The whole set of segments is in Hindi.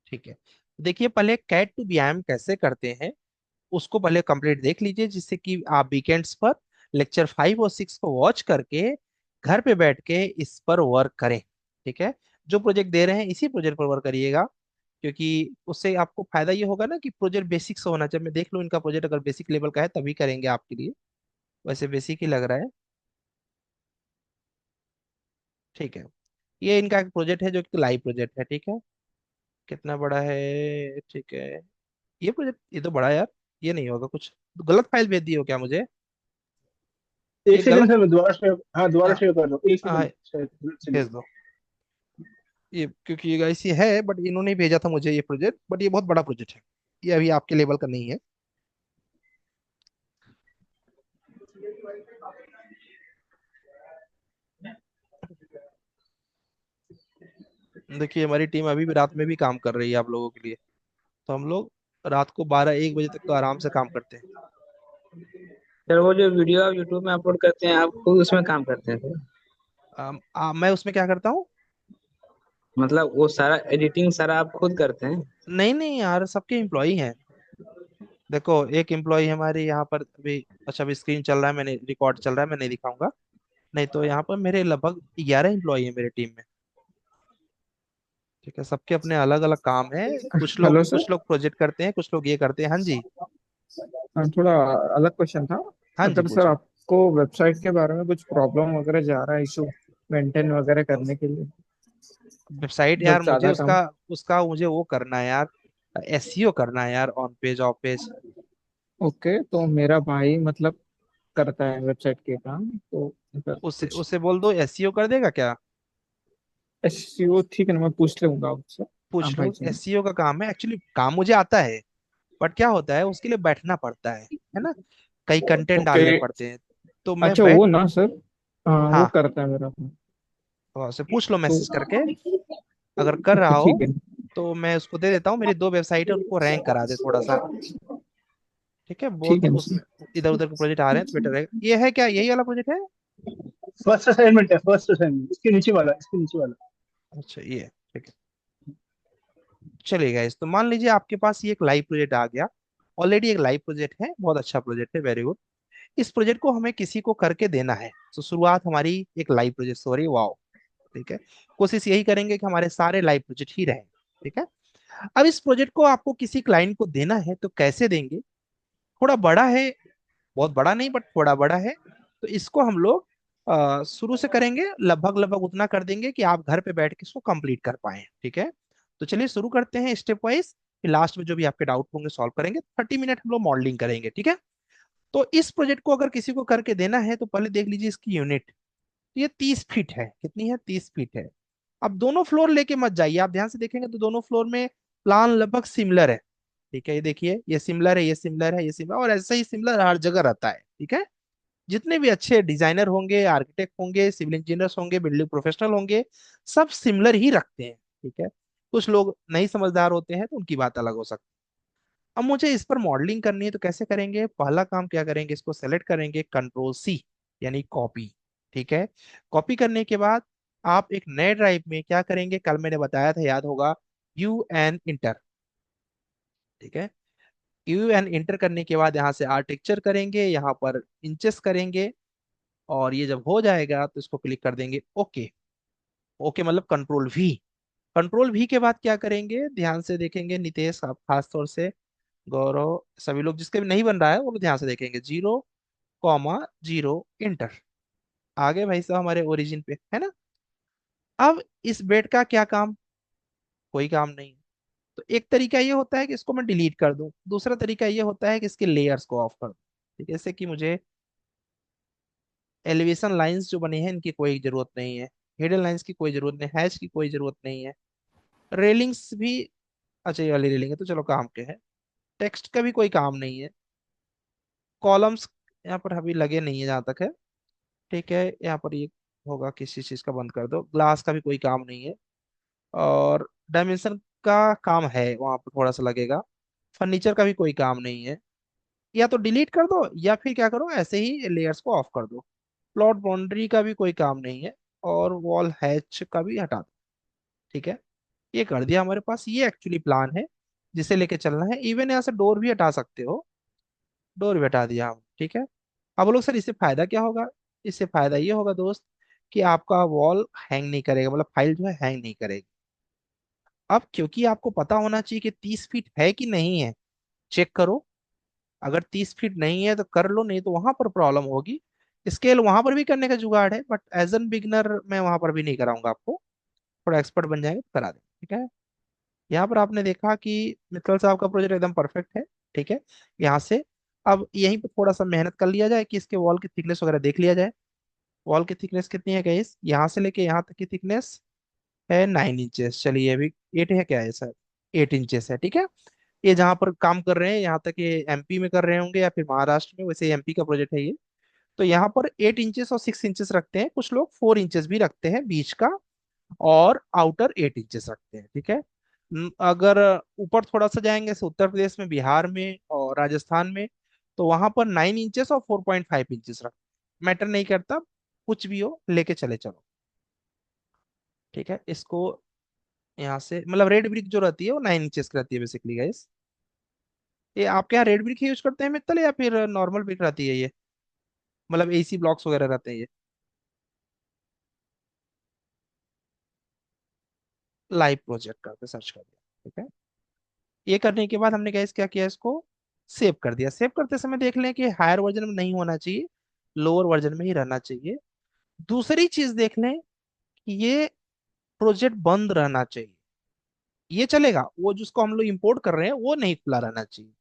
ठीक है, देखिए पहले कैट टू बीआईएम कैसे करते हैं उसको पहले कंप्लीट देख लीजिए, जिससे कि आप वीकेंड्स पर लेक्चर 5 और 6 को वॉच करके घर पे बैठ के इस पर वर्क करें। ठीक है, जो प्रोजेक्ट दे रहे हैं इसी प्रोजेक्ट पर वर्क करिएगा, क्योंकि उससे आपको फायदा ये होगा ना कि प्रोजेक्ट बेसिक से होना चाहिए। मैं देख लूँ इनका प्रोजेक्ट अगर बेसिक लेवल का है तभी करेंगे आपके लिए, वैसे बेसिक ही लग रहा है। ठीक है, ये इनका एक प्रोजेक्ट है जो कि लाइव प्रोजेक्ट है। ठीक है, कितना बड़ा है? ठीक है, ये प्रोजेक्ट ये तो बड़ा है यार, ये नहीं होगा कुछ, गलत फाइल भेज दिए हो क्या मुझे? एक ये सेकंड गलत। सर, मैं दोबारा शेयर, हाँ दोबारा हाँ, शेयर कर दो, एक हाँ, सेकंड शायद चली भेज गई। दो। ये क्योंकि ये गाइस ये है, बट इन्होंने ही भेजा था मुझे ये प्रोजेक्ट, बट ये बहुत बड़ा प्रोजेक्ट है, ये अभी आपके लेवल का नहीं है। देखिए हमारी टीम अभी भी रात में भी काम कर रही है आप लोगों के लिए, तो हम लोग रात को 12-1 बजे तक तो आराम से काम करते हैं। सर वो जो वीडियो आप यूट्यूब में अपलोड करते हैं, आप खुद उसमें काम करते हैं सर? मैं उसमें क्या करता हूँ? मतलब वो सारा एडिटिंग सारा आप खुद करते हैं? नहीं नहीं यार, सबके एम्प्लॉई हैं। देखो एक एम्प्लॉय हमारे यहाँ पर अभी, अच्छा अभी स्क्रीन चल रहा है, मैंने रिकॉर्ड चल रहा है, मैं नहीं दिखाऊंगा। नहीं तो यहाँ पर मेरे लगभग 11 एम्प्लॉई हैं मेरे टीम में। ठीक है, सबके अपने अलग अलग काम है। कुछ लोग हेलो सर। कुछ लोग प्रोजेक्ट करते हैं, कुछ लोग ये करते हैं। हाँ जी। हाँ, थोड़ा अलग क्वेश्चन था। हाँ जी अगर सर पूछो। आपको वेबसाइट के बारे में कुछ प्रॉब्लम वगैरह जा रहा है, इशू मेंटेन वगैरह करने के लिए, वेबसाइट बहुत यार मुझे ज्यादा उसका काम। उसका मुझे वो करना है यार, एसईओ करना है यार, on page of page. Okay, तो मेरा भाई मतलब करता है वेबसाइट के काम, तो अगर उससे कुछ उससे बोल दो एसईओ कर देगा क्या? एसईओ, ठीक है ना, मैं पूछ लूंगा उससे। हाँ पूछ भाई लो, जी। एसईओ का काम है, एक्चुअली काम मुझे आता है, बट क्या होता है उसके लिए बैठना पड़ता है ना, कई कंटेंट ओके। डालने पड़ते हैं। तो मैं अच्छा बैठ, वो ना सर, हाँ वो हाँ, करता है मेरा भाई। वहाँ से पूछ लो तो मैसेज करके, अगर कर ओके रहा ठीक हो है। तो मैं उसको दे देता हूँ, मेरी 2 वेबसाइट है उनको रैंक करा दे थोड़ा सा। ठीक है, बहुत ठीक है उसमें इधर उधर के प्रोजेक्ट आ रहे हैं तो बेटर रहेगा। ये है क्या, यही वाला प्रोजेक्ट है? फर्स्ट असाइनमेंट है, फर्स्ट असाइनमेंट इसके नीचे वाला, इसके नीचे वाला। अच्छा ये है, ठीक है। चलिएगा, इस तो मान लीजिए आपके पास ये एक लाइव प्रोजेक्ट आ गया, ऑलरेडी एक लाइव प्रोजेक्ट है, बहुत अच्छा प्रोजेक्ट है, वेरी गुड। इस प्रोजेक्ट को हमें किसी को करके देना है, तो शुरुआत हमारी एक लाइव प्रोजेक्ट से हो रही है, वाओ। ठीक है, कोशिश यही करेंगे कि हमारे सारे लाइव प्रोजेक्ट ही रहें। ठीक है, अब इस प्रोजेक्ट को आपको किसी क्लाइंट को देना है तो कैसे देंगे? थोड़ा बड़ा है, बहुत बड़ा नहीं बट थोड़ा बड़ा है, तो इसको हम लोग शुरू से करेंगे, लगभग लगभग उतना कर देंगे कि आप घर पे बैठ के इसको कंप्लीट कर पाए। ठीक है, तो चलिए शुरू करते हैं स्टेप वाइज, फिर लास्ट में जो भी आपके डाउट होंगे सॉल्व करेंगे। 30 मिनट हम लोग मॉडलिंग करेंगे। ठीक है, तो इस प्रोजेक्ट को अगर किसी को करके देना है तो पहले देख लीजिए इसकी यूनिट, ये 30 फीट है, कितनी है? 30 फीट है। अब दोनों फ्लोर लेके मत जाइए, आप ध्यान से देखेंगे तो दोनों फ्लोर में प्लान लगभग सिमिलर है। ठीक है, ये देखिए ये सिमिलर है, ये सिमिलर है, ये सिमिलर, और ऐसा ही सिमिलर हर जगह रहता है। ठीक है, जितने भी अच्छे डिजाइनर होंगे, आर्किटेक्ट होंगे, सिविल इंजीनियर्स होंगे, बिल्डिंग प्रोफेशनल होंगे, सब सिमिलर ही रखते हैं। ठीक है, कुछ लोग नहीं समझदार होते हैं तो उनकी बात अलग हो सकती है। अब मुझे इस पर मॉडलिंग करनी है तो कैसे करेंगे? पहला काम क्या करेंगे, इसको सेलेक्ट करेंगे, कंट्रोल C, यानी कॉपी। ठीक है, कॉपी करने के बाद आप एक नए ड्राइव में क्या करेंगे, कल मैंने बताया था याद होगा, यू एन इंटर। ठीक है, यू एन इंटर करने के बाद यहाँ से आर्किटेक्चर करेंगे, यहाँ पर इंचेस करेंगे, और ये जब हो जाएगा तो इसको क्लिक कर देंगे ओके। ओके मतलब कंट्रोल V। कंट्रोल V के बाद क्या करेंगे, ध्यान से देखेंगे, नितेश आप खास तौर से, गौरव, सभी लोग जिसके भी नहीं बन रहा है वो लोग ध्यान से देखेंगे, 0,0 इंटर। आगे भाई साहब हमारे ओरिजिन पे है ना। अब इस बेड का क्या काम? कोई काम नहीं। तो एक तरीका ये होता है कि इसको मैं डिलीट कर दूं, दूसरा तरीका ये होता है कि इसके लेयर्स को ऑफ कर दूं। ठीक है, जैसे कि मुझे एलिवेशन लाइंस जो बनी है इनकी कोई जरूरत नहीं है, हिडन लाइंस की कोई जरूरत नहीं, हैच की कोई जरूरत नहीं है, रेलिंग्स भी, अच्छा ये वाली रेलिंग है तो चलो काम के है, टेक्स्ट का भी कोई काम नहीं है, कॉलम्स यहाँ पर अभी लगे नहीं है जहाँ तक है। ठीक है, यहाँ पर ये होगा किसी चीज का, बंद कर दो, ग्लास का भी कोई काम नहीं है, और डायमेंशन का काम है वहां पर थोड़ा सा लगेगा, फर्नीचर का भी कोई काम नहीं है। या तो डिलीट कर दो या फिर क्या करो, ऐसे ही लेयर्स को ऑफ कर दो। प्लॉट बाउंड्री का भी कोई काम नहीं है, और वॉल हैच का भी हटा दो। ठीक है, ये कर दिया हमारे पास, ये एक्चुअली प्लान है जिसे लेके चलना है। इवन यहाँ से डोर भी हटा सकते हो, डोर भी हटा दिया हम, ठीक है। अब बोलो सर इससे फायदा क्या होगा? इससे फायदा ये होगा दोस्त कि आपका वॉल हैंग नहीं करेगा, मतलब फाइल जो है हैंग नहीं करेगी। अब क्योंकि आपको पता होना चाहिए कि 30 फीट है कि नहीं है, चेक करो। अगर 30 फीट नहीं है तो कर लो, नहीं तो वहां पर प्रॉब्लम होगी। स्केल वहां पर भी करने का जुगाड़ है, बट एज एन बिगनर मैं वहां पर भी नहीं कराऊंगा आपको। थोड़ा एक्सपर्ट बन जाएंगे तो करा देंगे, ठीक है। यहाँ पर आपने देखा कि मित्तल साहब का प्रोजेक्ट एकदम परफेक्ट है, ठीक है। यहाँ से अब यहीं पर थोड़ा सा मेहनत कर लिया जाए कि इसके वॉल की थिकनेस वगैरह देख लिया जाए। वॉल की थिकनेस कितनी है गाइस? यहाँ से लेके यहाँ तक की थिकनेस है 9 इंचेस। चलिए अभी 8 है क्या है सर? 8 इंचेस है, ठीक है। ये जहाँ पर काम कर रहे हैं, यहाँ तक ये एमपी में कर रहे होंगे या फिर महाराष्ट्र में, वैसे एमपी का प्रोजेक्ट है ये। तो यहाँ पर 8 इंचेस और 6 इंचेस रखते हैं, कुछ लोग 4 इंचेस भी रखते हैं बीच का, और आउटर 8 इंचेस रखते हैं, ठीक है। अगर ऊपर थोड़ा सा जाएंगे जैसे उत्तर प्रदेश में, बिहार में और राजस्थान में, तो वहां पर 9 इंचेस और 4.5 इंचेस रखते हैं। मैटर नहीं करता, कुछ भी हो लेके चले चलो, ठीक है। इसको यहाँ से मतलब रेड ब्रिक जो रहती है वो 9 इंचेस की रहती है बेसिकली गाइस। ये आपके यहाँ रेड ब्रिक यूज करते हैं मित्तल, या फिर नॉर्मल ब्रिक रहती है ये, मतलब एसी ब्लॉक्स वगैरह रहते हैं ये? लाइव प्रोजेक्ट करके सर्च कर दिया, ठीक है। ये करने के बाद हमने गाइस क्या किया, इसको सेव कर दिया। सेव करते समय देख लें कि हायर वर्जन में नहीं होना चाहिए, लोअर वर्जन में ही रहना चाहिए। दूसरी चीज देख लें कि ये प्रोजेक्ट बंद रहना चाहिए। ये चलेगा, वो जिसको हम लोग इंपोर्ट कर रहे हैं वो नहीं खुला रहना चाहिए,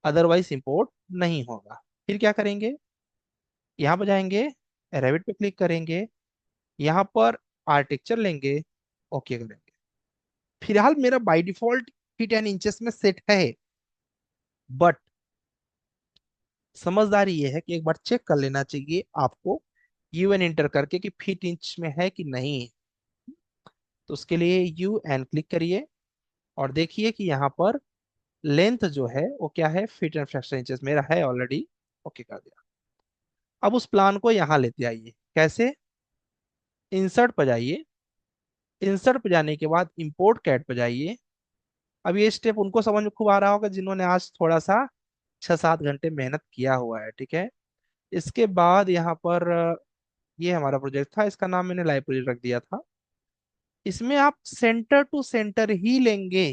अदरवाइज इंपोर्ट नहीं होगा। फिर क्या करेंगे, यहाँ पर जाएंगे, रेविट पे क्लिक करेंगे, यहाँ पर आर्किटेक्चर लेंगे, ओके करेंगे। फिलहाल मेरा by default feet and inches में सेट है, बट समझदारी ये है कि एक बार चेक कर लेना चाहिए आपको यूएन इंटर करके कि फीट इंच में है कि नहीं। तो उसके लिए यू एन क्लिक करिए और देखिए कि यहाँ पर लेंथ जो है वो क्या है, फीट एंड फ्रैक्शन इंचेस मेरा है ऑलरेडी, ओके कर दिया। अब उस प्लान को यहाँ लेते आइए, कैसे? इंसर्ट पर जाइए, इंसर्ट पर जाने के बाद इंपोर्ट कैट पर जाइए। अब ये स्टेप उनको समझ में खूब आ रहा होगा जिन्होंने आज थोड़ा सा 6-7 घंटे मेहनत किया हुआ है, ठीक है। इसके बाद यहाँ पर ये हमारा प्रोजेक्ट था, इसका नाम मैंने लाइव प्रोजेक्ट रख दिया था। इसमें आप सेंटर टू सेंटर ही लेंगे,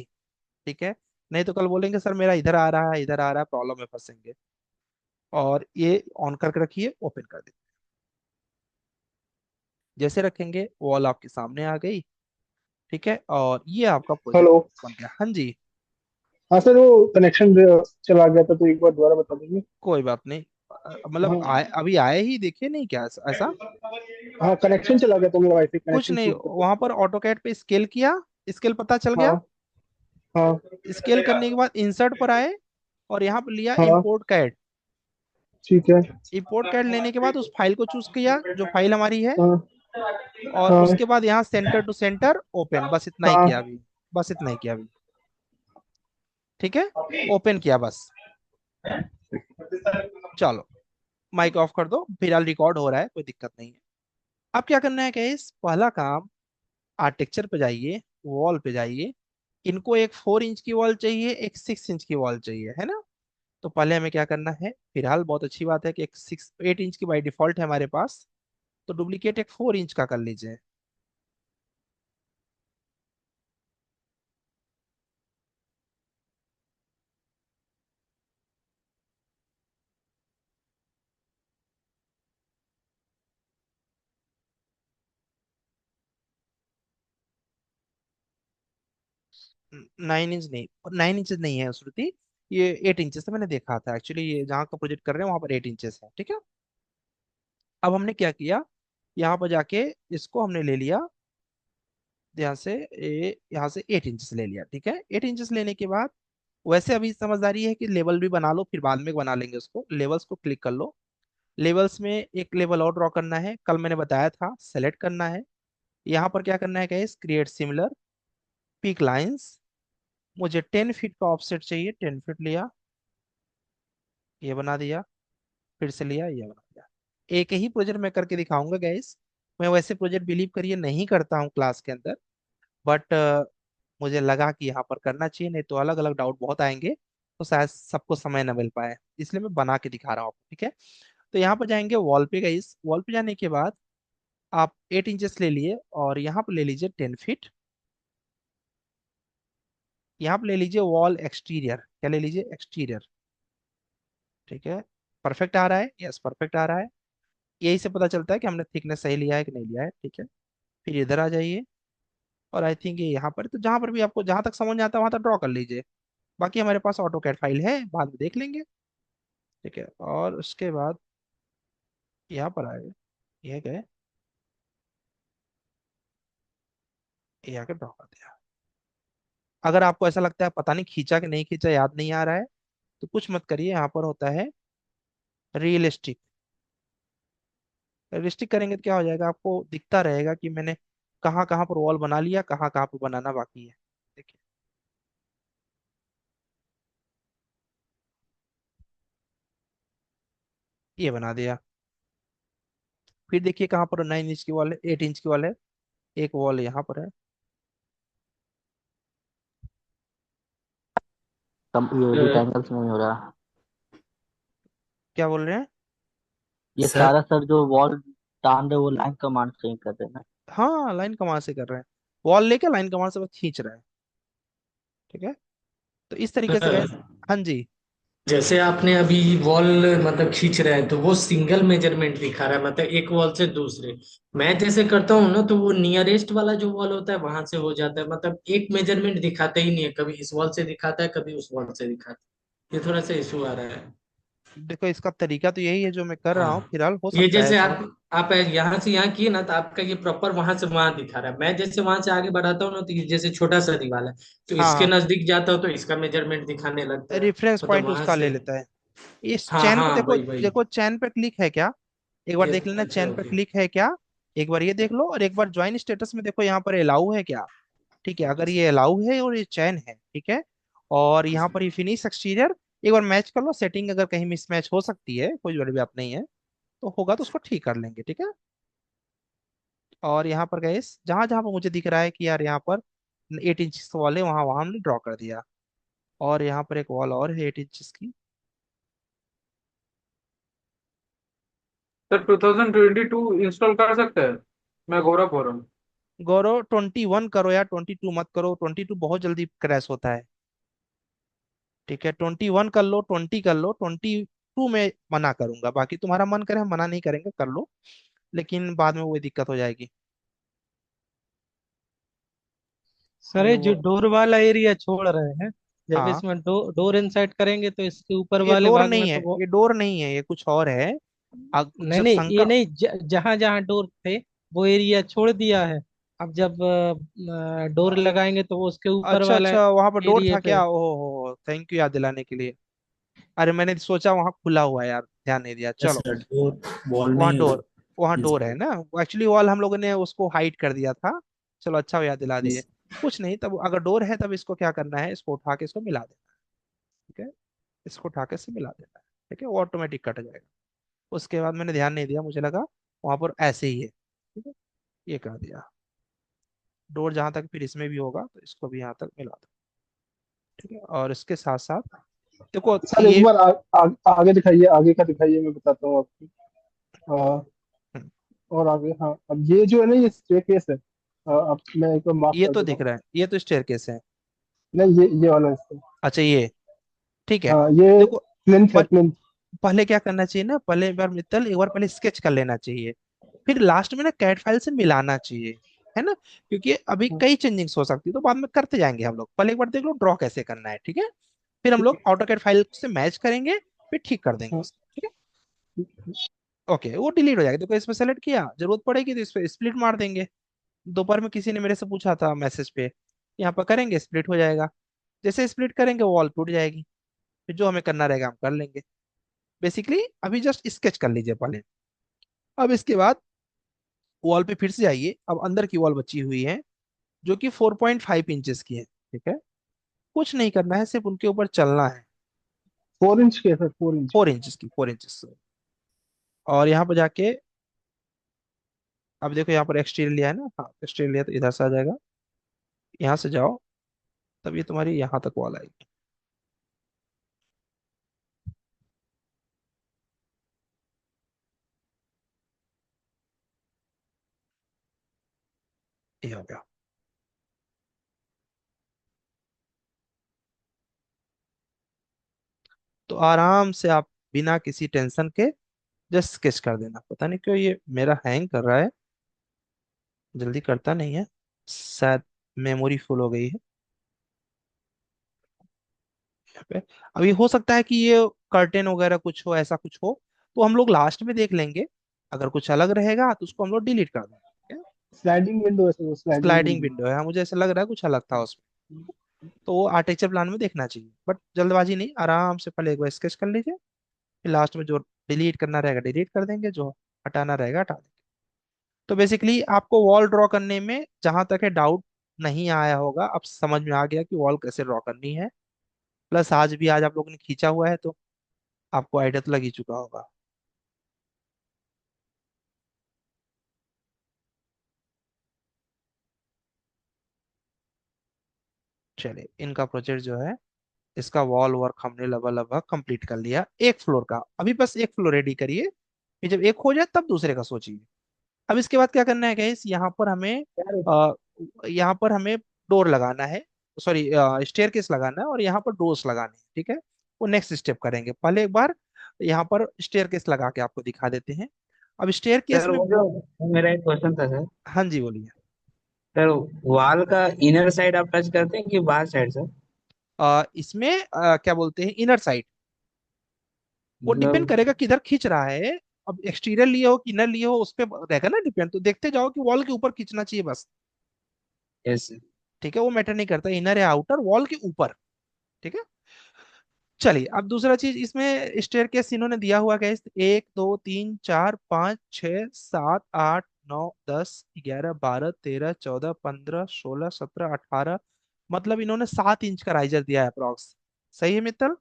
ठीक है। नहीं तो कल बोलेंगे सर मेरा इधर आ रहा है, इधर आ रहा है, प्रॉब्लम में फंसेंगे। और ये ऑन करके रखिए, ओपन कर दीजिए। जैसे रखेंगे वॉल आपके सामने आ गई, ठीक है। और ये आपका प्रोजेक्ट हेलो। बन गया, हाँ जी। हाँ सर, वो कनेक्शन चला गया था, तो एक बार दोबारा बता दीजिए। कोई बात नहीं। मतलब हाँ। अभी आए ही देखिए नहीं क्या ऐसा ऐसा? हाँ, कनेक्शन चला गया था, मेरा वाईफाई कुछ कनेक्शन नहीं, छूट गया वहां पर ऑटो कैड पे स्केल किया, स्केल पता चल था। गया। हाँ। हाँ। स्केल करने के बाद इंसर्ट पर आए और यहाँ पर लिया हाँ। Import CAD. ठीक है। इंपोर्ट कैड लेने के बाद उस फाइल को चूज किया जो फाइल हमारी है, हाँ। और हाँ। उसके बाद यहाँ सेंटर टू सेंटर ओपन, बस इतना ही किया हाँ। अभी, बस इतना ही किया अभी, ठीक है। ओपन किया बस। चलो माइक ऑफ कर दो, फिलहाल रिकॉर्ड हो रहा है, कोई दिक्कत नहीं है। अब क्या करना है गाइस, पहला काम, आर्किटेक्चर पे जाइए, वॉल पे जाइए। इनको एक 4 इंच की वॉल चाहिए, एक 6 इंच की वॉल चाहिए, है ना। तो पहले हमें क्या करना है, फिलहाल बहुत अच्छी बात है कि एक 8 इंच की बाई डिफॉल्ट है हमारे पास, तो डुप्लीकेट एक 4 इंच का कर लीजिए। 9 इंच नहीं, 9 इंच नहीं है श्रुति, ये 8 इंचेस है, मैंने देखा था एक्चुअली, ये जहाँ का प्रोजेक्ट कर रहे हैं वहां पर 8 इंचेस है, ठीक है। अब हमने क्या किया, यहाँ पर जाके इसको हमने ले लिया, यहाँ से 8 इंचेस ले लिया, ठीक है। 8 इंचेस लेने के बाद वैसे अभी समझदारी है कि लेवल भी बना लो, फिर बाद में बना लेंगे उसको। लेवल्स को क्लिक कर लो, लेवल्स में एक लेवल और ड्रॉ करना है, कल मैंने बताया था, सेलेक्ट करना है। यहाँ पर क्या करना है guys, create similar pick lines. मुझे 10 फीट का ऑफसेट चाहिए, 10 फीट लिया, ये बना दिया, फिर से लिया, ये बना दिया। एक ही प्रोजेक्ट मैं करके दिखाऊंगा गाइस। मैं वैसे प्रोजेक्ट बिलीव करिए नहीं करता हूँ क्लास के अंदर, बट मुझे लगा कि यहाँ पर करना चाहिए, नहीं तो अलग अलग डाउट बहुत आएंगे, तो शायद सबको समय न मिल पाए, इसलिए मैं बना के दिखा रहा हूँ आपको, ठीक है। तो यहाँ पर जाएंगे वॉल पे, इस वॉल पे जाने के बाद आप 8 इंचेस ले लिए और यहाँ पर ले लीजिए 10 फीट। यहाँ पर ले लीजिए वॉल एक्सटीरियर, क्या ले लीजिए, एक्सटीरियर, ठीक है। परफेक्ट आ रहा है, यस परफेक्ट आ रहा है। यही से पता चलता है कि हमने थिकनेस सही लिया है कि नहीं लिया है, ठीक है। फिर इधर आ जाइए, और आई थिंक ये यहाँ पर, तो जहाँ पर भी आपको जहाँ तक समझ में आता है वहां तक ड्रॉ कर लीजिए। बाकी हमारे पास ऑटो कैड फाइल है, बाद में देख लेंगे, ठीक है। और उसके बाद यहाँ पर आए, ये गए, ये आके ड्रॉ कर दिया। अगर आपको ऐसा लगता है पता नहीं खींचा कि नहीं खींचा, याद नहीं आ रहा है, तो कुछ मत करिए, यहाँ पर होता है रियलिस्टिक। रियलिस्टिक करेंगे तो क्या हो जाएगा, आपको दिखता रहेगा कि मैंने कहाँ कहाँ पर वॉल बना लिया, कहाँ कहाँ पर बनाना बाकी है। देखिए, ये बना दिया। फिर देखिए कहाँ पर 9 इंच की वॉल है, 8 इंच की वॉल है, एक वॉल यहाँ पर है। कम ये एडिट अ, एंगल्स नहीं हो रहा। क्या बोल रहे हैं? ये सर सारा सर जो वॉल टान रहे वो लाइन कमांड से ही कर रहे हैं ना। हाँ, लाइन कमांड से कर रहे हैं, वॉल लेके लाइन कमांड से बस खींच रहे हैं, ठीक है। तो इस तरीके से गए। सर, हाँ जी। जैसे आपने अभी वॉल मतलब खींच रहे हैं तो वो सिंगल मेजरमेंट दिखा रहा है, मतलब एक वॉल से दूसरे। मैं जैसे करता हूँ ना तो वो नियरेस्ट वाला जो वॉल होता है वहां से हो जाता है, मतलब एक मेजरमेंट दिखाता ही नहीं है, कभी इस वॉल से दिखाता है कभी उस वॉल से दिखाता है। ये थोड़ा सा इशू आ रहा है। देखो इसका तरीका तो यही है जो मैं कर रहा हूँ, हाँ, फिलहाल हो ये सकता है जैसे ऐसा हो। आप यहाँ से यहाँ किए ना तो आपका ये प्रॉपर वहां से वहां दिखा रहा है। मैं जैसे वहां से आगे बढ़ाता हूँ ना तो ये जैसे छोटा सा दीवार है, तो हाँ इसके हाँ, नजदीक जाता हूँ तो इसका मेजरमेंट दिखाने लगता है। रेफरेंस मतलब पॉइंट वहां उसका ले से। लेता है। इस हाँ चैन पे हाँ, देखो, वही वही। देखो चैन पे क्लिक है क्या, एक बार ये देख लेना अच्छा, चैन पे ओके। क्लिक है क्या। एक बार ये देख लो, और एक बार ज्वाइन स्टेटस में देखो यहाँ पर अलाउ है क्या, ठीक है। अगर ये अलाउ है और ये चैन है, ठीक है, और यहाँ पर ये फिनिश एक्सटीरियर, एक बार मैच कर लो सेटिंग, अगर कहीं मिसमैच हो सकती है, कोई बड़ी बात नहीं है, तो होगा तो उसको ठीक कर लेंगे, ठीक है। और यहाँ पर गए, जहां जहां पर मुझे दिख रहा है कि यार यहाँ पर 8 इंच वाले, वहां वहां हमने ड्रॉ कर दिया। और यहाँ पर एक वॉल और है 8 इंच की। सर 2022 इंस्टॉल कर सकते हैं? मैं गौरव बोल रहा हूँ। गौरव 21 करो या 22 मत करो, 22 बहुत जल्दी क्रैश होता है, ठीक है। 21 कर लो, 20 कर लो, 22 में मना करूंगा, बाकी तुम्हारा मन करे हम मना नहीं करेंगे, कर लो, लेकिन बाद में वही दिक्कत हो जाएगी। सर ये ये जो वो, डोर वाला एरिया छोड़ रहे हैं, जब हाँ, इसमें डोर इंसर्ट करेंगे तो इसके ऊपर ये वाले डोर भाग नहीं में है, तो वो ये डोर नहीं है, ये कुछ और है। नहीं जब नहीं, ये शंका, नहीं, जहां जहां डोर थे वो एरिया छोड़ दिया है। अब जब डोर लगाएंगे तो वो उसके ऊपर अच्छा वाला अच्छा, वहां पर डोर एरिया था पे। क्या, ओहो थैंक यू याद दिलाने के लिए। अरे मैंने सोचा वहां खुला हुआ है यार, ध्यान नहीं दिया, चलो। सर डोर वॉल वहाँ नहीं डोर, वहाँ डोर है है। ना, एक्चुअली वॉल हम लोगों ने उसको हाइड कर दिया था। चलो अच्छा हुआ याद दिला दिए। कुछ नहीं, तब अगर डोर है तब इसको क्या करना है, इसको उठा के इसको मिला देना है, ठीक है। इसको उठा के इससे मिला देना है, ठीक है, वो ऑटोमेटिक कट जाएगा। उसके बाद मैंने ध्यान नहीं दिया, मुझे लगा वहां पर ऐसे ही है, ठीक है। ये कर दिया, डोर जहां तक फिर इसमें भी होगा तो इसको भी यहाँ तक मिला दो, ठीक है। और इसके साथ साथ देखो सर एक ये, बार आगे दिखाइए, आगे का दिखाइए, मैं बताता हूँ आपको। आ, हम्म, और आगे, हाँ, अब ये जो है ना, ये स्टेयरकेस है। अब मैं एक बार मार्क ये कर तो देता दिख हूँ। रहा है, ये तो स्टेयरकेस है। नहीं, ये वाला इसका। अच्छा ये, ठीक है। हाँ, ये देखो प्लिंथ है, प्लिंथ। पहले क्या करना चाहिए ना, पहले एक बार मित्तल, एक बार पहले स्केच कर लेना चाहिए, फिर लास्ट में ना कैट फाइल से मिलाना चाहिए, है ना, क्योंकि अभी कई चेंजिंग्स हो सकती है, तो बाद में करते जाएंगे हम लोग। पहले एक बार देख लो ड्रॉ कैसे करना है, ठीक है। फिर हम लोग ऑटो कैट फाइल से मैच करेंगे, फिर ठीक कर देंगे हाँ, उसको, ठीक है। ओके, वो डिलीट हो जाएगा, देखो इसमें सेलेक्ट किया, जरूरत पड़ेगी तो इस पे स्प्लिट मार देंगे। दोपहर में किसी ने मेरे से पूछा था मैसेज पे, यहाँ पर करेंगे स्प्लिट हो जाएगा। जैसे स्प्लिट करेंगे वॉल टूट जाएगी, फिर जो हमें करना रहेगा हम कर लेंगे। बेसिकली अभी जस्ट स्केच कर लीजिए पहले। अब इसके बाद वॉल पे फिर से आइए, अब अंदर की वॉल बची हुई है जो कि 4.5 इंचेस की है, ठीक है। कुछ नहीं करना है, सिर्फ उनके ऊपर चलना है। 4 इंच के सर, 4 इंच। 4 इंचेस की, 4 इंचेस। और यहाँ पर जाके, अब देखो यहाँ पर एक्सटीरियर लिया है ना, हाँ एक्सटीरियर लिया तो इधर से आ जाएगा, यहाँ से जाओ, तब ये तुम्हारी यहाँ तक वॉल आएगी। ये हो गया। तो आराम से आप बिना किसी टेंशन के जस्ट स्केच कर देना। पता नहीं क्यों ये मेरा हैंग कर रहा है, जल्दी करता नहीं है, शायद मेमोरी फुल हो गई है यहाँ पे। अभी हो सकता है कि ये कर्टेन वगैरह कुछ हो, ऐसा कुछ हो, तो हम लोग लास्ट में देख लेंगे। अगर कुछ अलग रहेगा तो उसको हम लोग डिलीट कर देंगे। स्लाइडिंग विंडो है, स्लाइडिंग स्लाइडिंग विंडो। विंडो है, हाँ, मुझे ऐसा लग रहा है कुछ अलग था उसमें। तो वो आर्किटेक्चर प्लान में देखना चाहिए, बट जल्दबाजी नहीं, आराम से पहले एक बार स्केच कर लीजिए, फिर लास्ट में जो डिलीट करना रहेगा डिलीट कर देंगे, जो हटाना रहेगा हटा देंगे। तो बेसिकली आपको वॉल ड्रॉ करने में जहां तक है डाउट नहीं आया होगा, अब समझ में आ गया कि वॉल कैसे ड्रॉ करनी है। प्लस आज आप लोगों ने खींचा हुआ है तो आपको आइडिया तो लग ही चुका होगा। चलिए, इनका प्रोजेक्ट जो है, इसका वॉल वर्क हमने लगभग लगभग कंप्लीट कर लिया एक फ्लोर का। अभी बस एक फ्लोर रेडी करिए, फिर जब एक हो जाए तब दूसरे का सोचिए। अब इसके बाद क्या करना है गाइस, यार यहाँ पर हमें डोर लगाना है, सॉरी स्टेयर केस लगाना है, और यहाँ पर डोर्स लगाने हैं, ठीक है। वो नेक्स्ट स्टेप करेंगे, पहले एक बार यहाँ पर स्टेयर केस लगा के आपको दिखा देते हैं। अब स्टेयर केस सर में वो जो मेरा एक क्वेश्चन था सर। हाँ जी बोलिए। सर वॉल का इनर साइड आप टच करते हैं कि बाहर साइड सर? इसमें क्या बोलते हैं, इनर साइड। वो डिपेंड मतलब करेगा किधर खींच रहा है। अब एक्सटीरियर लिए हो कि इनर लिए हो उस पर रहेगा ना डिपेंड, तो देखते जाओ कि वॉल के ऊपर खींचना चाहिए बस। यस। ठीक है, वो मैटर नहीं करता इनर या आउटर, वॉल के ऊपर। ठीक है। चलिए, अब दूसरा चीज इसमें स्टेयर केस इन्होंने दिया हुआ है, 1 2 3 4 5 6 7 8 9 10 11 12 13 14 15 16 17 18, मतलब इन्होंने 7 इंच का राइजर दिया है अप्रोक्स। सही है मित्तल।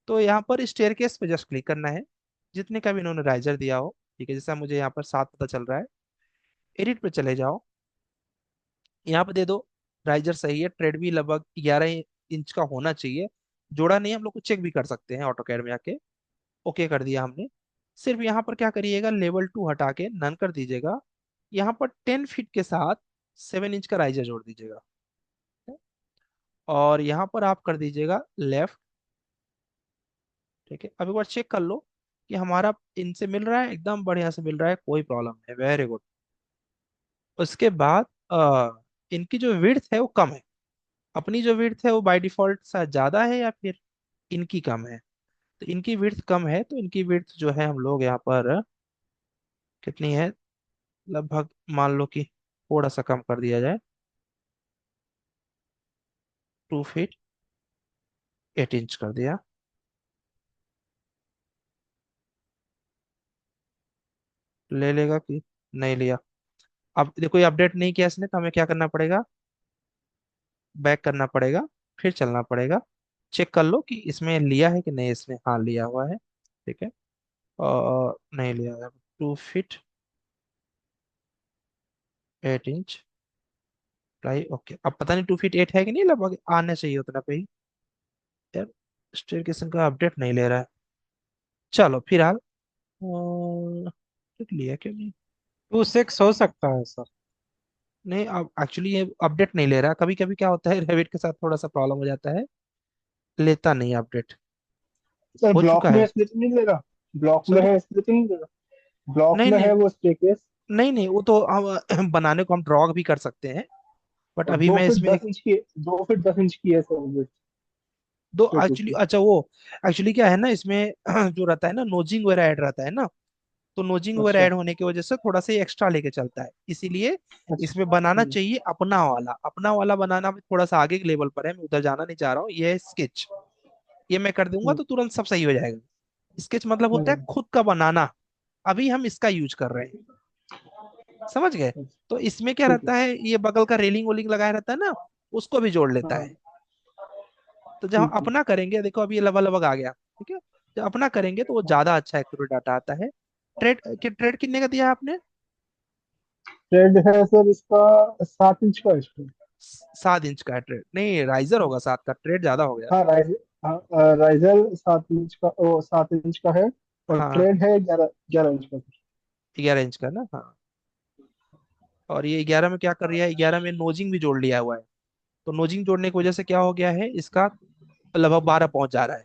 तो यहाँ पर स्टेयर केस पे जस्ट क्लिक करना है, जितने का भी इन्होंने राइजर दिया हो। ठीक है, जैसा मुझे यहाँ पर 7 पता चल रहा है। एडिट पे चले जाओ, यहाँ पे दे दो राइजर सही है, ट्रेड भी लगभग 11 इंच का होना चाहिए। जोड़ा नहीं, हम लोग को चेक भी कर सकते हैं ऑटो कैड में आके। ओके कर दिया हमने। सिर्फ यहाँ पर क्या करिएगा, लेवल 2 हटा के नन कर दीजिएगा। यहाँ पर 10 फीट के साथ 7 इंच का राइजर जोड़ दीजिएगा। और यहाँ पर आप कर दीजिएगा लेफ्ट। ठीक है, अब एक बार चेक कर लो कि हमारा इनसे मिल रहा है, एकदम बढ़िया से मिल रहा है, कोई प्रॉब्लम नहीं, वेरी गुड। उसके बाद इनकी जो विड्थ है वो कम है। अपनी जो विड्थ है वो बाय डिफॉल्ट शायद ज्यादा है, या फिर इनकी कम है। तो इनकी विड्थ कम है, तो इनकी विड्थ जो है हम लोग यहाँ पर कितनी है, लगभग मान लो कि थोड़ा सा कम कर दिया जाए, 2 फीट 8 इंच कर दिया। ले लेगा कि नहीं लिया। अब देखो ये अपडेट नहीं किया इसने, तो हमें क्या करना पड़ेगा, बैक करना पड़ेगा, फिर चलना पड़ेगा। चेक कर लो कि इसमें लिया है कि नहीं, इसने हाँ लिया हुआ है। ठीक है, और नहीं लिया है। 2 फीट 8 इंच प्लाई, ओके। अब पता नहीं 2 फीट 8 है कि नहीं, लगभग आने चाहिए उतना पे ही। यार स्टेयरकेशन का अपडेट नहीं ले रहा है। चलो फिलहाल लिया क्यों नहीं। 2.6 हो सकता है सर। नहीं, अब एक्चुअली ये अपडेट नहीं ले रहा, कभी कभी क्या होता है रेविट के साथ थोड़ा सा प्रॉब्लम हो जाता है, लेता नहीं अपडेट। सर हो ब्लॉक चुका में है। स्प्लिट नहीं देगा? ब्लॉक में सॉरी। है स्प्लिट नहीं देगा? ब्लॉक नहीं में नहीं है वो स्टेकेस। नहीं नहीं, वो तो हम बनाने को हम ड्रॉ भी कर सकते हैं, बट और अभी दो मैं फीट इसमें दस इंच की 2 फीट 10 इंच की है सर विड्थ दो स्टेकेस एक्चुअली, की। अच्छा वो एक्चुअली क्या है ना इसमें जो रहता है ना, नोजिंग वगैरह ऐड रहता है ना, तो नोजिंग वगैरह अच्छा ऐड होने की वजह से थोड़ा सा एक्स्ट्रा लेके चलता है, इसीलिए अच्छा। इसमें बनाना चाहिए अपना वाला। अपना वाला बनाना भी थोड़ा सा आगे के लेवल पर है, मैं उधर जाना नहीं चाह रहा हूँ। ये है स्केच, ये मैं कर दूंगा हम्म, तो तुरंत सब सही हो जाएगा। स्केच मतलब होता है हम्म, खुद का बनाना, अभी हम इसका यूज कर रहे हैं, समझ गए। अच्छा, तो इसमें क्या ठीक है। रहता है, ये बगल का रेलिंग वोलिंग लगाया रहता है ना, उसको भी जोड़ लेता हाँ है। तो जब हम ठीक है। अपना करेंगे, देखो अभी ये लगभग लगभग आ गया, ठीक है। जब अपना करेंगे तो वो ज्यादा अच्छा एक्यूरेट डाटा आता है। ट्रेड कितने का दिया है आपने। थ्रेड है सर इसका 7 इंच का है इसका। 7 इंच का है ट्रेड, नहीं राइजर होगा 7 का, ट्रेड ज्यादा हो गया। हाँ राइजर 7 इंच का, ओ 7 इंच का है। और हाँ ट्रेड है 11 11 इंच का। 11 इंच का ना, हाँ। और ये 11 में क्या कर रही है, 11 में नोजिंग भी जोड़ लिया हुआ है। तो नोजिंग जोड़ने की वजह से क्या हो गया है, इसका लगभग 12 पहुंच जा रहा है।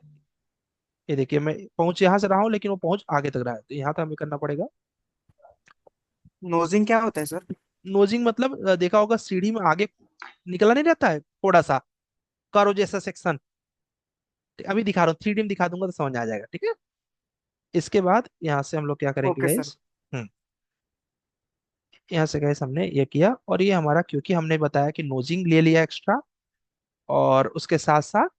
ये देखिए मैं पहुंच यहाँ से रहा हूँ, लेकिन वो पहुंच आगे तक रहा है, तो यहाँ तक हमें करना पड़ेगा। नोजिंग क्या होता है सर? नोजिंग मतलब देखा होगा सीढ़ी में आगे निकला नहीं रहता है थोड़ा सा, करो जैसा सेक्शन। अभी दिखा रहा हूँ, 3D में दिखा दूंगा तो समझ आ जाएगा, ठीक है। इसके बाद यहाँ से हम लोग क्या करेंगे ओके सर। गाइस। यहाँ से गाइस हमने ये किया, और ये हमारा क्योंकि हमने बताया कि नोजिंग ले लिया एक्स्ट्रा, और उसके साथ साथ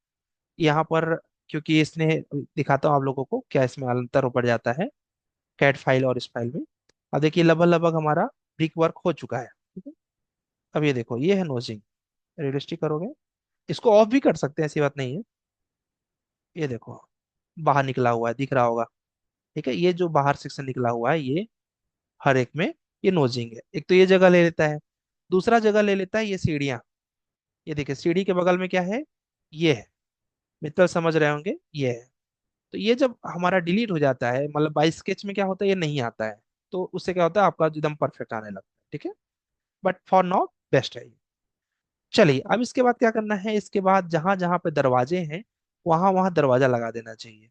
यहाँ पर क्योंकि इसने, दिखाता हूँ आप लोगों को क्या इसमें अंतर पड़ जाता है कैट फाइल और इस फाइल में। अब देखिए लगभग लगभग हमारा ब्रिक वर्क हो चुका है, ठीक है। अब ये देखो ये है नोजिंग, रियलिस्टिक करोगे, इसको ऑफ भी कर सकते हैं, ऐसी बात नहीं है। ये देखो बाहर निकला हुआ है, दिख रहा होगा, ठीक है। ये जो बाहर सेक्शन निकला हुआ है, ये हर एक में ये नोजिंग है। एक तो ये जगह ले लेता है, दूसरा जगह ले लेता है ये सीढ़ियाँ। ये देखिए सीढ़ी के बगल में क्या है, ये है, मित्तर समझ रहे होंगे, ये है। तो ये जब हमारा डिलीट हो जाता है, मतलब बाई स्केच में क्या होता है, ये नहीं आता है, तो उससे क्या होता है आपका एकदम परफेक्ट आने लगता है, ठीक है। बट फॉर नाउ बेस्ट है ये। चलिए अब इसके बाद क्या करना है, इसके बाद जहां जहां पे दरवाजे हैं वहां वहां दरवाजा लगा देना चाहिए।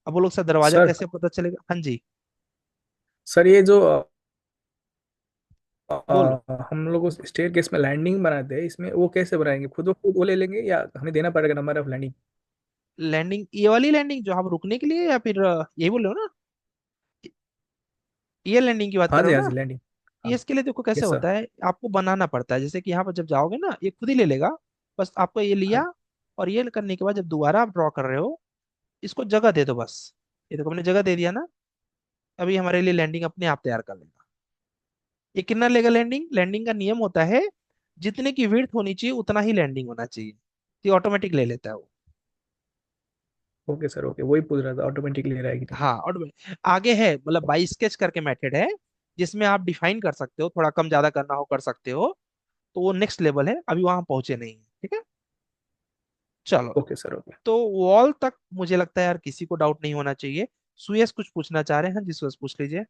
अब वो लोग सर दरवाजा सर कैसे पता चलेगा, हाँ जी सर ये जो बोलो। हम लोग उस स्टेयर केस में लैंडिंग बनाते हैं, इसमें वो कैसे बनाएंगे? खुद वो ले लेंगे या हमें देना पड़ेगा नंबर ऑफ लैंडिंग? लैंडिंग, ये वाली लैंडिंग जो आप रुकने के लिए, या फिर यही बोल रहे हो ना, ये लैंडिंग की बात कर रहे हो हाँ ना। जी लैंडिंग। ये हाँ। इसके लिए देखो कैसे यस सर। होता है, आपको बनाना पड़ता है, जैसे कि यहाँ पर जब जाओगे ना ये खुद ही ले लेगा। बस आपको ये हाँ। लिया, और ये करने के बाद जब दोबारा आप ड्रॉ कर रहे हो, इसको जगह दे दो बस। ये देखो मैंने जगह दे दिया ना, अभी हमारे लिए लैंडिंग अपने आप तैयार कर लेगा। ये कितना लेगा लैंडिंग, लैंडिंग का नियम होता है जितने की विड्थ होनी चाहिए उतना ही लैंडिंग होना चाहिए, तो ये ऑटोमेटिक ले लेता है वो। ओके सर, ओके, वही पूछ रहा था, ऑटोमेटिकली रहेगी तो। हाँ और आगे है मतलब बाई स्केच करके मेथड है, जिसमें आप डिफाइन कर सकते हो, थोड़ा कम ज्यादा करना हो कर सकते हो। तो वो नेक्स्ट लेवल है, अभी वहां पहुंचे नहीं है, ठीक है। चलो, ओके सर, ओके। तो वॉल तक मुझे लगता है यार किसी को डाउट नहीं होना चाहिए। सुयस कुछ पूछना चाह रहे हैं, जी सुयस पूछ लीजिए,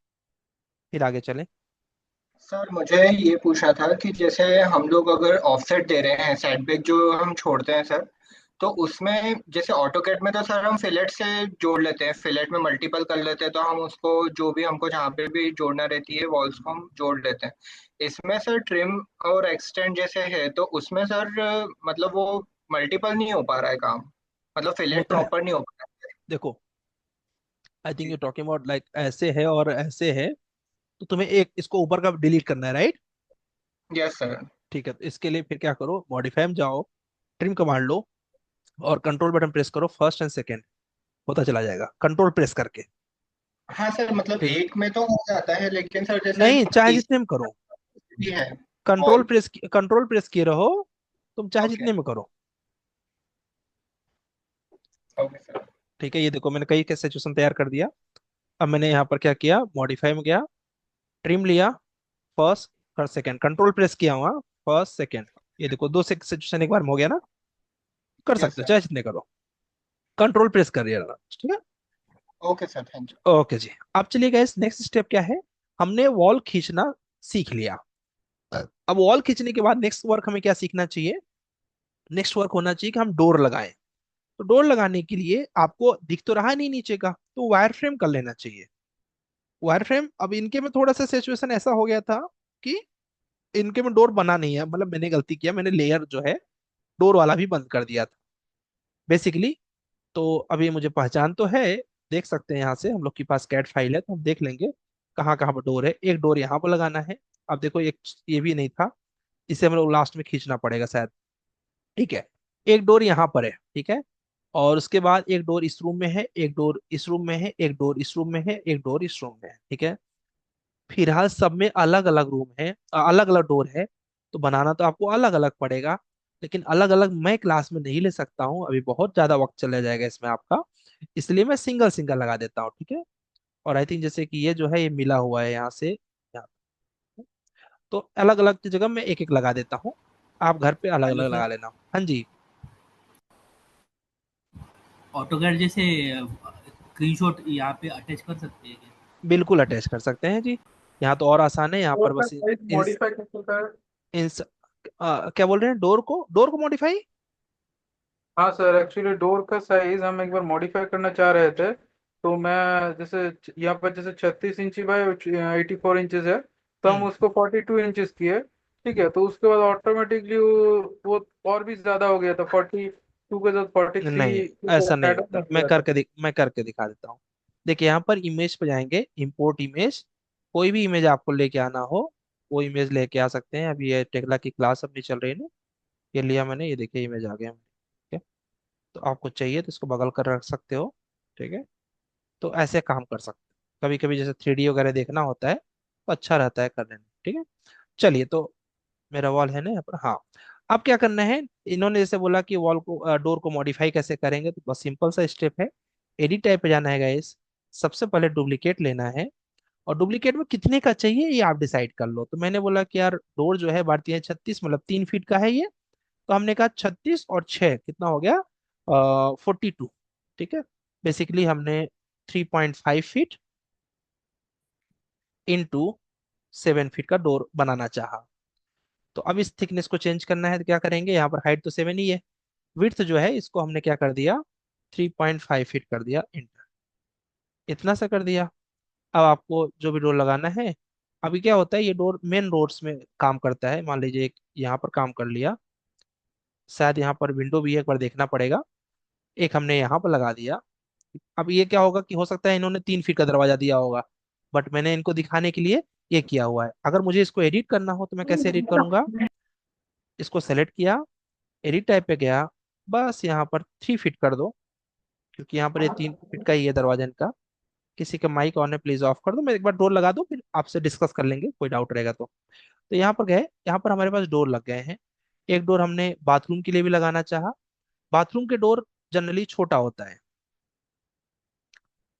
फिर आगे चले। सर मुझे ये पूछना था कि जैसे हम लोग अगर ऑफसेट दे रहे हैं, सेटबैक जो हम छोड़ते हैं सर, तो उसमें जैसे ऑटोकैड में तो सर हम फिलेट से जोड़ लेते हैं, फिलेट में मल्टीपल कर लेते हैं, तो हम उसको जो भी हमको जहाँ पे भी जोड़ना रहती है वॉल्स को हम जोड़ लेते हैं। इसमें सर ट्रिम और एक्सटेंड जैसे है, तो उसमें सर मतलब वो मल्टीपल नहीं हो पा रहा है काम, मतलब फिलेट होता है, प्रॉपर नहीं हो पा रहा है। देखो आई थिंक जी। यू टॉकिंग अबाउट लाइक ऐसे है और ऐसे है, तो तुम्हें एक इसको ऊपर का डिलीट करना है, राइट। Yes sir. ठीक है, तो इसके लिए फिर क्या करो, मॉडिफाई में जाओ, ट्रिम कमांड लो, और कंट्रोल बटन प्रेस करो, फर्स्ट एंड सेकंड होता चला जाएगा कंट्रोल प्रेस करके। हाँ सर, मतलब ठीक, एक में तो हो जाता है, लेकिन सर जैसे नहीं चाहे तीसरी जितने में करो, भी है। कंट्रोल प्रेस किए रहो, तुम चाहे ओके। जितने में करो। Okay sir. ठीक है, ये देखो मैंने कई के सिचुएशन तैयार कर दिया। अब मैंने यहाँ पर क्या किया, मॉडिफाई में गया, ट्रिम लिया, फर्स्ट और सेकंड कंट्रोल प्रेस किया हुआ, फर्स्ट सेकंड। ये देखो दो से सिचुएशन एक बार में हो गया ना, कर यस सकते हो सर। चाहे जितने करो, कंट्रोल प्रेस कर दिया, ठीक है। Okay sir, thank you. Okay ji, अब चलिए गाइस नेक्स्ट स्टेप क्या है, हमने वॉल खींचना सीख लिया। अब वॉल खींचने के बाद नेक्स्ट वर्क हमें क्या सीखना चाहिए, नेक्स्ट वर्क होना चाहिए कि हम डोर लगाएं। तो डोर लगाने के लिए आपको दिख तो रहा नहीं नीचे का, तो वायर फ्रेम कर लेना चाहिए। वायर फ्रेम, अब इनके में थोड़ा सा सिचुएशन ऐसा हो गया था कि इनके में डोर बना नहीं है, मतलब मैंने गलती किया, मैंने लेयर जो है डोर वाला भी बंद कर दिया था बेसिकली। तो अभी मुझे पहचान तो है, देख सकते हैं यहाँ से हम लोग के पास कैट फाइल है, तो हम देख लेंगे कहाँ कहाँ पर डोर है। एक डोर यहाँ पर लगाना है, अब देखो एक ये भी नहीं था, इसे हम लोग लास्ट में खींचना पड़ेगा शायद, ठीक है। एक डोर यहाँ पर है, ठीक है। और उसके बाद एक डोर इस रूम में है, एक डोर इस रूम में है, एक डोर इस रूम में है, एक डोर इस रूम में है, ठीक है। फिलहाल सब में अलग अलग रूम है, अलग अलग डोर है, तो बनाना तो आपको अलग अलग पड़ेगा। लेकिन अलग अलग मैं क्लास में नहीं ले सकता हूँ, अभी बहुत ज्यादा वक्त चला जाएगा इसमें आपका, इसलिए मैं सिंगल सिंगल लगा देता हूँ, ठीक है। और आई थिंक जैसे कि ये जो है ये मिला हुआ है यहाँ से यहाँ, तो अलग अलग जगह मैं एक एक लगा देता हूँ। आप घर पे अलग हेलो अलग सर। लगा लेना। हाँ जी। ऑटोकैड जैसे स्क्रीनशॉट यहाँ पे अटैच कर सकते हैं क्या? बिल्कुल अटैच कर सकते हैं जी। यहाँ तो और आसान है, यहाँ डोर पर का बस साइज मॉडिफाई कर सकता है। क्या बोल रहे हैं, डोर को मॉडिफाई। हाँ सर, एक्चुअली डोर का साइज हम एक बार मॉडिफाई करना चाह रहे थे। तो मैं जैसे यहाँ पर जैसे 36 इंची बाय 84 इंचेस है, तो हम हम्म। उसको 42 इंचेस किए। ठीक है, तो उसके बाद ऑटोमेटिकली वो और भी ज्यादा हो गया था, 42 के साथ फोर्टी नहीं, थ्री ऐसा नहीं ऐड ऑन होता। नहीं किया था। मैं करके दिखा देता हूँ। देखिए यहाँ पर इमेज पे जाएंगे, इंपोर्ट इमेज। कोई भी इमेज आपको लेके आना हो, वो इमेज लेके आ सकते हैं। अभी ये टेक्ला की क्लास अपनी चल रही है ना, ये लिया मैंने, ये देखिए इमेज आ गया। ठीक है, तो आपको चाहिए तो इसको बगल कर रख सकते हो। ठीक है, तो ऐसे काम कर सकते हो। कभी कभी जैसे 3D वगैरह देखना होता है तो अच्छा रहता है करने में। ठीक है, चलिए। तो मेरा वॉल है ना यहाँ पर, हाँ। अब क्या करना है, इन्होंने जैसे बोला कि वॉल को डोर को मॉडिफाई कैसे करेंगे, तो बस सिंपल सा स्टेप है। एडिट टाइप पे जाना है गाइस। सबसे पहले डुप्लीकेट लेना है, और डुप्लीकेट में कितने का चाहिए ये आप डिसाइड कर लो। तो मैंने बोला कि यार डोर जो है भारतीय 36, मतलब 3 फीट का है ये। तो हमने कहा 36 और 6 कितना हो गया, 42। ठीक है, बेसिकली हमने 3.5 फीट इंटू 7 फीट का डोर बनाना चाहा। तो अब इस थिकनेस को चेंज करना है तो क्या करेंगे, यहाँ पर हाइट तो 7 ही है, विड्थ जो है इसको हमने क्या कर दिया, 3.5 फीट कर दिया, इंटर। इतना सा कर दिया। अब आपको जो भी डोर लगाना है, अभी क्या होता है, ये डोर मेन रोड्स में काम करता है। मान लीजिए एक यहाँ पर काम कर लिया, शायद यहाँ पर विंडो भी है, एक बार देखना पड़ेगा। एक हमने यहाँ पर लगा दिया। अब ये क्या होगा कि हो सकता है इन्होंने 3 फीट का दरवाजा दिया होगा, बट मैंने इनको दिखाने के लिए ये किया हुआ है। अगर मुझे इसको एडिट करना हो तो मैं कैसे एडिट करूंगा, इसको सेलेक्ट किया, एडिट टाइप पे गया, बस यहाँ पर 3 फीट कर दो, क्योंकि यहाँ पर ये 3 फीट का ही है दरवाजा इनका। किसी का माइक ऑन है, प्लीज ऑफ कर दो। मैं एक बार डोर लगा दूं, फिर आपसे डिस्कस कर लेंगे, कोई डाउट रहेगा तो यहाँ पर गए, यहाँ पर हमारे पास डोर लग गए हैं। एक डोर हमने बाथरूम के लिए भी लगाना चाहा। बाथरूम के डोर जनरली छोटा होता है।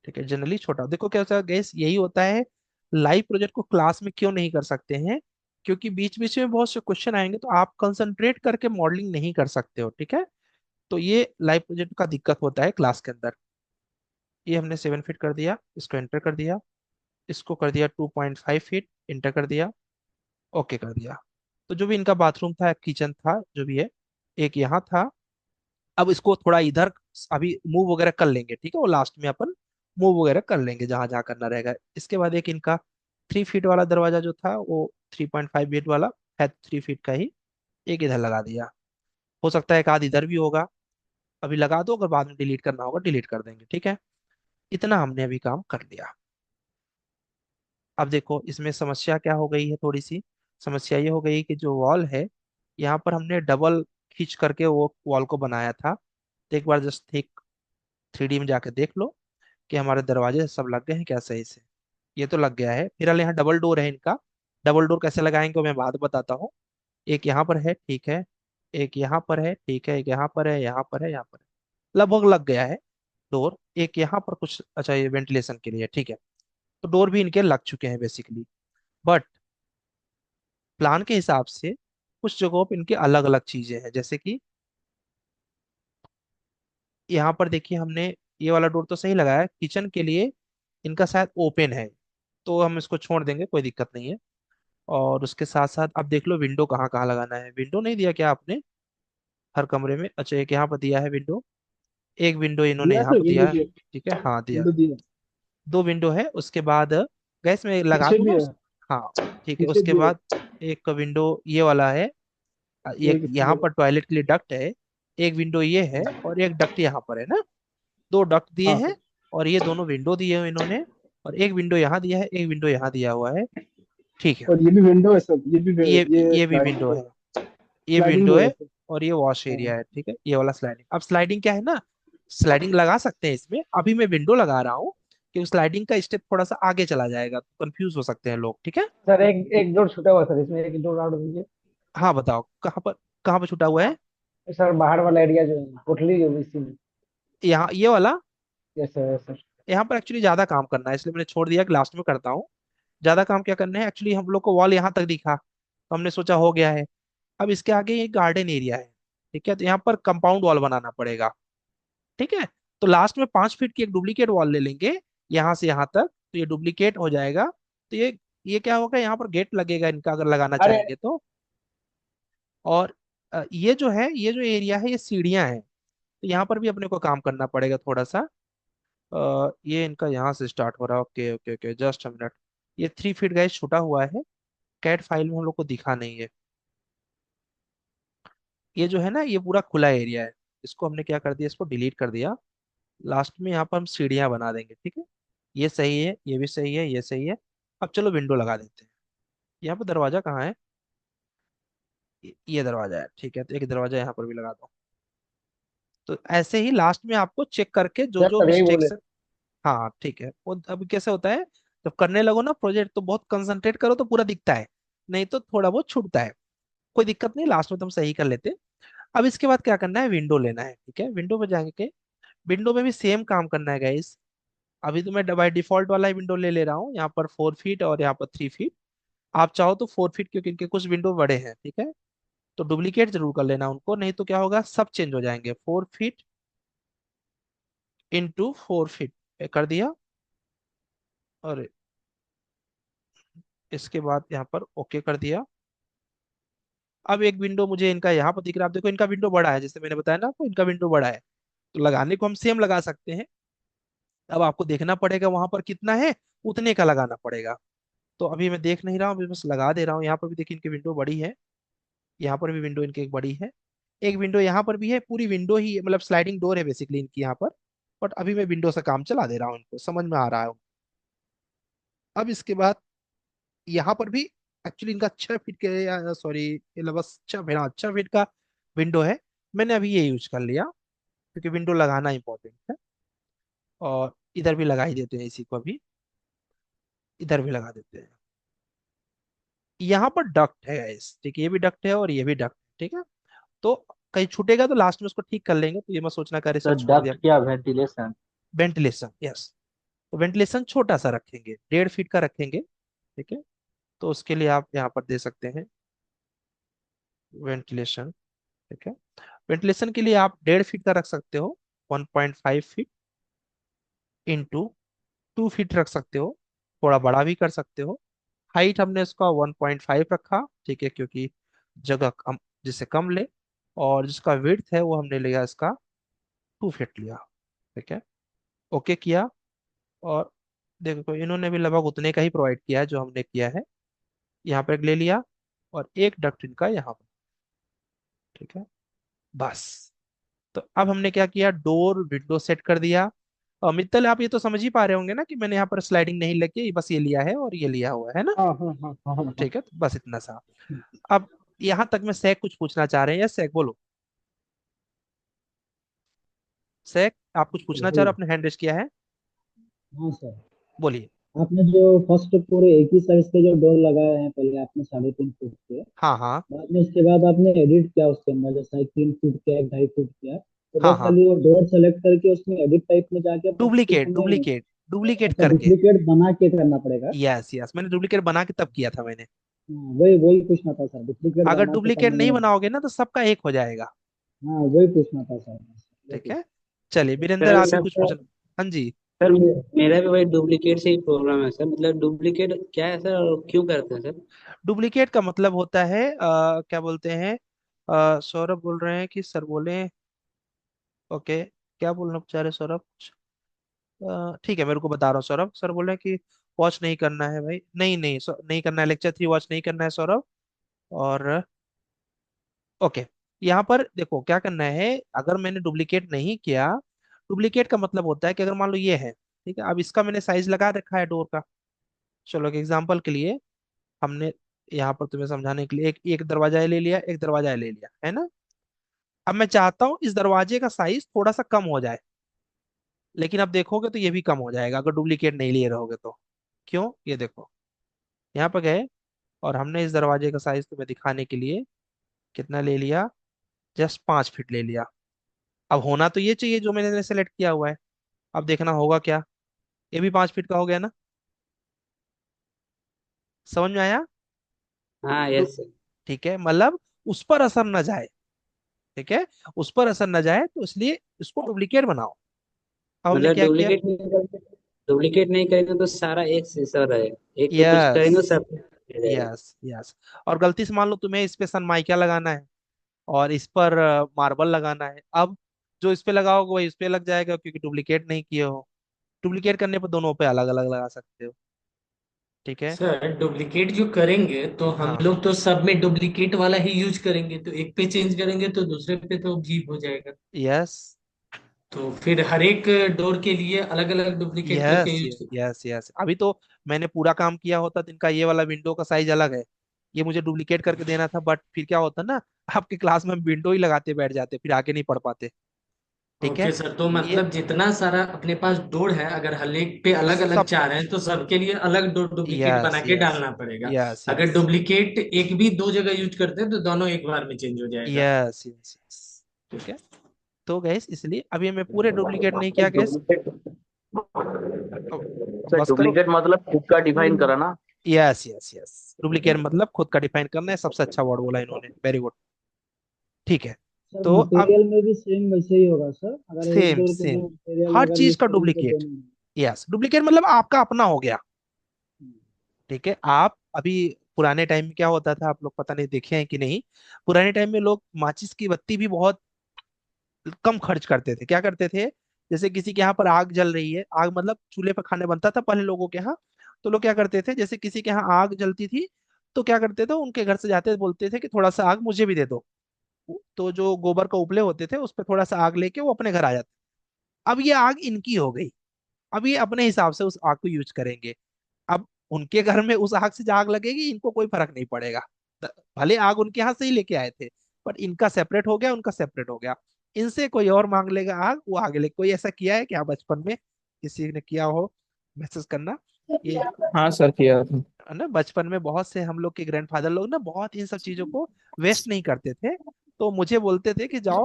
ठीक है, जनरली छोटा। देखो क्या होता है गैस, यही होता है। लाइव प्रोजेक्ट को क्लास में क्यों नहीं कर सकते हैं, क्योंकि बीच बीच में बहुत से क्वेश्चन आएंगे तो आप कंसंट्रेट करके मॉडलिंग नहीं कर सकते हो। ठीक है, तो ये लाइव प्रोजेक्ट का दिक्कत होता है क्लास के अंदर। ये हमने 7 फीट कर दिया, इसको एंटर कर दिया। इसको कर दिया 2.5 फीट, इंटर कर दिया, ओके कर दिया। तो जो भी इनका बाथरूम था, किचन था, जो भी है, एक यहाँ था। अब इसको थोड़ा इधर अभी मूव वगैरह कर लेंगे। ठीक है, वो लास्ट में अपन मूव वगैरह कर लेंगे जहां जहां करना रहेगा। इसके बाद एक इनका 3 फीट वाला दरवाजा जो था, वो 3.5 फीट वाला है, 3 फीट का ही, एक इधर लगा दिया। हो सकता है एक आध इधर भी होगा, अभी लगा दो, अगर बाद में डिलीट करना होगा डिलीट कर देंगे। ठीक है, इतना हमने अभी काम कर लिया। अब देखो इसमें समस्या क्या हो गई है, थोड़ी सी समस्या ये हो गई कि जो वॉल है, यहाँ पर हमने डबल खींच करके वो वॉल को बनाया था। तो एक बार जस्ट एक 3D में जाके देख लो कि हमारे दरवाजे सब लग गए हैं क्या सही से। ये तो लग गया है। फिलहाल यहाँ डबल डोर है इनका। डबल डोर कैसे लगाएंगे वो मैं बाद में बताता हूँ। एक यहाँ पर है, ठीक है, एक यहाँ पर है, ठीक है, एक यहाँ पर है, यहाँ पर है, यहाँ पर है, लगभग लग गया है डोर। एक यहाँ पर कुछ, अच्छा ये वेंटिलेशन के लिए, ठीक है। तो डोर भी इनके लग चुके हैं बेसिकली। बट प्लान के हिसाब से कुछ जगहों पे इनके अलग अलग चीजें हैं, जैसे कि यहाँ पर देखिए हमने ये वाला डोर तो सही लगाया है, किचन के लिए इनका शायद ओपन है, तो हम इसको छोड़ देंगे, कोई दिक्कत नहीं है। और उसके साथ साथ अब देख लो विंडो कहाँ कहाँ लगाना है। विंडो नहीं दिया क्या आपने हर कमरे में, अच्छा एक यहाँ पर दिया है विंडो, एक विंडो इन्होंने दिया यहाँ सर, पर विंडो दिया है। दिया। ठीक है, हाँ दिया। विंडो दिया। दो विंडो है, उसके बाद गैस में लगा पीछे दूँ ना भी है। हाँ ठीक है, पीछे उसके भी है। बाद एक विंडो ये वाला है। एक एक यहाँ इसमें। पर टॉयलेट के लिए डक्ट है, एक विंडो ये है, और एक डक्ट यहाँ पर है ना, दो डक्ट दिए हाँ हैं। सर। और ये दोनों विंडो दिए हुए इन्होंने, और एक विंडो यहाँ दिया है, एक विंडो यहाँ दिया हुआ है। ठीक है, और ये भी विंडो है सर, ये भी ये ये भी स्लाइडिंग विंडो है, डोर है। ये स्लाइडिंग विंडो डोर है है, सर। और ये वॉश हाँ। एरिया है। ठीक है, ये वाला स्लाइडिंग। अब स्लाइडिंग क्या है ना, स्लाइडिंग लगा सकते हैं इसमें, अभी मैं विंडो लगा रहा हूँ कि स्लाइडिंग का स्टेप थोड़ा सा आगे चला जाएगा, तो कंफ्यूज हो सकते हैं लोग। ठीक है, सर एक एक डोर छूटा हुआ सर, इसमें एक डोर आउट दीजिए। हाँ बताओ कहाँ पर छूटा हुआ है। सर बाहर वाला एरिया जो है कोठली जो है, इसी में। यहाँ ये वाला, यस सर, यस सर। यहाँ पर एक्चुअली ज्यादा काम करना है, इसलिए मैंने छोड़ दिया कि लास्ट में करता हूँ। ज्यादा काम क्या करना है, एक्चुअली हम लोग को वॉल यहाँ तक दिखा, तो हमने सोचा हो गया है। अब इसके आगे ये गार्डन एरिया है, ठीक है, तो यहाँ पर कंपाउंड वॉल बनाना पड़ेगा, ठीक है। तो लास्ट में 5 फीट की एक डुप्लीकेट वॉल ले लेंगे यहाँ से यहाँ तक, तो ये डुप्लीकेट हो जाएगा। तो ये क्या होगा, यहाँ पर गेट लगेगा इनका अगर लगाना अरे चाहेंगे तो। और ये जो है, ये जो एरिया है, ये सीढ़ियाँ हैं, तो यहाँ पर भी अपने को काम करना पड़ेगा थोड़ा सा। ये इनका यहाँ से स्टार्ट हो रहा है, okay okay okay, just a minute. ये 3 फीट गाइस छूटा हुआ है, कैट फाइल में हम लोग को दिखा नहीं है। ये जो है ना, ये पूरा खुला एरिया है, इसको हमने क्या कर दिया, इसको डिलीट कर दिया। लास्ट में यहाँ पर हम सीढ़ियाँ बना देंगे, ठीक है। ये सही है, ये भी सही है, ये सही है। अब चलो विंडो लगा देते हैं। यहाँ पर दरवाजा कहाँ है, ये दरवाजा है, ठीक है, तो एक दरवाजा यहाँ पर भी लगा दो। तो ऐसे ही लास्ट में आपको चेक करके जो सर जो सब यही बोले। मिस्टेक्स है। हाँ ठीक है, वो अभी कैसे होता है, जब करने लगो ना प्रोजेक्ट तो बहुत कंसंट्रेट करो तो पूरा दिखता है, नहीं तो थोड़ा बहुत छूटता है। कोई दिक्कत नहीं, लास्ट में तुम सही कर लेते। अब इसके बाद क्या करना है, विंडो लेना है, ठीक है, विंडो पे जाएंगे। विंडो में भी सेम काम करना है गाइस। अभी तो मैं बाय डिफॉल्ट वाला विंडो ले रहा हूँ, यहाँ पर 4 फीट और यहाँ पर 3 फीट। आप चाहो तो 4 फीट, क्योंकि इनके कुछ विंडो बड़े हैं, ठीक है। तो डुप्लीकेट जरूर कर लेना उनको, नहीं तो क्या होगा, सब चेंज हो जाएंगे। 4 फीट इंटू 4 फीट कर दिया, और इसके बाद यहाँ पर ओके कर दिया। अब एक विंडो मुझे इनका यहाँ पर दिख रहा है, आप देखो इनका विंडो बड़ा है, जैसे मैंने बताया ना आपको, इनका विंडो बड़ा है। तो लगाने को हम सेम लगा सकते हैं। अब आपको देखना पड़ेगा वहां पर कितना है, उतने का लगाना पड़ेगा। तो अभी मैं देख नहीं रहा हूँ, अभी बस लगा दे रहा हूँ। यहाँ पर भी देखिए इनकी विंडो बड़ी है, यहाँ पर भी विंडो इनकी एक बड़ी है। एक विंडो यहाँ पर भी है, पूरी विंडो ही मतलब स्लाइडिंग डोर है बेसिकली इनकी यहाँ पर। बट अभी मैं विंडो से काम चला दे रहा हूँ, इनको समझ में आ रहा है। अब इसके बाद यहाँ पर भी एक्चुअली इनका 6 फीट के, सॉरी, बस 6 फीट, हाँ 6 फीट का विंडो है। मैंने अभी ये यूज कर लिया, क्योंकि विंडो लगाना इंपॉर्टेंट है। और इधर भी लगा ही देते हैं इसी को, अभी इधर भी लगा देते हैं। यहाँ पर डक्ट है गाइस, ठीक है, ये भी डक्ट है और ये भी डक्ट है, ठीक है। तो कहीं छूटेगा तो लास्ट में उसको ठीक कर लेंगे, तो ये मैं सोचना करे सर तो छोड़ दिया। डक्ट क्या, वेंटिलेशन? Ventilation, yes. तो वेंटिलेशन छोटा सा रखेंगे, 1.5 फीट का रखेंगे, ठीक है। तो उसके लिए आप यहाँ पर दे सकते हैं वेंटिलेशन, ठीक है। वेंटिलेशन के लिए आप 1.5 फीट का रख सकते हो, 1.5 फीट इंटू 2 फीट रख सकते हो, थोड़ा बड़ा भी कर सकते हो। हाइट हमने इसका 1.5 रखा, ठीक है, क्योंकि जगह कम, जिससे कम ले। और जिसका विड्थ है वो हमने लिया इसका 2 फीट लिया, ठीक है। ओके किया। और देखो इन्होंने भी लगभग उतने का ही प्रोवाइड किया है जो हमने किया है। यहाँ पर एक ले लिया, और एक डक्ट इनका यहाँ पर, ठीक है, बस। तो अब हमने क्या किया, डोर विंडो सेट कर दिया। और मित्तल आप ये तो समझ ही पा रहे होंगे ना कि मैंने यहाँ पर स्लाइडिंग नहीं लगी, बस ये लिया है और ये लिया हुआ है ना, हाँ हाँ हाँ हाँ हाँ हाँ। ठीक है, तो बस इतना सा। अब यहाँ तक में सैक कुछ पूछना चाह रहे हैं, या सैक बोलो। सैक आप कुछ पूछना चाह रहे हो, आपने हैंड रेस किया है, हाँ सर। बोलिए। आपने जो फर्स्ट पूरे एक ही साइज के जो डोर लगाए हैं, पहले आपने 3.5 फुट के, हाँ हाँ बाद में उसके बाद आपने एडिट किया उसके अंदर, जैसा 3 फुट किया, 1.5 फुट किया, तो हाँ बस हाँ, खाली वो डोर सेलेक्ट करके उसमें एडिट टाइप में जाके बस फिर डुप्लीकेट हमें, डुप्लीकेट डुप्लीकेट अच्छा करके। डुप्लीकेट बना के करना पड़ेगा। यस यस, मैंने डुप्लीकेट बना के तब किया था मैंने। हाँ, वही वही पूछना था सर, डुप्लीकेट अगर बना के डुप्लीकेट करने नहीं में। बनाओगे ना तो सबका एक हो जाएगा, हाँ वही पूछना था सर, ठीक ओके। है। चलिए वीरेंद्र सर आप भी कुछ सबका, पूछना। हाँ जी। सर मेरा भी वही डुप्लीकेट से ही प्रॉब्लम है सर। मतलब डुप्लीकेट क्या है सर, और क्यों करते हैं सर? डुप्लीकेट का मतलब होता है क्या बोलते हैं, सौरभ बोल रहे हैं कि सर बोले, ओके, क्या बोलना चाह रहे सौरभ, ठीक है मेरे को बता रहा हूँ सौरभ। सर बोल रहे हैं कि वॉच नहीं करना है भाई, नहीं नहीं नहीं करना है, लेक्चर 3 वॉच नहीं करना है सौरभ। और ओके, यहाँ पर देखो क्या करना है, अगर मैंने डुप्लीकेट नहीं किया, डुप्लीकेट का मतलब होता है कि अगर मान लो ये है, ठीक है, अब इसका मैंने साइज लगा रखा है डोर का। चलो एक एग्जांपल के लिए, हमने यहाँ पर तुम्हें समझाने के लिए एक एक दरवाजा ले लिया, एक दरवाजा ले लिया, है ना। अब मैं चाहता हूँ इस दरवाजे का साइज थोड़ा सा कम हो जाए, लेकिन अब देखोगे तो ये भी कम हो जाएगा अगर डुप्लीकेट नहीं लिए रहोगे तो। क्यों, ये देखो, यहाँ पर गए और हमने इस दरवाजे का साइज तुम्हें दिखाने के लिए कितना ले लिया, जस्ट 5 फीट ले लिया। अब होना तो ये चाहिए जो मैंने सेलेक्ट किया हुआ है। अब देखना होगा क्या, ये भी 5 फीट का हो गया ना, समझ में आया। हाँ डु- यस सर। ठीक है, मतलब उस पर असर न जाए। ठीक है, उस पर असर न जाए तो इसलिए इसको डुप्लीकेट बनाओ। अब हमने मतलब क्या किया? डुप्लीकेट नहीं करेंगे तो सारा एक शीशा रहे, एक पे कुछ यस, करेंगे सब रह जाएगा। Yes, yes. और गलती से मान लो तुम्हें इस पे सनमाइका लगाना है और इस पर मार्बल लगाना है, अब जो इस पे लगाओगे वही इस पे लग जाएगा, क्योंकि डुप्लीकेट नहीं किए हो। डुप्लीकेट करने पर दोनों पे अलग अलग लगा सकते हो। ठीक है। सर डुप्लीकेट जो करेंगे तो हम हाँ। लोग तो सब में डुप्लीकेट वाला ही यूज करेंगे, तो एक पे चेंज करेंगे तो दूसरे पे तो भी हो जाएगा। यस, तो फिर हर एक डोर के लिए अलग अलग डुप्लीकेट करके यस, यूज। Yes, yes. अभी तो मैंने पूरा काम किया होता तो इनका ये वाला विंडो का साइज अलग है, ये मुझे डुप्लीकेट करके देना था, बट फिर क्या होता ना, आपके क्लास में हम विंडो ही लगाते बैठ जाते, फिर आगे नहीं पढ़ पाते। ठीक है। ओके सर, तो ये मतलब जितना सारा अपने पास डोर है, अगर हर एक पे अलग अलग सब, चाह रहे हैं तो सबके लिए अलग डोर डुप्लीकेट यस, बना के यस, डालना पड़ेगा। यस, अगर यस, डुप्लीकेट एक भी दो जगह यूज करते हैं तो दोनों एक बार में चेंज हो जाएगा। Yes, yes, yes. ठीक है। तो गैस इसलिए अभी हमें पूरे डुप्लीकेट नहीं किया गैस। डुप्लीकेट अब सर, बस करो। डुप्लीकेट मतलब खुद का डिफाइन करा ना। Yes, yes, yes. डुप्लीकेट मतलब खुद का डिफाइन करना है, सबसे अच्छा वर्ड बोला इन्होंने, वेरी गुड। ठीक है। सर तो अब मटेरियल में भी सेम वैसे ही होगा सर, अगर एक सेम डोर के सेम, लिए मटेरियल हर अगर चीज यूज का करेंगे तो डुप्लीकेट। दोनों में। यस, डुप्लीकेट मतलब आपका अपना हो गया। ठीक है। आप अभी पुराने टाइम में क्या होता था, आप लोग पता नहीं देखे हैं कि नहीं, पुराने टाइम में लोग माचिस की बत्ती भी बहुत कम खर्च करते थे। क्या करते थे, जैसे किसी के यहाँ पर आग जल रही है, आग मतलब चूल्हे पर खाने बनता था पहले लोगों के यहाँ, तो लोग क्या करते थे, जैसे किसी के यहाँ आग जलती थी तो क्या करते थे, उनके घर से जाते बोलते थे कि थोड़ा सा आग मुझे भी दे दो। तो जो गोबर का उपले होते थे उस पर थोड़ा सा आग लेके वो अपने घर आ जाते। अब ये आग इनकी हो गई, अब ये अपने हिसाब से उस आग को यूज करेंगे। अब उनके घर में उस आग से जो आग लगेगी इनको कोई फर्क नहीं पड़ेगा। भले आग उनके यहाँ से ही लेके आए थे, बट इनका सेपरेट हो गया, उनका सेपरेट हो गया। इनसे कोई और मांग लेगा आग, वो आगे ले। कोई ऐसा किया है क्या बचपन में, किसी ने किया हो, मैसेज करना। ये हाँ सर, किया था। है ना, बचपन में बहुत से हम लोग के ग्रैंडफादर लोग ना बहुत इन सब चीजों को वेस्ट नहीं करते थे। तो मुझे बोलते थे कि जाओ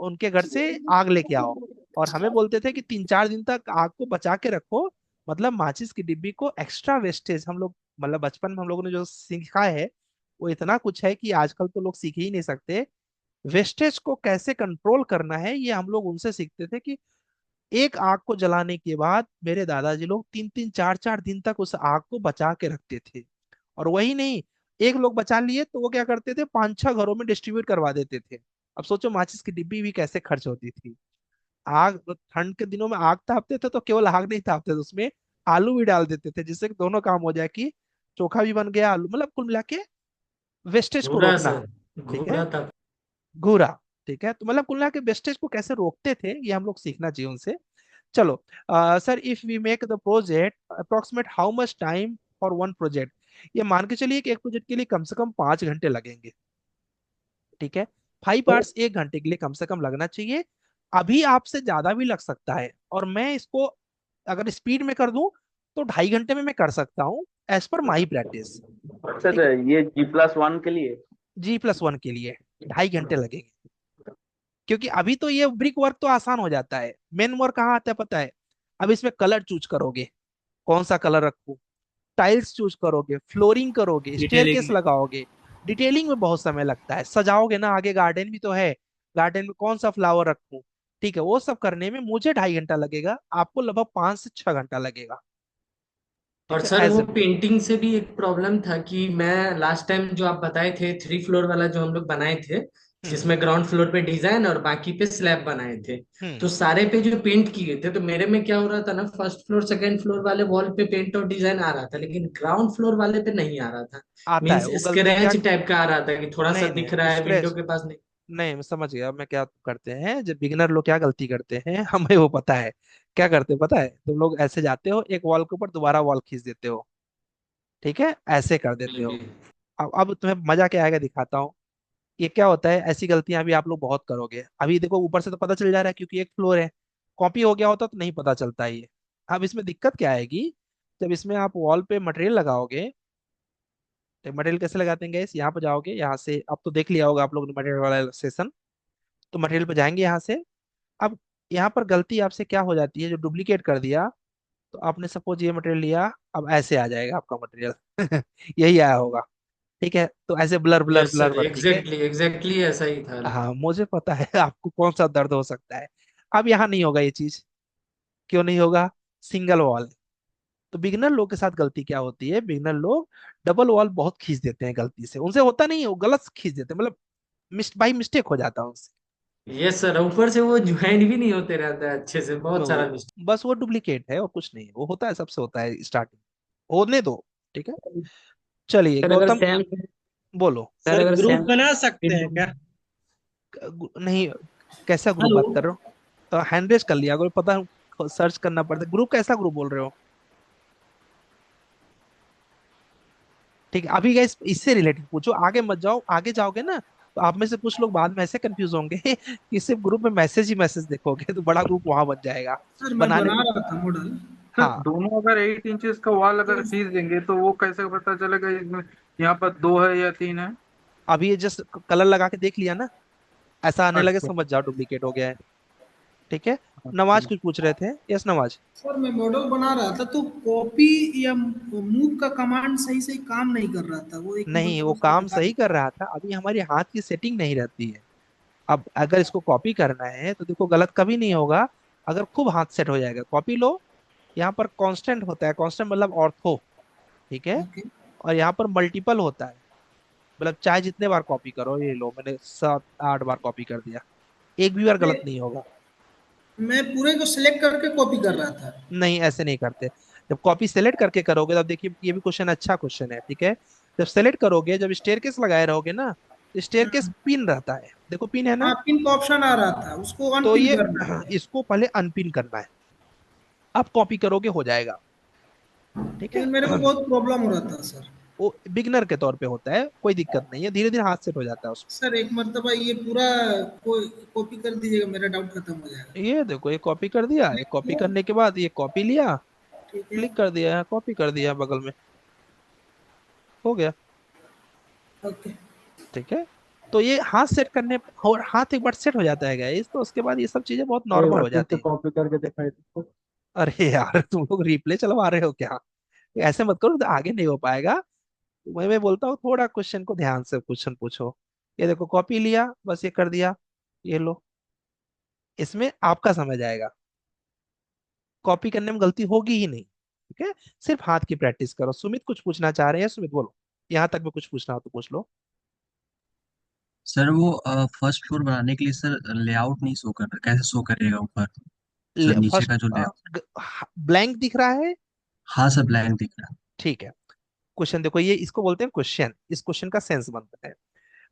उनके घर से आग लेके आओ, और हमें बोलते थे कि 3-4 दिन तक आग को बचा के रखो। मतलब माचिस की डिब्बी को एक्स्ट्रा वेस्टेज हम लोग, मतलब बचपन में हम लोगों ने जो सीखा है वो इतना कुछ है कि आजकल तो लोग सीख ही नहीं सकते। वेस्टेज को कैसे कंट्रोल करना है ये हम लोग उनसे सीखते थे, कि एक आग को जलाने के बाद मेरे दादाजी लोग 3-3 4-4 दिन तक उस आग को बचा के रखते थे। और वही नहीं, एक लोग बचा लिए तो वो क्या करते थे, 5-6 घरों में डिस्ट्रीब्यूट करवा देते थे। अब सोचो माचिस की डिब्बी भी कैसे खर्च होती थी। आग तो ठंड के दिनों में आग तापते थे तो केवल आग नहीं तापते थे, उसमें आलू भी डाल देते थे, जिससे कि दोनों काम हो जाए, कि चोखा भी बन गया, आलू, मतलब कुल मिला के वेस्टेज को घूरा रोकना। सर, ठीक है। घूरा था। घूरा। ठीक है, तो मतलब कुल मिला के वेस्टेज को कैसे रोकते थे ये हम लोग सीखना चाहिए उनसे। चलो। Sir if we make the project approximate how much time for one project, ये मान के चलिए कि एक प्रोजेक्ट के लिए कम से कम 5 घंटे लगेंगे। ठीक है। 5 आवर्स 1 घंटे के लिए कम से कम लगना चाहिए। अभी आपसे ज्यादा भी लग सकता है, और मैं इसको अगर स्पीड में कर दूं तो 2.5 घंटे में मैं कर सकता हूँ, एज पर माई प्रैक्टिस। अच्छा ठीक है। सर, ये G+1 के लिए। G+1 के लिए 2.5 घंटे लगेंगे, क्योंकि अभी तो ये ब्रिक वर्क तो आसान हो जाता है, मेन वर्क कहाँ आता है पता है? अब इसमें कलर चूज करोगे, कौन सा कलर रखूं, टाइल्स चूज करोगे, फ्लोरिंग करोगे, डिटेलिंग स्टेयरकेस में। लगाओगे, डिटेलिंग में बहुत समय लगता है, सजाओगे ना, आगे गार्डन भी तो है, गार्डन में कौन सा फ्लावर रखूं। ठीक है, वो सब करने में मुझे 2.5 घंटा लगेगा, आपको लगभग 5 से 6 घंटा लगेगा। और ठीक है, सर वो ऐसे। पेंटिंग से भी एक प्रॉब्लम था कि मैं लास्ट टाइम जो आप बताए थे 3 फ्लोर वाला जो हम लोग बनाए थे, हम्म, जिसमें ग्राउंड फ्लोर पे डिजाइन और बाकी पे स्लैब बनाए थे, हम्म। तो सारे पे जो पेंट किए थे, तो मेरे में क्या हो रहा था ना, फर्स्ट फ्लोर सेकंड फ्लोर वाले वॉल पे पेंट और डिजाइन आ रहा था, लेकिन ग्राउंड फ्लोर वाले पे नहीं आ रहा था। आता है मीन्स वो गलती क्या? स्क्रैच टाइप का आ रहा था कि थोड़ा सा नहीं, दिख नहीं रहा है विंडो स्क्रैच के पास नहीं। नहीं, मैं समझ गया मैं क्या करते हैं, जब बिगिनर लोग क्या गलती करते हैं हमें वो पता है। क्या करते हैं पता है, तुम लोग ऐसे जाते हो एक वॉल के ऊपर दोबारा वॉल खींच देते हो। ठीक है, ऐसे कर देते जी हो। अब तुम्हें मजा क्या आएगा दिखाता हूँ। ये क्या होता है, ऐसी गलतियां भी आप लोग बहुत करोगे। अभी देखो ऊपर से तो पता चल जा रहा है क्योंकि एक फ्लोर है, कॉपी हो गया होता तो नहीं पता चलता ये। अब इसमें दिक्कत क्या आएगी, जब इसमें आप वॉल पे मटेरियल लगाओगे, तो मटेरियल कैसे लगाते हैं गैस, यहाँ पे जाओगे, यहाँ से अब तो देख लिया होगा आप लोगों ने मटेरियल वाला सेशन। तो मटेरियल पे जाएंगे यहाँ से। अब यहाँ पर गलती आपसे क्या हो जाती है, जो डुप्लीकेट कर दिया, तो आपने सपोज ये मटेरियल लिया, अब ऐसे आ जाएगा आपका मटेरियल यही आया होगा। ठीक है, तो ऐसे blur blur yes blur sir, blur, ठीक है। एग्जैक्टली एग्जैक्टली ऐसा ही था। हाँ मुझे पता है आपको कौन सा दर्द हो सकता है। अब यहाँ नहीं होगा ये चीज। क्यों नहीं होगा? Single wall. तो बिगनर लोग के साथ गलती क्या होती है, बिगनर लोग डबल वॉल बहुत खींच देते हैं गलती से, उनसे होता नहीं है, वो गलत खींच देते हैं, मतलब बाई मिस्टेक हो जाता है उनसे। यस सर, ऊपर से वो ज्वाइन भी नहीं होते रहता है अच्छे से, बहुत सारा तो मिस्टेक। बस वो डुप्लीकेट है और कुछ नहीं है, वो होता है, सबसे होता है स्टार्टिंग। होने दो। ठीक है। चलिए सर अगर गौतम, सेम बोलो। सर सर अगर ग्रुप सेम बना सकते हैं क्या? नहीं, कैसा ग्रुप हेलो। बात कर रहे हो? तो हैंड रेस कर लिया, अगर पता सर्च करना पड़ता, ग्रुप कैसा ग्रुप बोल रहे हो? ठीक है, अभी गाइस इससे रिलेटेड पूछो, आगे मत जाओ, आगे जाओगे ना तो आप में से कुछ लोग बाद में ऐसे कंफ्यूज होंगे कि सिर्फ ग्रुप में मैसेज ही मैसेज देखोगे, तो बड़ा ग्रुप वहां बन जाएगा। सर मैं बनाने बना में रहा था मॉडल। सर हाँ, दोनों अगर 8 इंचेस का वॉल अगर खींच देंगे तो वो कैसे पता चलेगा इसमें यहाँ पर 2 है या 3 है? अभी ये जस्ट कलर लगा के देख लिया ना, ऐसा आने लगे अच्छा। समझ जाओ डुप्लीकेट हो गया है। ठीक है। नवाज अच्छा। कुछ पूछ रहे थे, यस नवाज। सर मैं मॉडल बना रहा था तो कॉपी या मूव का कमांड सही से काम नहीं कर रहा था, वो एक बार नहीं, वो थोड़ा सा काम बता सही कर दीजिए। रहा था, अभी हमारे हाथ की सेटिंग नहीं रहती है। अब अगर इसको कॉपी करना है तो देखो गलत कभी नहीं होगा, अगर खूब हाथ सेट हो जाएगा। कॉपी लो, यहाँ पर कांस्टेंट होता है, कांस्टेंट मतलब ऑर्थो। ठीक है। ओके। और यहाँ पर मल्टीपल होता है, मतलब चाहे जितने बार कॉपी करो, ये लो मैंने 7 8 बार कॉपी कर दिया, एक भी बार गलत नहीं, नहीं होगा। मैं पूरे को सिलेक्ट करके कॉपी कर रहा था। नहीं, ऐसे नहीं करते। जब कॉपी सेलेक्ट करके करोगे तब देखिए, ये भी क्वेश्चन अच्छा क्वेश्चन है, ठीक है। जब सेलेक्ट करोगे, जब स्टेयरकेस लगाए रहोगे ना, तो स्टेयरकेस पिन रहता है, देखो पिन है ना। हाँ, पिन का ऑप्शन आ रहा था, उसको तो अनपिन ये करना है। इसको पहले अनपिन करना है, अब कॉपी करोगे हो जाएगा। ठीक है। लेकिन मेरे को बहुत प्रॉब्लम हो रहा था सर। वो बिगनर के तौर पे होता है, कोई दिक्कत नहीं है, धीरे धीरे हाथ सेट हो जाता है उसमें। सर एक मरतबा ये पूरा कॉपी कर दीजिएगा, मेरा डाउट खत्म हो जाएगा। ये देखो, ये कॉपी कर दिया, ये कॉपी करने के बाद ये कॉपी लिया, ठीक है। क्लिक कर दिया, कॉपी कर दिया बगल में, हो गया। ओके। ठीक है। तो ये हाथ सेट करने, और हाथ एक बार सेट हो जाता है गाइस, तो उसके बाद ये सब चीजें बहुत एक नॉर्मल बार हो फिर जाती से हैं। कॉपी करके दिखाई दो। अरे यार तुम लोग रिप्ले चलवा रहे हो क्या? ऐसे मत करो, तो आगे नहीं हो पाएगा। मैं बोलता हूँ थोड़ा क्वेश्चन को ध्यान से क्वेश्चन पूछो। ये देखो कॉपी लिया, बस ये कर दिया, ये लो, इसमें आपका समझ आएगा, कॉपी करने में गलती होगी ही नहीं। ठीक है। सिर्फ हाथ की प्रैक्टिस करो। सुमित कुछ पूछना चाह रहे हैं, सुमित बोलो, यहाँ तक में कुछ पूछना हो तो पूछ लो। सर वो फर्स्ट फ्लोर बनाने के लिए सर लेआउट नहीं शो कर रहा, कैसे शो करेगा ऊपर? सर नीचे फर्स्ट का जो लेआउट। ब्लैंक दिख रहा है। हाँ सर, ब्लैंक दिख रहा है। ठीक है। क्वेश्चन देखो, ये इसको बोलते हैं क्वेश्चन, इस क्वेश्चन का सेंस बनता है।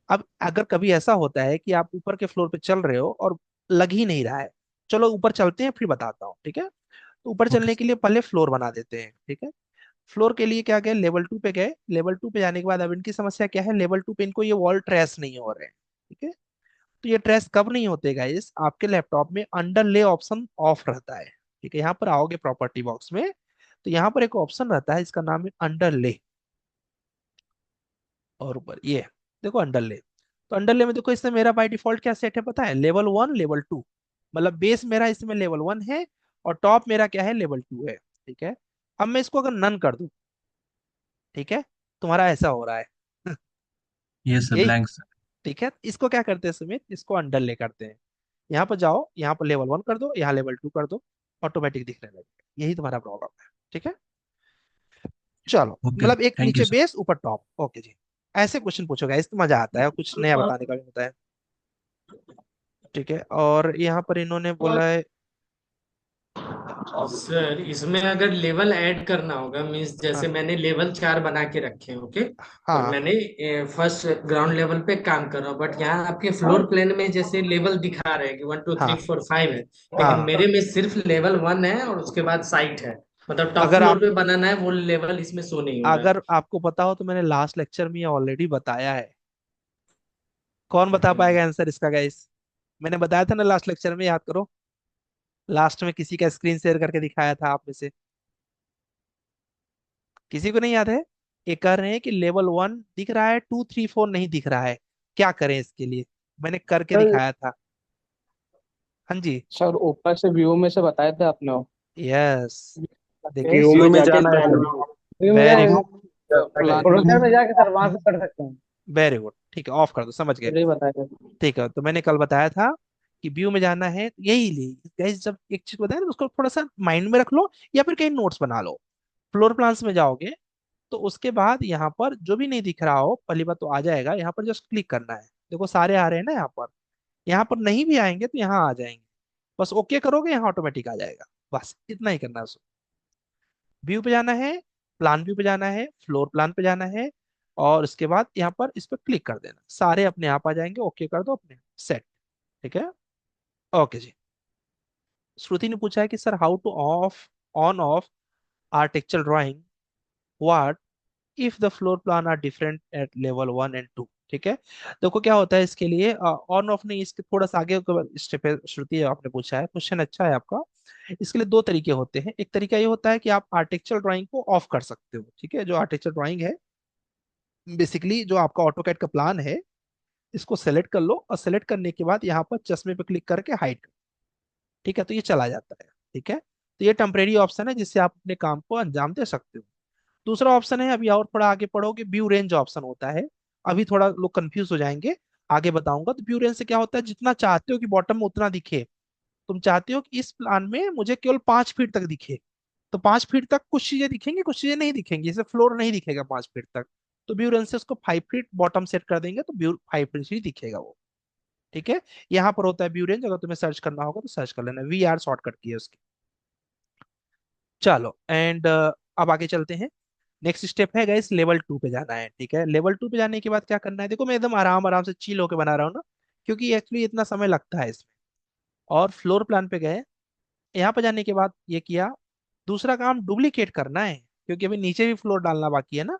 अब अगर कभी ऐसा होता है कि आप ऊपर के फ्लोर पे चल रहे हो और लग ही नहीं रहा है, चलो ऊपर चलते हैं फिर बताता हूँ, ठीक है। तो ऊपर ओके चलने के लिए पहले फ्लोर बना देते हैं, ठीक है। फ्लोर के लिए क्या गए, लेवल 2 पे गए, लेवल 2 पे जाने के बाद अब इनकी समस्या क्या है, लेवल 2 पे इनको ये वॉल ट्रेस नहीं हो रहे हैं। ठीक है। तो ये ट्रेस कब नहीं होते गाइस, आपके लैपटॉप में अंडरले ऑप्शन ऑफ रहता है। ठीक है, यहाँ पर आओगे प्रॉपर्टी बॉक्स में, तो यहाँ पर एक ऑप्शन रहता है, इसका नाम है अंडरले। और ऊपर ये देखो अंडरले। तो अंडरले में देखो, इसमें मेरा बाय डिफॉल्ट क्या सेट है पता है, लेवल 1 लेवल 2, मतलब बेस मेरा इसमें लेवल 1 है, और टॉप मेरा क्या है, लेवल 2 है। ठीक है। अब मैं इसको अगर नन कर दूं, ठीक है, तुम्हारा ऐसा हो रहा है ये सर यही। Blank sir. ठीक है, इसको क्या करते हैं सुमित, इसको अंडरले करते हैं। यहाँ पर जाओ, यहाँ पर लेवल 1 कर दो, यहाँ लेवल 2 कर दो, ऑटोमेटिक दिखने लगेगा, यही तुम्हारा प्रॉब्लम है। ठीक है। चलो, ओके मतलब सर, एक थैंक यू नीचे सर। बेस ऊपर टॉप, ओके जी। ऐसे क्वेश्चन पूछोगा, इस मजा आता है और कुछ नया बताने का भी होता है। ठीक है। और यहाँ पर इन्होंने बोला है, सर इसमें अगर लेवल ऐड करना होगा, मीन्स हाँ जैसे मैंने लेवल 4 बना के रखे हैं, ओके। और हाँ मैंने फर्स्ट ग्राउंड लेवल पे काम कर रहा हूँ, बट यहाँ आपके फ्लोर प्लान में जैसे लेवल दिखा रहे हैं कि 1 2 3 4 5 है, लेकिन हाँ। मेरे में सिर्फ लेवल 1 है और उसके बाद साइट है, मतलब टॉप अगर फ्लोर पे आपको बनाना है, वो लेवल इसमें शो नहीं हो रहा है। अगर आपको पता हो तो मैंने लास्ट लेक्चर में ऑलरेडी बताया है। कौन बता पाएगा आंसर इसका गाइस? मैंने बताया था ना लास्ट लेक्चर में, याद करो। लास्ट में किसी का स्क्रीन शेयर करके दिखाया था आप में से, किसी को नहीं याद है? ये कह रहे हैं कि लेवल 1 दिख रहा है, 2 3 4 नहीं दिख रहा है, क्या करें इसके लिए? मैंने करके सर दिखाया था। हाँ जी। सर ऊपर से व्यू में से बताए थे आपने वो। यस। देखिए, व्यू इसमें में जाके जाना है व्यू सर। में वेरी जाए, गुड। तो प्लान ब्रोशर में जाके सर वहां से कर सकते हैं। वेरी गुड, ठीक है, ऑफ कर दो, समझ गए। चलिए बताइए। ठीक है, तो मैंने कल बताया था कि व्यू में जाना है, तो यही ले गाइस, जब एक चीज बताया ना, उसको थोड़ा सा माइंड में रख लो या फिर कहीं नोट्स बना लो। फ्लोर प्लान्स में जाओगे तो उसके बाद यहाँ पर जो भी नहीं दिख रहा हो पहली बात तो आ जाएगा, यहाँ पर जस्ट क्लिक करना है। देखो सारे आ रहे हैं ना यहाँ पर, यहाँ पर नहीं भी आएंगे तो यहाँ आ जाएंगे, बस ओके करोगे यहाँ ऑटोमेटिक आ जाएगा। बस इतना ही करना है। व्यू पे जाना है, प्लान व्यू पे जाना है, फ्लोर प्लान पे जाना है, और उसके बाद यहाँ पर इस पर क्लिक कर देना, सारे अपने आप आ जाएंगे, ओके कर दो अपने, सेट। ठीक है, ओके जी। श्रुति ने पूछा है कि sir how to off on off architectural drawing what if the floor plan are different at level 1 and 2। ठीक है, देखो क्या होता है इसके लिए, ऑन ऑफ नहीं, इसके थोड़ा सा आगे स्टेप है। श्रुति आपने पूछा है, क्वेश्चन अच्छा है आपका। इसके लिए दो तरीके होते हैं। एक तरीका ये होता है कि आप आर्किटेक्चरल ड्राइंग को ऑफ कर सकते हो। ठीक है, जो आर्किटेक्चरल ड्राइंग है, बेसिकली जो आपका ऑटोकैड का प्लान है, इसको सेलेक्ट कर लो, और सेलेक्ट करने के बाद यहाँ पर चश्मे पे क्लिक करके हाइड कर। ठीक है, तो ये चला जाता है। ठीक है, तो ये टेम्परेरी ऑप्शन है जिससे आप अपने काम को अंजाम दे सकते हो। दूसरा ऑप्शन है, अभी और थोड़ा आगे पढ़ोगे, व्यू रेंज ऑप्शन होता है। अभी थोड़ा लोग कंफ्यूज हो जाएंगे, आगे बताऊंगा। तो व्यू रेंज से क्या होता है, जितना चाहते हो कि बॉटम में उतना दिखे, तुम चाहते हो कि इस प्लान में मुझे केवल 5 फीट तक दिखे, तो 5 फीट तक कुछ चीजें दिखेंगी, कुछ चीजें नहीं दिखेंगी, जैसे फ्लोर नहीं दिखेगा 5 फीट तक, तो व्यू रेंज से उसको 5 फीट बॉटम सेट कर देंगे, तो व्यू 5 फीट ही दिखेगा वो। ठीक है, यहाँ पर होता है व्यू रेंज, अगर तुम्हें सर्च करना होगा तो सर्च कर लेना, VR शॉर्टकट की है उसकी। चलो एंड अब आगे चलते हैं। नेक्स्ट स्टेप है गाइस, लेवल 2 पे जाना है। ठीक है, लेवल 2 पे जाने के बाद क्या करना है, देखो मैं एकदम आराम आराम से चिल होके बना रहा हूँ ना, क्योंकि एक्चुअली इतना समय लगता है इसमें। और फ्लोर प्लान पे गए, यहाँ पे जाने के बाद ये किया, दूसरा काम डुप्लीकेट करना है, क्योंकि अभी नीचे भी फ्लोर डालना बाकी है ना,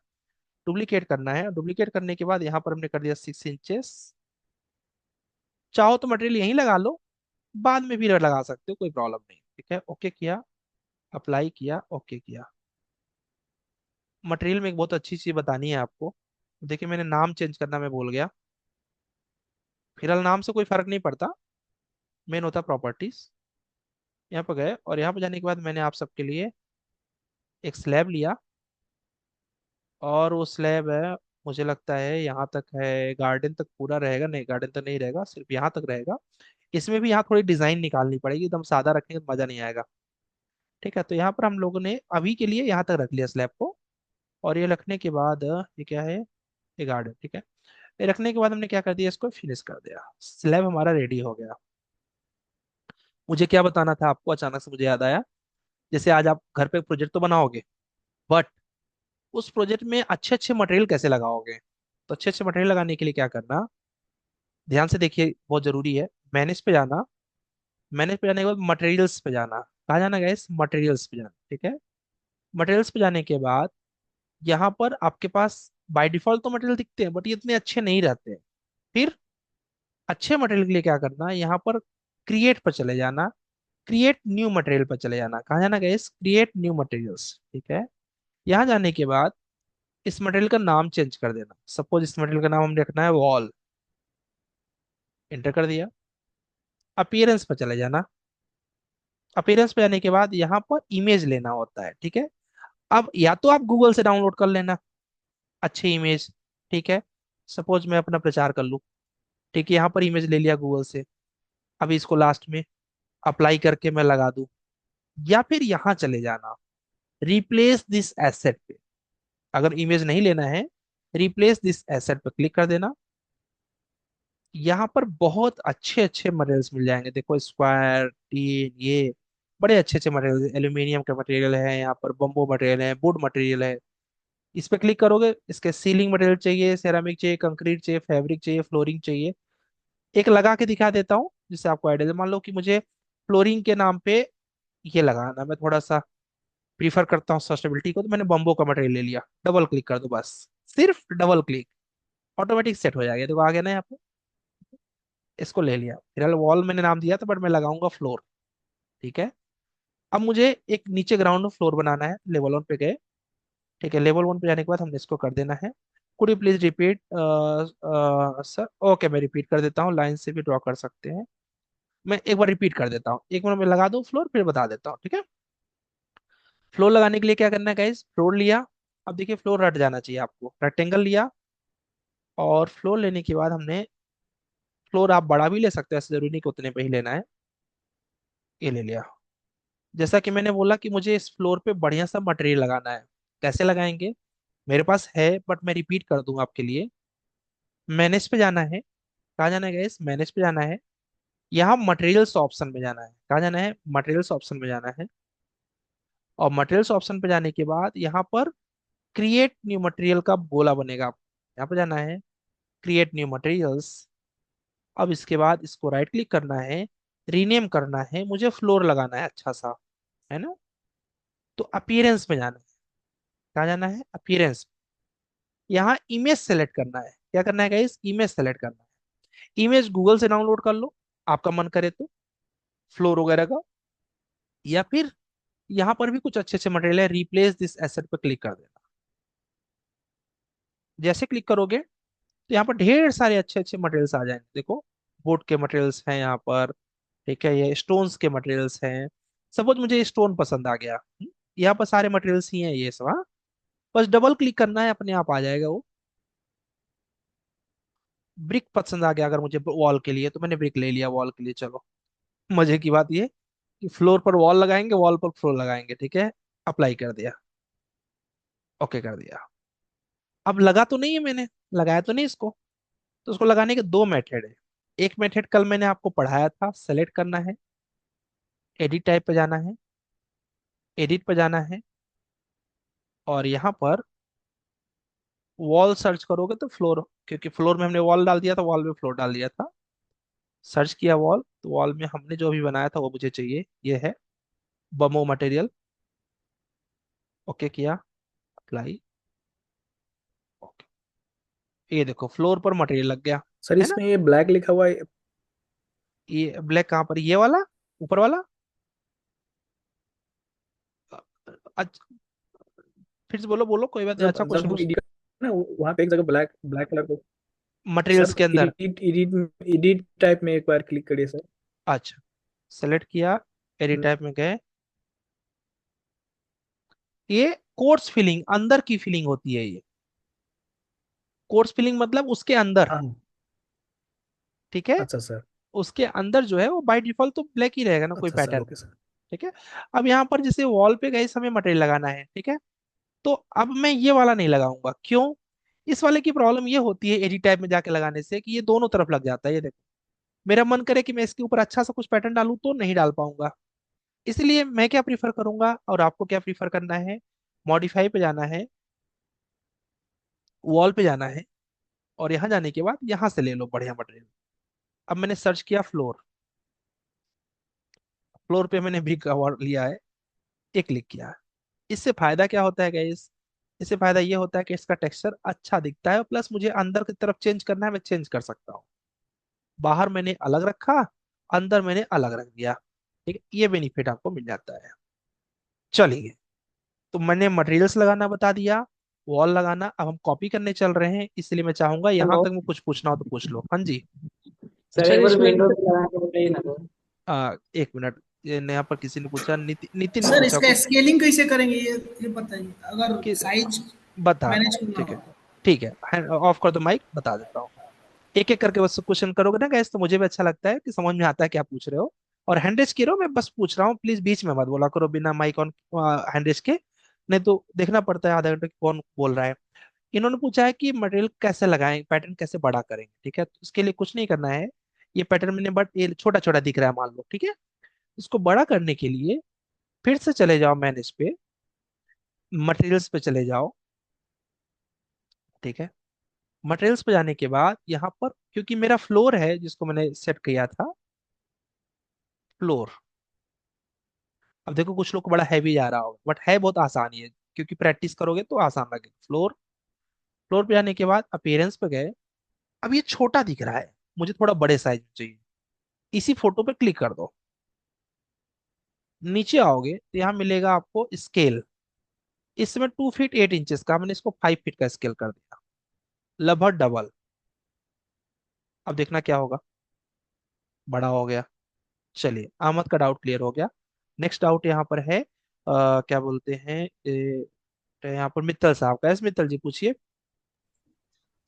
डुप्लीकेट करना है। डुप्लीकेट करने के बाद यहाँ पर हमने कर दिया 6 इंचेस। चाहो तो मटेरियल यहीं लगा लो, बाद में भी लगा सकते हो, कोई प्रॉब्लम नहीं। ठीक है, ओके किया, अप्लाई किया, ओके किया। मटेरियल में एक बहुत अच्छी चीज बतानी है आपको। देखिए मैंने नाम चेंज करना मैं भूल गया। फिलहाल नाम से कोई फर्क नहीं पड़ता, मेन होता प्रॉपर्टीज। यहाँ पर गए और यहाँ पर जाने के बाद मैंने आप सबके लिए एक स्लैब लिया, और वो स्लैब है, मुझे लगता है यहाँ तक है, गार्डन तक पूरा रहेगा, नहीं गार्डन तक नहीं रहेगा, सिर्फ यहाँ तक रहेगा। इसमें भी यहाँ थोड़ी डिजाइन निकालनी पड़ेगी, एकदम सादा रखेंगे तो मजा नहीं आएगा। ठीक है, तो यहाँ पर हम लोगों ने अभी के लिए यहाँ तक रख लिया स्लैब को, और ये रखने के बाद ये क्या है, ये गार्डन। ठीक है, ये रखने के बाद हमने क्या कर दिया, इसको फिनिश कर दिया, स्लैब हमारा रेडी हो गया। मुझे क्या बताना था आपको, अचानक से मुझे याद आया, जैसे आज आप घर पे प्रोजेक्ट तो बनाओगे, बट उस प्रोजेक्ट में अच्छे अच्छे मटेरियल कैसे लगाओगे। तो अच्छे अच्छे मटेरियल लगाने के लिए क्या करना, ध्यान से देखिए, बहुत जरूरी है। मैनेज पे जाना, मैनेज पे जाने के बाद मटेरियल्स पे जाना। कहाँ जाना गैस, मटेरियल्स पे जाना। ठीक है, मटेरियल्स पे जाने के बाद यहाँ पर आपके पास बाय डिफॉल्ट तो मटेरियल दिखते हैं, बट ये इतने अच्छे नहीं रहते हैं। फिर अच्छे मटेरियल के लिए क्या करना, यहाँ पर क्रिएट पर चले जाना, क्रिएट न्यू मटेरियल पर चले जाना। कहाँ जाना गैस, क्रिएट न्यू मटेरियल्स। ठीक है, यहाँ जाने के बाद इस मटेरियल का नाम चेंज कर देना। सपोज इस मटेरियल का नाम हमने रखना है वॉल, एंटर कर दिया। अपीयरेंस पर चले जाना, अपीयरेंस पे जाने के बाद यहाँ पर इमेज लेना होता है। ठीक है, अब या तो आप गूगल से डाउनलोड कर लेना अच्छी इमेज। ठीक है, सपोज मैं अपना प्रचार कर लूँ, ठीक है, यहाँ पर इमेज ले लिया गूगल से, अभी इसको लास्ट में अप्लाई करके मैं लगा दूं। या फिर यहाँ चले जाना, रिप्लेस दिस एसेट पे, अगर इमेज नहीं लेना है, रिप्लेस दिस एसेट पे क्लिक कर देना। यहाँ पर बहुत अच्छे अच्छे मटेरियल्स मिल जाएंगे, देखो स्क्वायर टीन, ये बड़े अच्छे अच्छे मटेरियल, एल्यूमिनियम के मटेरियल है, यहाँ पर बम्बो मटेरियल है, वुड मटेरियल है। इस पे क्लिक करोगे, इसके सीलिंग मटेरियल चाहिए, सेरामिक चाहिए, कंक्रीट चाहिए, फैब्रिक चाहिए, फ्लोरिंग चाहिए। एक लगा के दिखा देता हूँ जिससे आपको आइडिया, मान लो कि मुझे फ्लोरिंग के नाम पे ये लगाना, मैं थोड़ा सा प्रीफर करता हूँ सस्टेनेबिलिटी को, तो मैंने बम्बो का मटेरियल ले लिया, डबल क्लिक कर दो, बस सिर्फ डबल क्लिक, ऑटोमेटिक सेट हो जाएगा। देखो आ गया ना यहाँ पे, इसको ले लिया। फिलहाल वॉल मैंने नाम दिया था, बट मैं लगाऊंगा फ्लोर। ठीक है, अब मुझे एक नीचे ग्राउंड फ्लोर बनाना है, लेवल 1 पे गए। ठीक है, लेवल 1 पे जाने के बाद हमने इसको कर देना है, could you please repeat sir. Okay, मैं रिपीट कर देता हूँ, लाइन से भी ड्रॉ कर सकते हैं। मैं एक बार रिपीट कर देता हूँ, एक बार मैं लगा दूँ फ्लोर, फिर बता देता हूँ। ठीक है, फ्लोर लगाने के लिए क्या करना है गाइस, फ्लोर लिया, अब देखिए फ्लोर रट जाना चाहिए आपको, रेक्टेंगल लिया और फ्लोर लेने के बाद हमने, फ्लोर आप बड़ा भी ले सकते हो, ऐसे जरूरी नहीं कि उतने पे ही लेना है। ये ले लिया। जैसा कि मैंने बोला कि मुझे इस फ्लोर पे बढ़िया सा मटेरियल लगाना है। कैसे लगाएंगे? मेरे पास है बट मैं रिपीट कर दूंगा आपके लिए। मैनेज पे जाना है। कहाँ जाना है गाइस? मैनेज पे जाना है। यहाँ मटेरियल्स ऑप्शन में जाना है। कहाँ जाना है? मटेरियल्स ऑप्शन में जाना है। और मटेरियल्स ऑप्शन पे जाने के बाद यहाँ पर क्रिएट न्यू मटेरियल का गोला बनेगा। यहाँ पे जाना है, क्रिएट न्यू मटेरियल्स। अब इसके बाद इसको राइट क्लिक करना है, रीनेम करना है, मुझे फ्लोर लगाना है अच्छा सा, है ना? तो अपीयरेंस में जाना है। कहाँ जाना है? अपीयरेंस। यहाँ इमेज सेलेक्ट करना है। क्या करना है गाइस? इमेज सेलेक्ट करना है। इमेज गूगल से डाउनलोड कर लो, आपका मन करे तो, फ्लोर वगैरह का। या फिर यहाँ पर भी कुछ अच्छे अच्छे मटेरियल है, रिप्लेस दिस एसेट पे क्लिक कर देना। जैसे क्लिक करोगे तो यहाँ पर ढेर सारे अच्छे अच्छे मटेरियल्स आ जाएंगे। देखो, वुड के मटेरियल्स हैं यहाँ पर, ठीक है, ये स्टोन्स के मटेरियल्स हैं। सपोज मुझे स्टोन पसंद आ गया, यहाँ पर सारे मटेरियल्स ही हैं ये सब, हाँ। बस डबल क्लिक करना है, अपने आप आ जाएगा वो। ब्रिक पसंद आ गया अगर मुझे वॉल के लिए, तो मैंने ब्रिक ले लिया वॉल के लिए। चलो, मजे की बात ये कि फ्लोर पर वॉल लगाएंगे, वॉल पर फ्लोर लगाएंगे, ठीक है। अप्लाई कर दिया, ओके कर दिया। अब लगा तो नहीं है, मैंने लगाया तो नहीं इसको। तो उसको लगाने के दो मेथड है। एक मेथड कल मैंने आपको पढ़ाया था, सेलेक्ट करना है, एडिट टाइप पे जाना है, एडिट पे जाना है, और यहाँ पर वॉल सर्च करोगे तो फ्लोर, क्योंकि फ्लोर में हमने वॉल डाल दिया था, वॉल में फ्लोर डाल दिया था। सर्च किया वॉल, तो वॉल में हमने जो भी बनाया था वो मुझे चाहिए, ये है बमो मटेरियल। ओके किया, अप्लाई, ओके। ये देखो फ्लोर पर मटेरियल लग गया, सर है ना? इसमें ये ब्लैक लिखा हुआ है। ये ब्लैक कहाँ पर? ये वाला ऊपर वाला। अच्छा, फिर से बोलो बोलो, कोई बात नहीं, अच्छा जब क्वेश्चन जब हम पूछ। एडिट ना, वहाँ पे एक जगह ब्लैक ब्लैक कलर को। मटेरियल्स सर के अंदर। एडिट एडिट एडिट टाइप में एक बार क्लिक करिए सर। अच्छा, सेलेक्ट किया, एडिट टाइप में गए। ये कोर्स फिलिंग, अंदर की फिलिंग होती है ये। कोर्स फिलिंग मतलब उसके अंदर, हाँ। ठीक है। अच्छा सर। उसके अंदर जो है वो बाय डिफॉल्ट तो ब्लैक ही रहेगा ना, कोई अच्छा सर, पैटर्न। Okay sir. ठीक है। अब यहाँ पर जैसे वॉल पे गए, हमें मटेरियल लगाना है, ठीक है। तो अब मैं ये वाला नहीं लगाऊंगा, क्यों? इस वाले की प्रॉब्लम ये होती है एडिट टाइप में जाके लगाने से, कि ये दोनों तरफ लग जाता है। ये देखो, मेरा मन करे कि मैं इसके ऊपर अच्छा सा कुछ पैटर्न डालूं तो नहीं डाल पाऊंगा। इसलिए मैं क्या प्रीफर करूंगा, और आपको क्या प्रीफर करना है, मॉडिफाई पे जाना है, वॉल पे जाना है, और यहाँ जाने के बाद यहाँ से ले लो बढ़िया मटेरियल। अब मैंने सर्च किया फ्लोर, फ्लोर पे मैंने भी कवर लिया है, एक क्लिक किया है। इससे फायदा क्या होता है गाइस? इससे फायदा ये होता है कि इसका टेक्सचर अच्छा दिखता है, प्लस मुझे अंदर की तरफ चेंज करना है, मैं चेंज कर सकता हूँ। बाहर मैंने अलग रखा, अंदर मैंने अलग रख दिया, ठीक है। ये बेनिफिट आपको मिल जाता है। चलिए, तो मैंने मटेरियल्स लगाना बता दिया, वॉल लगाना। अब हम कॉपी करने चल रहे हैं, इसलिए मैं चाहूंगा यहाँ हेलो तक में कुछ पूछना हो तो पूछ लो। हाँ जी। सर, सर एक बार इसमें विंडो पे लगा के बताइए ना सर। एक मिनट, ये यहाँ पर किसी ने पूछा, नितिन ने सर पूछा इसका कुछ स्केलिंग कैसे करेंगे, ये बताइए, अगर कि, साइज बताता मैनेज हूँ, करना ठीक है। हो। ठीक है, ऑफ कर दो माइक, बता देता हूँ। एक एक करके बस क्वेश्चन करोगे ना गैस, तो मुझे भी अच्छा लगता है कि समझ में आता है क्या पूछ रहे हो। और हैंड की रहो, मैं बस पूछ रहा हूँ, प्लीज बीच में मत बोला करो बिना माइक ऑन, हैंड के। नहीं तो देखना पड़ता है आधा घंटे कि कौन बोल रहा है। इन्होंने पूछा है कि मटेरियल कैसे लगाएं, पैटर्न कैसे बड़ा करेंगे, ठीक है। तो इसके लिए कुछ नहीं करना है। ये पैटर्न मैंने बट ये छोटा छोटा दिख रहा है मान लो, ठीक है। इसको बड़ा करने के लिए फिर से चले जाओ मैनेज पे, मटेरियल्स पे चले जाओ, ठीक है। मटेरियल्स पे जाने के बाद यहाँ पर, क्योंकि मेरा फ्लोर है जिसको मैंने सेट किया था, फ्लोर। अब देखो कुछ लोग को बड़ा हैवी जा रहा होगा, बट है बहुत आसान ही है, क्योंकि प्रैक्टिस करोगे तो आसान लगेगा। फ्लोर, फ्लोर पे जाने के बाद अपीयरेंस पे गए। अब ये छोटा दिख रहा है, मुझे थोड़ा बड़े साइज में चाहिए। इसी फोटो पे क्लिक कर दो, नीचे आओगे तो यहाँ मिलेगा आपको स्केल। इसमें 2 फीट 8 इंचेस का, मैंने इसको 5 फीट का स्केल कर दिया, लगभग डबल। अब देखना क्या होगा, बड़ा हो गया। चलिए, अहमद का डाउट क्लियर हो गया। नेक्स्ट डाउट यहाँ पर है, क्या बोलते हैं, तो यहाँ पर मित्तल साहब का, मित्तल जी पूछिए।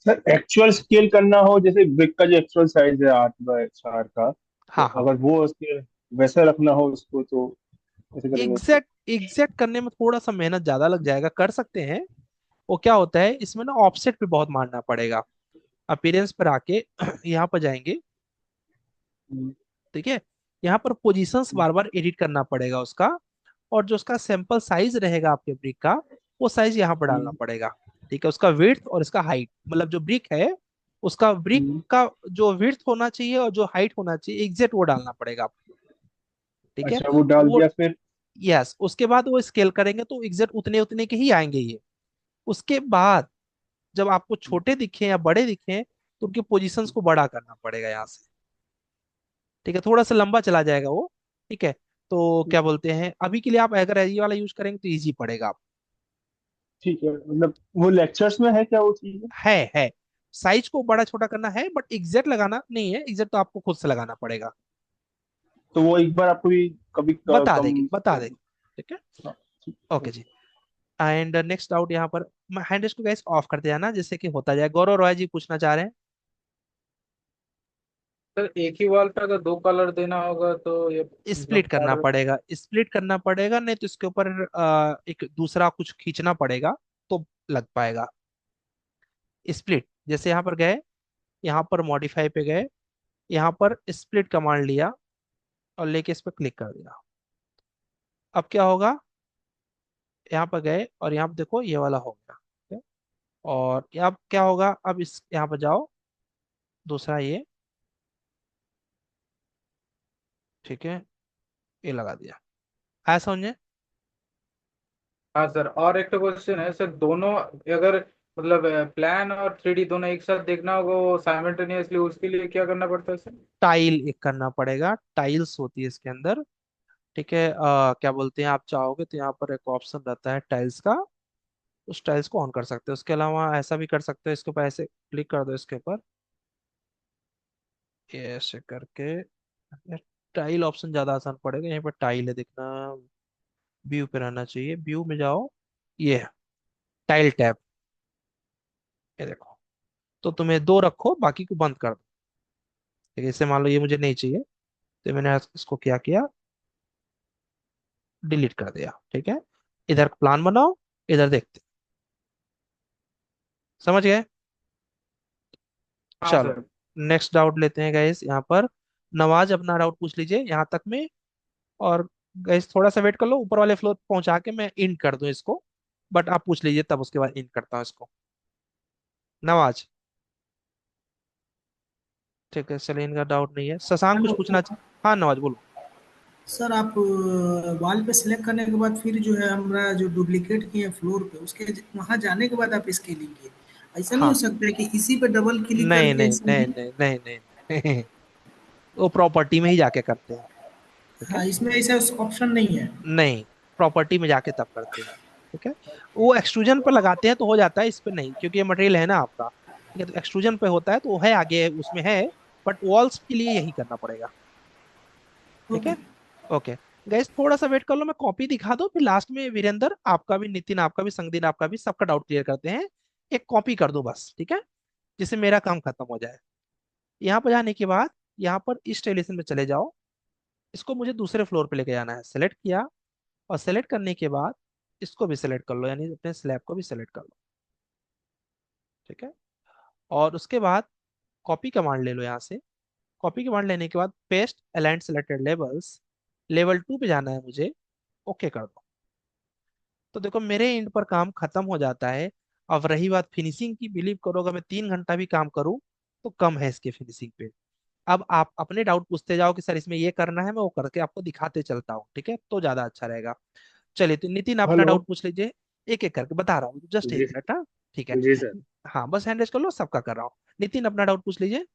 सर एक्चुअल स्केल करना हो, जैसे ब्रिक का जो एक्चुअल साइज है 8 बाय 4 का, तो हाँ हाँ, अगर वो उसके वैसा रखना हो उसको, तो कैसे करेंगे उसको? एग्जैक्ट एग्जैक्ट करने में थोड़ा सा मेहनत ज्यादा लग जाएगा, कर सकते हैं। वो क्या होता है इसमें ना, ऑफसेट पे बहुत मारना पड़ेगा। अपीयरेंस पर आके यहाँ पर जाएंगे, हम्म, ठीक है। यहाँ पर पोजीशंस बार बार एडिट करना पड़ेगा उसका, और जो उसका सैंपल साइज रहेगा आपके ब्रिक का, वो साइज यहाँ पर डालना हम्म, पड़ेगा। ठीक है, उसका विड्थ और इसका हाइट, मतलब जो ब्रिक है उसका ब्रिक हम्म। का जो विड्थ होना चाहिए और जो हाइट होना चाहिए एग्जैक्ट वो डालना पड़ेगा आपको। ठीक है, अच्छा, वो डाल वो, दिया फिर? यस, उसके बाद वो स्केल करेंगे तो एग्जैक्ट उतने उतने के ही आएंगे ये। उसके बाद जब आपको छोटे दिखे या बड़े दिखे तो उनके पोजीशंस को बड़ा करना पड़ेगा यहाँ से। ठीक है, थोड़ा सा लंबा चला जाएगा वो। ठीक है, तो क्या बोलते हैं, अभी के लिए आप अगर ये वाला यूज करेंगे तो इजी पड़ेगा आप। ठीक है, मतलब वो लेक्चर्स में है क्या वो चीज? है, साइज को बड़ा छोटा करना है, बट एग्जैक्ट लगाना नहीं है, एग्जैक्ट तो आपको खुद से लगाना पड़ेगा। तो वो एक बार आपको भी कभी कम। बता देंगे। ठीक है, हाँ, ठीक। ओके जी। एंड नेक्स्ट डाउट यहाँ पर, हैंड रेस को गैस ऑफ करते जाना जिससे कि होता जाए। गौरव रॉय जी पूछना चाह रहे हैं। सर एक ही वॉल पे अगर दो कलर देना होगा तो ये स्प्लिट मतलब करना बॉर्डर। पड़ेगा, स्प्लिट करना पड़ेगा, नहीं तो इसके ऊपर एक दूसरा कुछ खींचना पड़ेगा तो लग पाएगा। स्प्लिट, जैसे यहाँ पर गए, यहाँ पर मॉडिफाई पे गए, यहाँ पर स्प्लिट कमांड लिया और लेके इस पर क्लिक कर दिया। अब क्या होगा, यहाँ पर गए और यहाँ पर देखो ये वाला हो गया। ठीक है? और अब क्या होगा, अब इस यहाँ पर जाओ, दूसरा ये, ठीक है, ये लगा दिया। आया समझे? हाँ सर, और एक तो क्वेश्चन है सर, दोनों अगर मतलब प्लान और 3D दोनों एक साथ देखना होगा वो साइमल्टेनियसली, उसके लिए क्या करना पड़ता है सर? टाइल एक करना पड़ेगा, टाइल्स होती है इसके अंदर। ठीक है, क्या बोलते हैं, आप चाहोगे तो यहाँ पर एक ऑप्शन रहता है टाइल्स का, उस टाइल्स को ऑन कर सकते हो। उसके अलावा ऐसा भी कर सकते हो, इसके ऊपर ऐसे क्लिक कर दो, इसके ऊपर ये ऐसे करके, टाइल ऑप्शन ज्यादा आसान पड़ेगा। यहाँ पर टाइल है, देखना, व्यू पे रहना चाहिए, व्यू में जाओ, ये टाइल टैब, ये देखो। तो तुम्हें दो रखो, बाकी को बंद कर दो। ठीक है, इससे मान लो ये मुझे नहीं चाहिए, तो मैंने इसको क्या किया, डिलीट कर दिया। ठीक है, इधर प्लान बनाओ, इधर देखते, समझ गए? हाँ चलो सर। नेक्स्ट डाउट लेते हैं गाइस। यहाँ पर नवाज अपना डाउट पूछ लीजिए यहाँ तक में। और गाइस थोड़ा सा वेट कर लो, ऊपर वाले फ्लोर पहुंचा के मैं इंड कर दूं इसको, बट आप पूछ लीजिए तब उसके बाद इंड करता हूँ इसको। नवाज, ठीक है, चलिए इनका डाउट नहीं है। शशांक कुछ हेलो पूछना चाह, हाँ नवाज बोलो। सर, आप वॉल पे सिलेक्ट करने के बाद फिर जो है हमारा जो डुप्लीकेट किए फ्लोर पे, उसके वहां जाने के बाद आप स्केलिंग किए, ऐसा नहीं हो हाँ, सकता है कि इसी पे डबल क्लिक नहीं करके नहीं नहीं सेटिंग? नहीं नहीं नहीं, नहीं। वो प्रॉपर्टी में ही जाके करते हैं। ठीक है, हाँ, इसमें ऐसा ऑप्शन नहीं है। नहीं, प्रॉपर्टी में जाके तब करते हैं। ठीक है, वो एक्सट्रूजन पर लगाते हैं तो हो जाता है, इस पे नहीं, क्योंकि ये मटेरियल है ना आपका। ठीक है, तो एक्सट्रूजन पे होता है तो वो है आगे उसमें है, बट वॉल्स के लिए यही करना पड़ेगा। ठीक ओके। है, ओके। गैस थोड़ा सा वेट कर लो, मैं कॉपी दिखा दो, फिर लास्ट में वीरेंद्र आपका भी, नितिन आपका भी, संगदीन आपका भी, सबका डाउट क्लियर करते हैं। एक कॉपी कर दो बस, ठीक है, जिससे मेरा काम खत्म हो जाए। यहाँ पर जाने के बाद यहाँ पर इस टेलीशन में चले जाओ, इसको मुझे दूसरे फ्लोर पे लेके जाना है। सेलेक्ट किया, और सेलेक्ट करने के बाद इसको भी सेलेक्ट कर लो, यानी अपने स्लैब को भी सेलेक्ट कर लो। ठीक है, और उसके बाद कॉपी कमांड ले लो यहाँ से। कॉपी कमांड लेने के बाद paste align selected labels, level 2 पे जाना है मुझे, ओके कर दो। तो देखो मेरे एंड पर काम खत्म हो जाता है। अब रही बात फिनिशिंग की, बिलीव करो अगर मैं 3 घंटा भी काम करूँ तो कम है इसके फिनिशिंग पे। अब आप अपने डाउट पूछते जाओ कि सर इसमें ये करना है, मैं वो करके आपको दिखाते चलता हूँ, ठीक है, तो ज्यादा अच्छा रहेगा। चलिए, तो नितिन अपना हेलो। डाउट पूछ लीजिए, एक एक करके बता रहा हूँ, जस्ट एक जी मिनट हाँ। ठीक है, जी सर। हाँ बस हैंड रेस कर लो, सबका कर रहा हूँ। नितिन अपना डाउट पूछ लीजिए।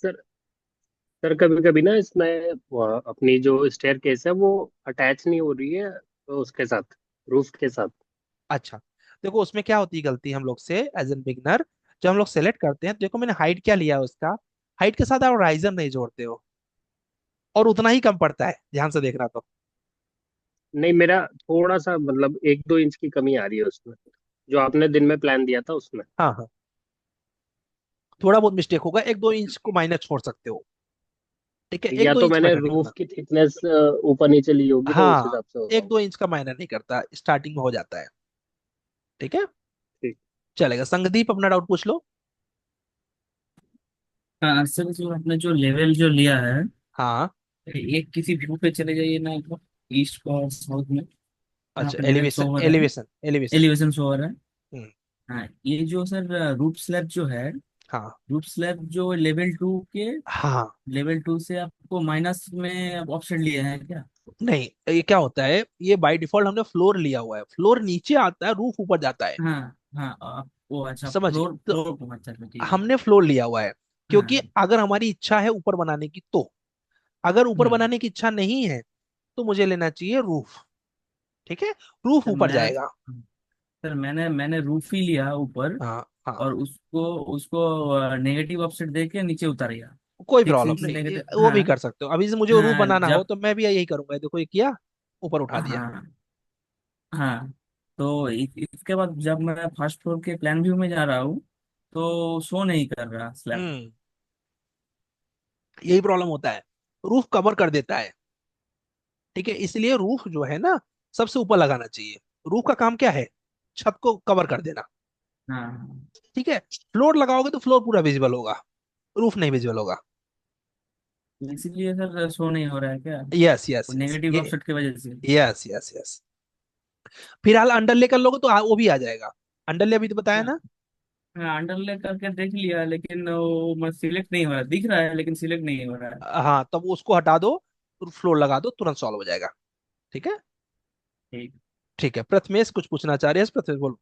सर सर कभी कभी ना इसमें अपनी जो स्टेयर केस है वो अटैच नहीं हो रही है, तो उसके साथ, रूफ के साथ। अच्छा, देखो उसमें क्या होती है गलती हम लोग से एज एन बिगनर, जब हम लोग सेलेक्ट करते हैं तो देखो मैंने हाइट क्या लिया है उसका, हाइट के साथ आप राइजर नहीं जोड़ते हो, और उतना ही कम पड़ता है, ध्यान से देखना तो। नहीं, मेरा थोड़ा सा मतलब 1-2 इंच की कमी आ रही है उसमें, जो आपने दिन में प्लान दिया था उसमें। हाँ हाँ, थोड़ा बहुत मिस्टेक होगा, 1-2 इंच को माइनस छोड़ सकते हो। ठीक है, एक या दो तो इंच मैंने माइनर नहीं रूफ करना। की थिकनेस ऊपर नीचे ली होगी तो उस हाँ, हिसाब से होगा एक वो। दो इंच का माइनर नहीं करता, स्टार्टिंग में हो जाता है। ठीक है, ठीक। चलेगा। संगदीप अपना डाउट पूछ लो। हाँ सर, जो आपने जो लेवल जो लिया है, हाँ, एक किसी व्यू पे चले जाइए ना, एक ईस्ट और साउथ में, यहाँ अच्छा, पे लेवल शो एलिवेशन हो रहा है, एलिवेशन एलिवेशन। एलिवेशन शो हो रहा है। हम्म। हाँ, ये जो सर रूट स्लैब जो है, हाँ रूट स्लैब जो लेवल 2 के, हाँ, लेवल 2 से आपको माइनस में ऑप्शन लिए हैं क्या? नहीं, ये क्या होता है, ये बाय डिफॉल्ट हमने फ्लोर लिया हुआ है, फ्लोर नीचे आता है, रूफ ऊपर जाता है। हाँ हाँ, वो अच्छा, समझ गए? फ्लोर तो फ्लोर को अच्छा अच्छा, ठीक है। हमने फ्लोर लिया हुआ है, क्योंकि हाँ। अगर हमारी इच्छा है ऊपर बनाने की तो, अगर ऊपर हम्म। बनाने की इच्छा नहीं है तो मुझे लेना चाहिए रूफ। ठीक है, रूफ सर ऊपर मैं जाएगा। सर मैंने रूफ ही लिया ऊपर, हाँ हाँ, और उसको उसको नेगेटिव ऑफसेट दे के नीचे उतारिया, कोई 6 इंच प्रॉब्लम नहीं, नेगेटिव। वो भी हाँ कर सकते हो। अभी से मुझे रूफ हाँ बनाना हो जब तो मैं भी यही करूंगा, देखो ये किया, ऊपर उठा दिया। हाँ हाँ, तो इसके बाद जब मैं फर्स्ट फ्लोर के प्लान व्यू में जा रहा हूँ, तो शो नहीं कर रहा स्लैब। हम्म, यही प्रॉब्लम होता है, रूफ कवर कर देता है। ठीक है, इसलिए रूफ जो है ना, सबसे ऊपर लगाना चाहिए। रूफ का काम क्या है, छत को कवर कर देना। हाँ, ठीक है, फ्लोर लगाओगे तो फ्लोर पूरा विजिबल होगा, रूफ नहीं विजिबल होगा। इसीलिए सर शो नहीं हो रहा है क्या, यस यस यस, नेगेटिव ये, ऑफसेट की वजह से? Yes yes yes. फिलहाल अंडरले कर लोगे तो वो भी आ जाएगा। अंडरले अभी तो बताया हाँ ना। हाँ, अंडरले करके देख लिया, लेकिन वो मैं सिलेक्ट नहीं हो रहा, दिख रहा है लेकिन सिलेक्ट नहीं हो रहा है। हाँ, तब उसको हटा दो, फ्लोर लगा दो, तुरंत सॉल्व हो जाएगा। ठीक है। ठीक। ठीक है, प्रथमेश कुछ पूछना चाह रहे हैं? प्रथमेश बोलो।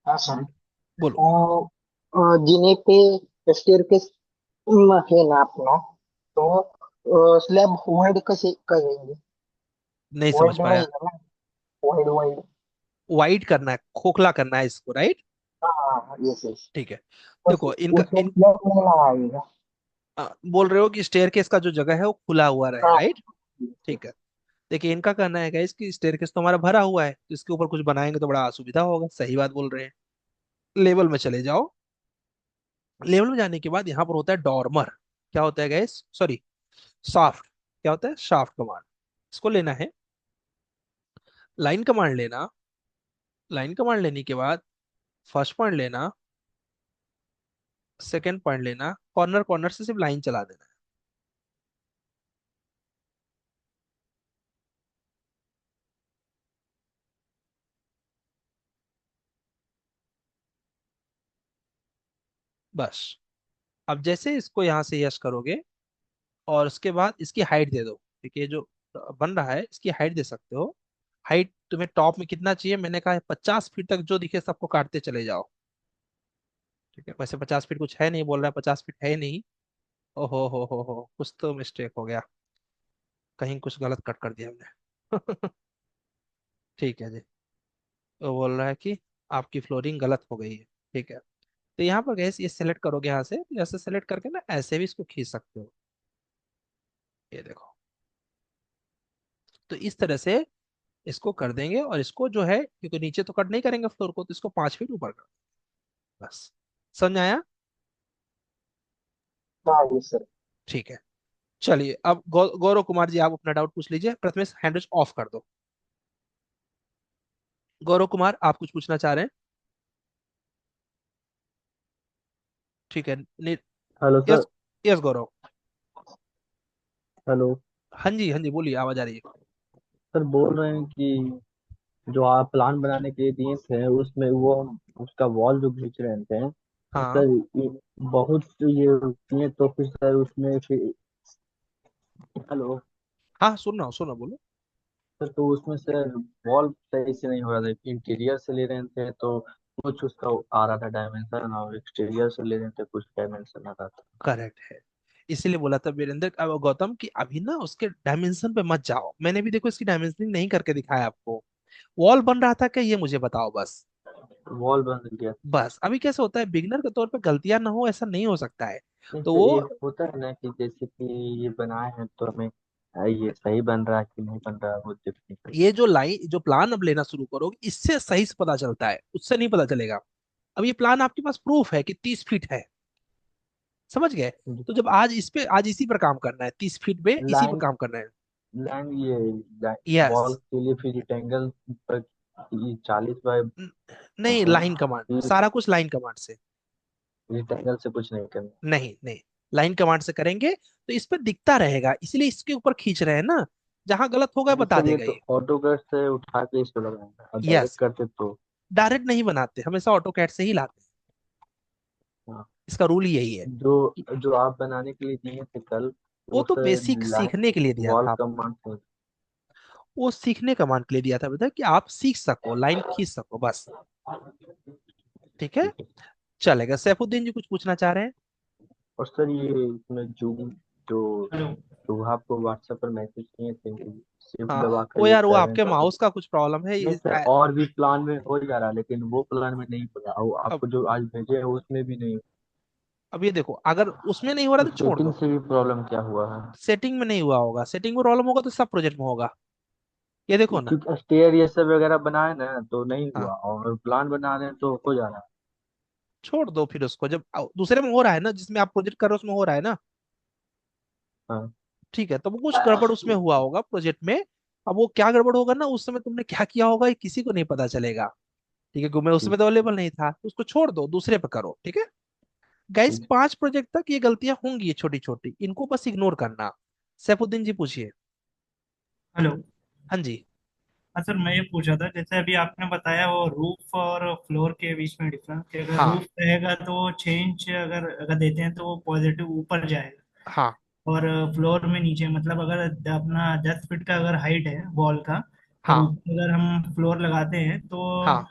हाँ सर। बोलो। जिन्हें पे स्टेयरकेस है ना अपना, तो स्लैब होल्ड कैसे करेंगे? नहीं समझ होल्ड में ही पाया। है ना? Hold hold. वाइड करना है, खोखला करना है इसको, राइट? हाँ यस यस। ठीक है, उस देखो इनका उसमें स्लैब नहीं लगाएगा। बोल रहे हो कि स्टेयरकेस का जो जगह है वो खुला हुआ रहे, हाँ राइट? ठीक है, देखिए इनका कहना है गाइस कि स्टेयरकेस तो हमारा भरा हुआ है, तो इसके ऊपर कुछ बनाएंगे तो बड़ा असुविधा होगा। सही बात बोल रहे हैं। लेवल में चले जाओ। लेवल में जाने के बाद यहाँ पर होता है डॉर्मर। क्या होता है गाइस, सॉरी, शाफ्ट। क्या होता है, शाफ्ट कमांड। इसको लेना है, लाइन कमांड लेना। लाइन कमांड लेने के बाद फर्स्ट पॉइंट लेना, सेकंड पॉइंट लेना, कॉर्नर कॉर्नर से सिर्फ लाइन चला देना है। बस। अब जैसे इसको यहाँ से यस करोगे, और उसके बाद इसकी हाइट दे दो। ठीक है, ये जो बन रहा है इसकी हाइट दे सकते हो। हाइट तुम्हें टॉप में कितना चाहिए, मैंने कहा है 50 फीट तक, जो दिखे सबको काटते चले जाओ। ठीक है, वैसे 50 फीट कुछ है नहीं, बोल रहा है 50 फीट है ही नहीं। ओहो हो, कुछ तो मिस्टेक हो गया, कहीं कुछ गलत कट कर दिया हमने। ठीक है जी, तो बोल रहा है कि आपकी फ्लोरिंग गलत हो गई है। ठीक है, तो यहाँ पर गैस ये सेलेक्ट करोगे, यहाँ से तो ऐसे सेलेक्ट करके ना ऐसे भी इसको खींच सकते हो। ये देखो, तो इस तरह से इसको कर देंगे, और इसको जो है, क्योंकि नीचे तो कट नहीं करेंगे फ्लोर को, तो इसको 5 फीट ऊपर कर देंगे। बस, समझ आया? हाँ यस सर। ठीक है, चलिए अब गौरव कुमार जी आप अपना डाउट पूछ लीजिए। प्रथमेश हैंड ऑफ कर दो। गौरव कुमार आप कुछ पूछना चाह रहे हैं? ठीक है, हेलो सर। यस, यस गौरव। हेलो। हाँ जी हाँ जी, बोलिए, आवाज आ रही है। सर बोल रहे हैं कि जो आप प्लान बनाने के लिए दिए थे उसमें वो उसका वॉल जो खींच रहे थे तो हाँ सर ये बहुत ये किए तो फिर सर उसमें फिर हेलो। हाँ, सुन रहा हूँ, बोलो। सर तो उसमें सर वॉल सही से नहीं हो रहा था, इंटीरियर से ले रहे थे तो कुछ उसका आ रहा था डायमेंशन, और एक्सटीरियर से ले रहे थे कुछ डायमेंशन आ रहा था। करेक्ट है, इसीलिए बोला था वीरेंद्र, गौतम कि अभी ना उसके डायमेंशन पे मत जाओ। मैंने भी देखो इसकी डायमेंशनिंग नहीं करके दिखाया आपको। वॉल बन रहा था क्या, ये मुझे बताओ बस। वॉल बन गया। बस, अभी कैसे होता है, बिगनर के तौर पे गलतियां ना हो, ऐसा नहीं हो सकता है। नहीं तो सर, वो ये होता है ना कि जैसे कि ये बनाए हैं तो हमें ये सही बन रहा है कि नहीं बन रहा है वो देखने ये जो लाइन जो प्लान अब लेना शुरू करोगे इससे सही से पता चलता है, उससे नहीं पता चलेगा। अब ये प्लान आपके पास प्रूफ है कि 30 फीट है, समझ गए? का। तो जब आज इस पे आज इसी पर काम करना है, 30 फीट पे इसी पर लाइन काम करना है। लाइन ये यस। वॉल के लिए फिर रेक्टेंगल पर 40 बाय नहीं, लाइन कमांड, सारा कुछ लाइन कमांड से। रेक्टेंगल से कुछ नहीं करना। नहीं नहीं, लाइन कमांड से करेंगे तो इस पे दिखता रहेगा, इसलिए इसके ऊपर खींच रहे हैं ना, जहां गलत होगा नहीं बता सर, ये देगा तो ये। ऑटो कैड से उठा के इस पे लगाएंगे और डायरेक्ट यस। करते तो। डायरेक्ट नहीं बनाते, हमेशा ऑटो कैड से ही लाते हैं, हाँ। इसका रूल ही यही है। जो जो आप बनाने के लिए दिए थे कल, वो उस तो बेसिक सीखने के लिए लाइन दिया वॉल था आपको, कमांड से। वो सीखने कमांड के लिए दिया था बेटा, कि आप सीख सको, लाइन खींच सको बस। ठीक है, ठीक है। चलेगा। सैफुद्दीन जी कुछ पूछना चाह रहे हैं? और सर ये इसमें जूम जो हेलो। जो आपको व्हाट्सएप पर मैसेज किए थे कि शिफ्ट हाँ, दबा कर वो ये यार वो कर रहे हैं आपके तो माउस का कुछ प्रॉब्लम है नहीं सर, और भी प्लान में हो जा रहा है लेकिन वो प्लान में नहीं हो रहा, वो अब आपको जो आज भेजे है उसमें भी नहीं। अब ये देखो, अगर उसमें नहीं हो रहा तो तो छोड़ सेटिंग दो। से भी प्रॉब्लम क्या हुआ है? सेटिंग में नहीं हुआ होगा, सेटिंग में प्रॉब्लम होगा तो सब प्रोजेक्ट में होगा, ये देखो ना। क्योंकि स्टेयर ये सब वगैरह बनाए ना तो नहीं हाँ, हुआ, और प्लान बना रहे हैं तो हो जा रहा छोड़ दो फिर उसको, जब दूसरे में हो रहा है ना, जिसमें आप प्रोजेक्ट कर रहे हो उसमें हो रहा है ना। है। हाँ। ठीक है, तो वो कुछ गड़बड़ उसमें हुआ होगा प्रोजेक्ट में। अब वो क्या गड़बड़ होगा ना, उस समय तुमने क्या किया होगा ये किसी को नहीं पता चलेगा। ठीक है, क्योंकि मैं उसमें ठीक तो अवेलेबल नहीं था, तो उसको छोड़ दो, दूसरे पे करो। ठीक है गाइस, ठीक। 5 प्रोजेक्ट तक ये गलतियां होंगी, छोटी छोटी, इनको बस इग्नोर करना। सैफुद्दीन जी पूछिए। हेलो। हाँ जी। हाँ सर, मैं ये पूछा था जैसे अभी आपने बताया वो रूफ और फ्लोर के बीच में डिफरेंस, कि अगर हाँ रूफ रहेगा तो चेंज अगर अगर देते हैं तो वो पॉजिटिव ऊपर जाएगा, हाँ और फ्लोर में नीचे, मतलब अगर अपना 10 फीट का अगर हाइट है वॉल का, और हाँ ऊपर अगर हम फ्लोर लगाते हैं तो हाँ,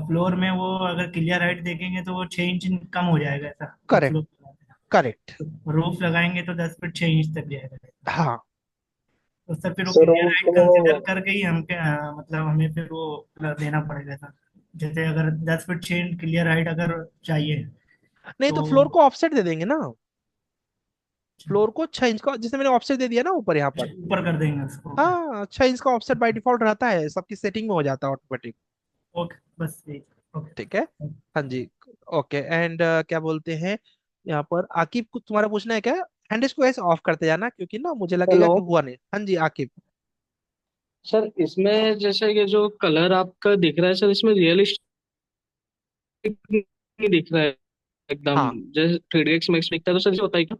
फ्लोर में वो अगर क्लियर हाइट देखेंगे तो वो 6 इंच कम हो जाएगा ऐसा, जब करेक्ट फ्लोर करेक्ट। रूफ लगाएंगे तो 10 फीट 6 इंच तक जाएगा। हाँ तो सर फिर वो सर क्लियर हाइट कंसिडर उनको करके ही हम मतलब हमें फिर वो देना पड़ेगा सर। जैसे अगर 10 फीट 6 इंच क्लियर हाइट अगर चाहिए नहीं, तो तो फ्लोर को ऑफसेट दे देंगे ना। फ्लोर को 6 इंच का, जैसे मैंने ऑफसेट दे दिया ना ऊपर यहाँ पर। ऊपर कर देंगे उसको। ओके। हाँ, 6 इंच का ऑफसेट बाय डिफॉल्ट रहता है, सबकी सेटिंग में हो जाता है ऑटोमेटिक। ओके, बस यही। ओके। ठीक है। हाँ जी। ओके एंड क्या बोलते हैं, यहाँ पर आकिब को तुम्हारा पूछना है क्या? हैंड को ऐसे ऑफ करते जाना, क्योंकि ना मुझे लगेगा हेलो कि हुआ नहीं। हाँ जी आकिब। सर, इसमें जैसे ये जो कलर आपका दिख रहा है सर, इसमें रियलिस्टिक नहीं दिख रहा है एकदम। हाँ। जैसे 3ds मैक्स दिखता है तो सर ये होता है क्या?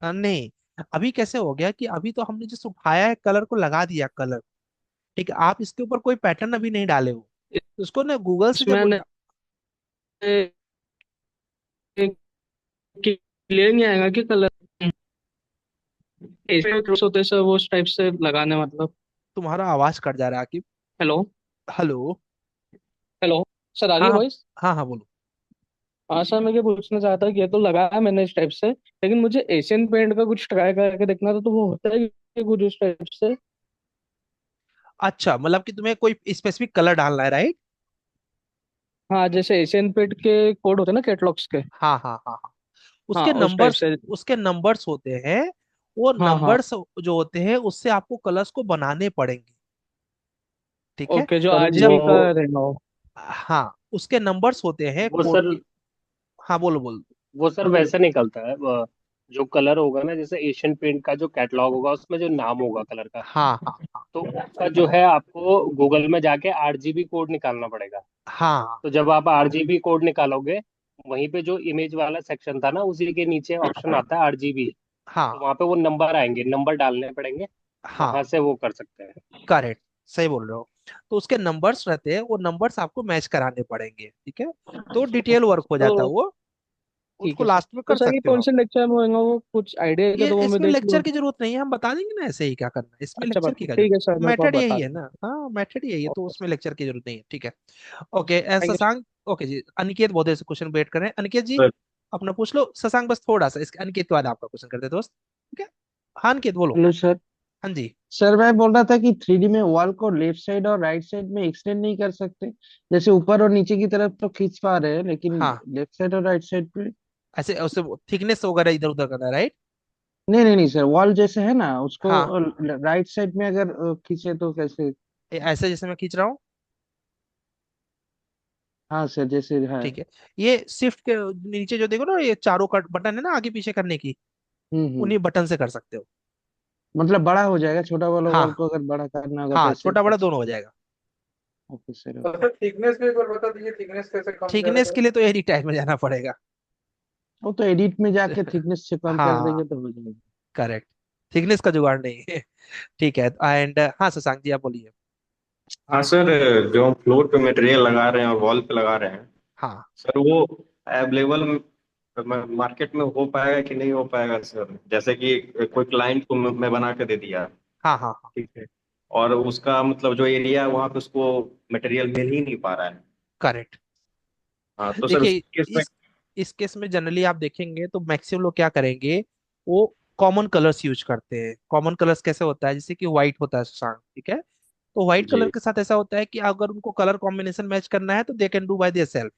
नहीं, अभी कैसे हो गया कि अभी तो हमने जिस उठाया है कलर को लगा दिया कलर। ठीक है, आप इसके ऊपर कोई पैटर्न अभी नहीं डाले हो, उसको ना गूगल से जब इसमें क्लियर नहीं आएगा कि कलर होते हैं सर वो उस टाइप से लगाने मतलब। तुम्हारा आवाज कट जा रहा है Aqib. Hello. Hello. Hello. Sir आ रही हाँ है हाँ वॉइस? हाँ हाँ, बोलो। हाँ सर, मैं ये पूछना चाहता कि ये तो लगाया मैंने इस टाइप से, लेकिन मुझे एशियन पेंट का कुछ ट्राई करके देखना था, तो वो होता है कि कुछ इस टाइप से। अच्छा, मतलब कि तुम्हें कोई स्पेसिफिक कलर डालना है, राइट? हाँ, जैसे एशियन पेंट के कोड होते हैं ना कैटलॉग्स के। हाँ हाँ हाँ हाँ, हाँ उसके उस टाइप नंबर्स, से। उसके नंबर्स होते हैं। वो हाँ हाँ। नंबर्स जो होते हैं उससे आपको कलर्स को बनाने पड़ेंगे। ठीक है। ओके, जो सर वो आरजीबी का रहना हो। हाँ, उसके नंबर्स होते हैं वो कोड सर के। हाँ, बोलो बोलो। वो सर वैसे निकलता है जो कलर होगा ना, जैसे एशियन पेंट का जो कैटलॉग होगा उसमें जो नाम होगा कलर का, हाँ हाँ हाँ तो उसका जो है आपको गूगल में जाके आरजीबी कोड निकालना पड़ेगा। हाँ तो जब आप आरजीबी कोड निकालोगे, वहीं पे जो इमेज वाला सेक्शन था ना उसी के नीचे ऑप्शन आता है आरजीबी, तो हाँ वहां पे वो नंबर आएंगे, नंबर डालने पड़ेंगे, हाँ, वहां से वो कर सकते हैं। करेक्ट, सही बोल रहे हो। तो उसके नंबर्स रहते हैं, वो नंबर्स आपको मैच कराने पड़ेंगे। ठीक है, तो डिटेल वर्क हो जाता है तो वो, ठीक उसको है सर। लास्ट में तो कर सर ये सकते हो कौन आप। से लेक्चर में होगा, वो कुछ आइडिया है क्या? ये तो वो मैं इसमें देख लेक्चर लूँ। की जरूरत नहीं है, हम बता देंगे ना ऐसे ही क्या करना है, इसमें अच्छा लेक्चर बात की क्या ठीक जरूरत। है सर, मेरे को आप मेथड बता यही है दें। ना, हाँ मेथड यही है, तो ओके। उसमें लेक्चर की जरूरत नहीं है। ठीक है। Okay, thank you. Shashank. Okay ji, Aniket बहुत देर से क्वेश्चन वेट कर रहे हैं, अनिकेत जी सर अपना पूछ लो। शशांक बस थोड़ा सा इसके अनिकेत के बाद आपका क्वेश्चन करते हैं दोस्त। ठीक है। हाँ अनिकेत बोलो। Hello sir. हाँ जी। सर मैं बोल रहा था कि 3D में वॉल को लेफ्ट साइड और राइट साइड में एक्सटेंड नहीं कर सकते? जैसे ऊपर और नीचे की तरफ तो खींच पा रहे हैं, लेकिन हाँ, लेफ्ट साइड और राइट साइड पे। ऐसे उससे थिकनेस वगैरह इधर उधर करना है, राइट? नहीं नहीं नहीं सर, वॉल जैसे है ना उसको हाँ, राइट साइड में अगर खींचे तो कैसे? ऐसे जैसे मैं खींच रहा हूँ। हाँ सर, जैसे है। ठीक है, ये शिफ्ट के नीचे जो देखो ना, ये चारों का बटन है ना आगे पीछे करने की, हम्म। उन्हीं बटन से कर सकते हो। मतलब बड़ा हो जाएगा, छोटा वाला वॉल हाँ को अगर बड़ा करना होगा तो हाँ, ऐसे छोटा बड़ा कर दोनों सकते। हो जाएगा। ओके सर, तो ओके। सर थिकनेस भी एक बार बता दीजिए, थिकनेस कैसे कम ज्यादा थिकनेस करें? के लिए तो एनी टाइप में जाना पड़ेगा। वो तो एडिट में जाके थिकनेस से कम कर हाँ, देंगे तो हो जाएगा। करेक्ट, थिकनेस का जुगाड़ नहीं है। ठीक है, एंड हाँ शशांक जी आप बोलिए। हाँ सर, जो हम फ्लोर पे मटेरियल लगा रहे हैं और वॉल पे लगा रहे हैं हाँ सर, वो अवेलेबल मार्केट में हो पाएगा कि नहीं हो पाएगा सर? जैसे कि कोई क्लाइंट को मैं बना के दे दिया, हाँ हाँ हाँ, ठीक है, और उसका मतलब जो एरिया है वहाँ पे उसको मटेरियल मिल ही नहीं पा रहा है। करेक्ट। हाँ तो सर उस देखिए, केस में। इस केस में जनरली आप देखेंगे तो मैक्सिमम लोग क्या करेंगे, वो कॉमन कलर्स यूज करते हैं। कॉमन कलर्स कैसे होता है, जैसे कि व्हाइट होता है शशांक, ठीक है, तो व्हाइट कलर जी के साथ ऐसा होता है कि अगर उनको कलर कॉम्बिनेशन मैच करना है तो they can do by their self.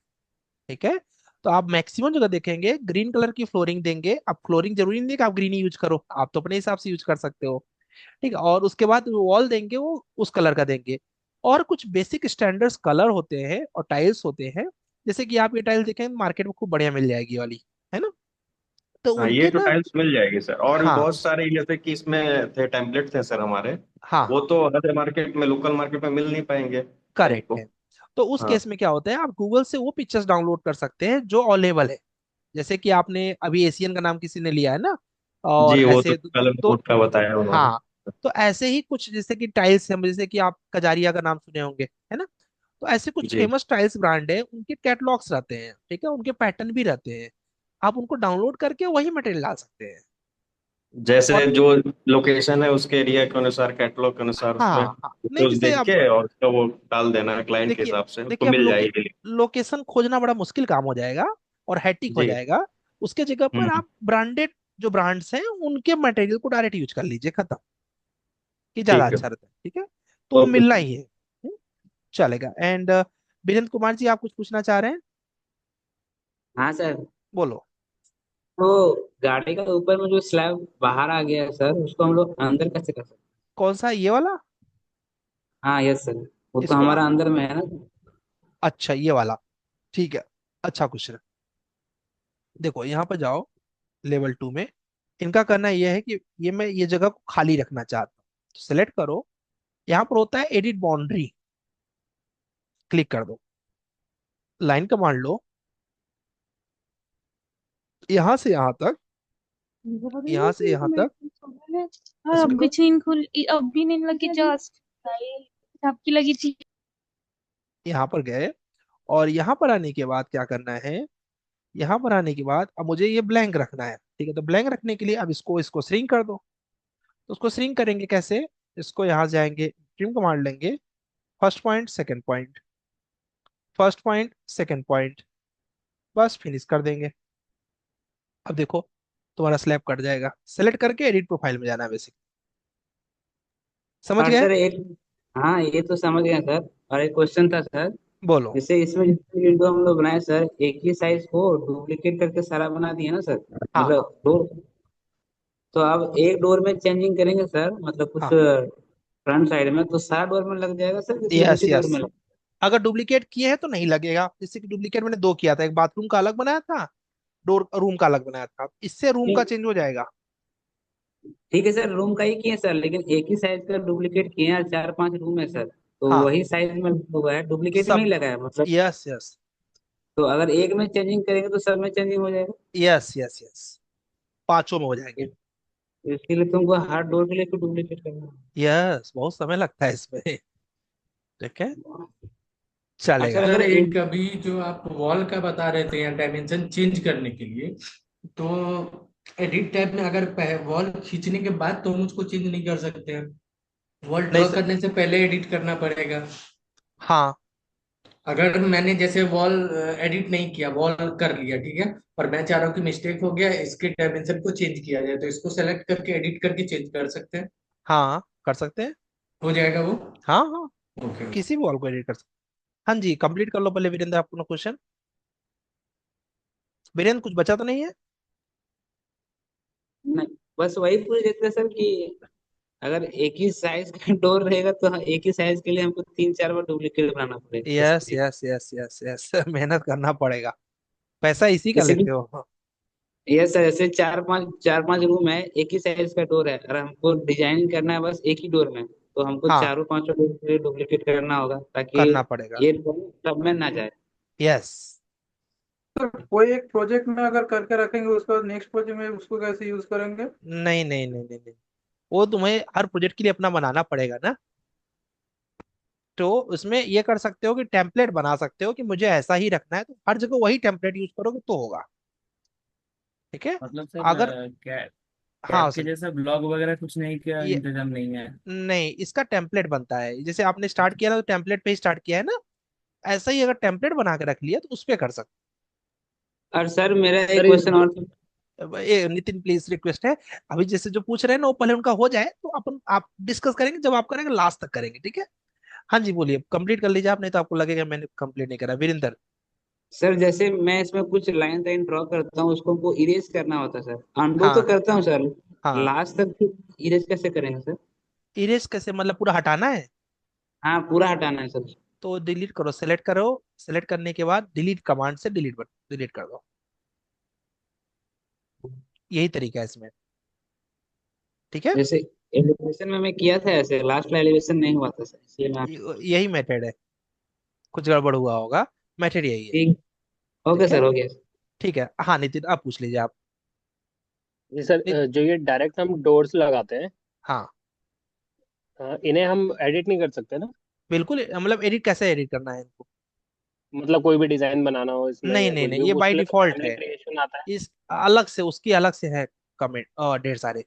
ठीक है, तो आप मैक्सिमम जगह देखेंगे ग्रीन कलर की फ्लोरिंग देंगे। अब फ्लोरिंग जरूरी नहीं है कि आप ग्रीन ही यूज करो, आप तो अपने हिसाब से यूज कर सकते हो। ठीक है, और उसके बाद वॉल देंगे वो उस कलर का देंगे। और कुछ बेसिक स्टैंडर्ड्स कलर होते हैं और टाइल्स होते हैं, जैसे कि आप ये टाइल्स देखें मार्केट में खूब बढ़िया मिल जाएगी ये वाली, है ना, तो हाँ, ये उनके तो ना। टाइल्स मिल जाएगी सर, और भी हाँ बहुत सारे जैसे कि इसमें थे टेम्पलेट थे सर हमारे, हाँ वो हाँ, तो हर मार्केट में, लोकल मार्केट में मिल नहीं पाएंगे क्लाइंट करेक्ट को। है। तो उस हाँ केस में क्या होता है, आप गूगल से वो पिक्चर्स डाउनलोड कर सकते हैं जो अवेलेबल है। जैसे कि आपने अभी एशियन का नाम किसी ने लिया है ना, और जी, वो तो ऐसे कलर कोड का बताया उन्होंने। हाँ, तो ऐसे ही कुछ जैसे कि टाइल्स हैं, जैसे कि आप कजारिया का नाम सुने होंगे, है ना, तो ऐसे कुछ जी, फेमस टाइल्स ब्रांड है, उनके कैटलॉग्स रहते हैं, ठीक है, उनके पैटर्न भी रहते हैं। आप उनको डाउनलोड करके वही मटेरियल डाल सकते हैं। जैसे और जो लोकेशन है उसके एरिया के अनुसार, कैटलॉग के अनुसार उसमें हाँ हाँ, नहीं फोटोज जैसे देख अब के और उसका वो डाल देना है क्लाइंट के देखिए, हिसाब से, उसको देखिए अब मिल जाएगी। लोकेशन खोजना बड़ा मुश्किल काम हो जाएगा और हैटिक हो जी। जाएगा। उसके जगह पर हम्म। आप ब्रांडेड जो ब्रांड्स हैं उनके मटेरियल को डायरेक्ट यूज कर लीजिए, खत्म, कि ज्यादा ठीक है। अच्छा रहता है। ठीक है, तो वो ओके। मिलना ही है। चलेगा। एंड बीरेंद्र कुमार जी आप कुछ पूछना चाह रहे हैं, हाँ सर। बोलो। तो गाड़ी का ऊपर में जो स्लैब बाहर आ गया है सर, उसको हम लोग अंदर कैसे कर सकते कौन सा, ये वाला? हैं? हाँ यस सर, वो तो इसको हमारा अंदर में है ना। अच्छा, ये वाला, ठीक है, अच्छा क्वेश्चन। देखो यहाँ पर जाओ, लेवल 2 में इनका करना यह है कि ये मैं ये जगह को खाली रखना चाहता हूँ, तो सेलेक्ट करो, यहाँ पर होता है एडिट बाउंड्री, क्लिक कर दो, लाइन कमांड लो, यहाँ से यहाँ तक, यहाँ से यहाँ तक, हाँ इसको अभी छीन खुल अभी नहीं लगी जस्ट आपकी लगी थी। यहाँ पर गए, और यहाँ पर आने के बाद क्या करना है, यहाँ पर आने के बाद अब मुझे ये ब्लैंक रखना है। ठीक है, तो ब्लैंक रखने के लिए अब इसको इसको श्रिंक कर दो। तो उसको श्रिंक करेंगे कैसे, इसको यहाँ जाएंगे, ट्रिम कमांड लेंगे, first point second point, first point second point, बस फिनिश कर देंगे। अब देखो तुम्हारा स्लैब कट जाएगा। सेलेक्ट करके एडिट प्रोफाइल में जाना है बेसिक, समझ और गए? सर एक, हाँ ये तो समझ गए सर। और एक क्वेश्चन था सर, बोलो। जैसे इसमें जितने विंडो हम लोग बनाए सर, एक ही साइज को डुप्लीकेट करके सारा बना दिए ना सर, हाँ हाँ मतलब डोर। तो अब एक डोर में चेंजिंग करेंगे सर, मतलब कुछ हाँ, फ्रंट साइड में, तो सारा डोर में लग जाएगा सर, कि सिर्फ यस उसी डोर यस, में लग? अगर डुप्लीकेट किए हैं तो नहीं लगेगा। जैसे कि डुप्लीकेट मैंने दो किया था, एक बाथरूम का अलग बनाया था, डोर रूम का अलग बनाया था, इससे रूम का नहीं, चेंज हो जाएगा। ठीक है सर, रूम का ही किए सर, लेकिन एक ही साइज का डुप्लीकेट किए हैं, चार पांच रूम है सर, तो हाँ, वही साइज में हुआ है, डुप्लीकेट नहीं सब, लगा है मतलब। यस यस, तो अगर एक में चेंजिंग करेंगे तो सब में चेंजिंग हो जाएगा। यस यस यस, पांचों में हो जाएंगे। तो इसके लिए तुमको हर डोर के लिए तो डुप्लीकेट करना है। यस, बहुत समय लगता है इसमें। ठीक है, और सर चलेगा। अगर एक, एक अभी जो आप वॉल का बता रहे थे या डायमेंशन चेंज करने के लिए, तो एडिट टैब में अगर वॉल खींचने के बाद तो हम उसको चेंज नहीं कर सकते हैं, वॉल नहीं ड्रॉ सर, करने से पहले एडिट करना पड़ेगा। हाँ अगर मैंने जैसे वॉल एडिट नहीं किया, वॉल कर लिया ठीक है, और मैं चाह रहा हूँ कि मिस्टेक हो गया, इसके डायमेंशन को चेंज किया जाए, तो इसको सेलेक्ट करके एडिट करके चेंज कर सकते हैं, हाँ, कर सकते हैं। हो जाएगा वो। हाँ हाँ, ओके। किसी भी वॉल को एडिट कर सकते हैं। हाँ जी, कंप्लीट कर लो पहले वीरेंद्र अपना क्वेश्चन। वीरेंद्र कुछ बचा तो नहीं है? नहीं बस वही पूछ रहे थे सर कि अगर एक ही साइज का डोर रहेगा तो एक ही साइज के लिए हमको 3 4 बार डुप्लीकेट बनाना पड़ेगा यस इसलिए। यस यस यस यस मेहनत करना पड़ेगा, पैसा इसी का जैसे कि लेते हो। ये सर ऐसे 4 5 रूम है, एक ही साइज का डोर है और हमको डिजाइन करना है बस एक ही डोर में, तो हमको हाँ, चारों पांचों डोर के लिए डुप्लीकेट करना होगा ताकि करना पड़ेगा। ये सब में ना जाए। यस। तो कोई एक प्रोजेक्ट में अगर करके रखेंगे उसके बाद नेक्स्ट प्रोजेक्ट में उसको कैसे यूज करेंगे? नहीं नहीं नहीं नहीं नहीं, वो तुम्हें हर प्रोजेक्ट के लिए अपना बनाना पड़ेगा ना। तो उसमें ये कर सकते हो कि टेम्पलेट बना सकते हो कि मुझे ऐसा ही रखना है, तो हर जगह वही टेम्पलेट यूज करोगे तो होगा। ठीक है। मतलब सर अगर कैट हाँ कैट के जैसा ब्लॉग वगैरह कुछ नहीं किया, ये इंतजाम नहीं है? नहीं, इसका टेम्पलेट बनता है, जैसे आपने स्टार्ट किया ना तो टेम्पलेट पे ही स्टार्ट किया है ना, ऐसा ही अगर टेम्पलेट बना के रख लिया तो उस पे कर सकते और सर मेरा एक सर इस क्वेश्चन और था। हो। ये नितिन प्लीज रिक्वेस्ट है, अभी जैसे जो पूछ रहे हैं ना वो पहले उनका हो जाए तो अपन आप डिस्कस करेंगे, जब आप करेंगे लास्ट तक करेंगे, ठीक है। हाँ जी बोलिए, कंप्लीट कर लीजिए आप, नहीं तो आपको लगेगा मैंने कंप्लीट नहीं करा। वीरेंद्र। सर जैसे मैं इसमें कुछ लाइन लाइन ड्रॉ करता हूँ उसको हमको इरेज करना होता है सर, अनडू तो हाँ करता हूँ सर, हाँ, लास्ट तक इरेज कैसे करेंगे सर? इरेज कैसे मतलब पूरा हटाना है? हाँ पूरा हटाना है सर। तो डिलीट करो, सेलेक्ट करो, सेलेक्ट करने के बाद डिलीट कमांड से डिलीट बटन डिलीट कर दो। यही तरीका है इसमें, ठीक है। जैसे एलिवेशन में मैं किया था ऐसे, लास्ट में एलिवेशन नहीं हुआ था सर, इसलिए मैं आपसे पूछ यही मेथड है, कुछ गड़बड़ हुआ होगा, मेथड यही है। ठीक। ओके ठीक है। सर, हो गया। ठीक है, हाँ नितिन आप पूछ लीजिए आप। जी सर, जो ये डायरेक्ट हम डोर्स लगाते हैं, हाँ इन्हें हम एडिट नहीं कर सकते ना? बिल्कुल, मतलब एडिट कैसे एडिट करना है इनको? मतलब कोई भी डिजाइन बनाना हो इसमें नहीं या नहीं कुछ नहीं, भी, ये बाय उसके लिए तो डिफॉल्ट फैमिली है। क्रिएशन आता है। इस अलग से उसकी अलग से है कमेंट और ढेर सारे।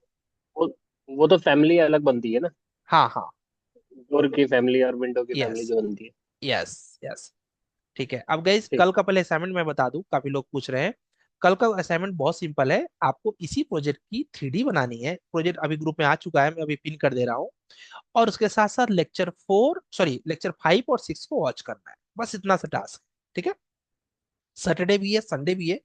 वो वो तो फैमिली अलग बनती है ना, हाँ हाँ। डोर की फैमिली और विंडो की फैमिली यस जो बनती है। Yes yes. ठीक है, अब गाइस ठीक। कल का पहले असाइनमेंट मैं बता दूं, काफी लोग पूछ रहे हैं। कल का असाइनमेंट बहुत सिंपल है, आपको इसी प्रोजेक्ट की 3D बनानी है। प्रोजेक्ट अभी ग्रुप में आ चुका है, मैं अभी पिन कर दे रहा हूँ। और उसके साथ साथ लेक्चर 5 और 6 को वॉच करना है, बस इतना सा टास्क है। ठीक है। सैटरडे भी है, संडे भी है।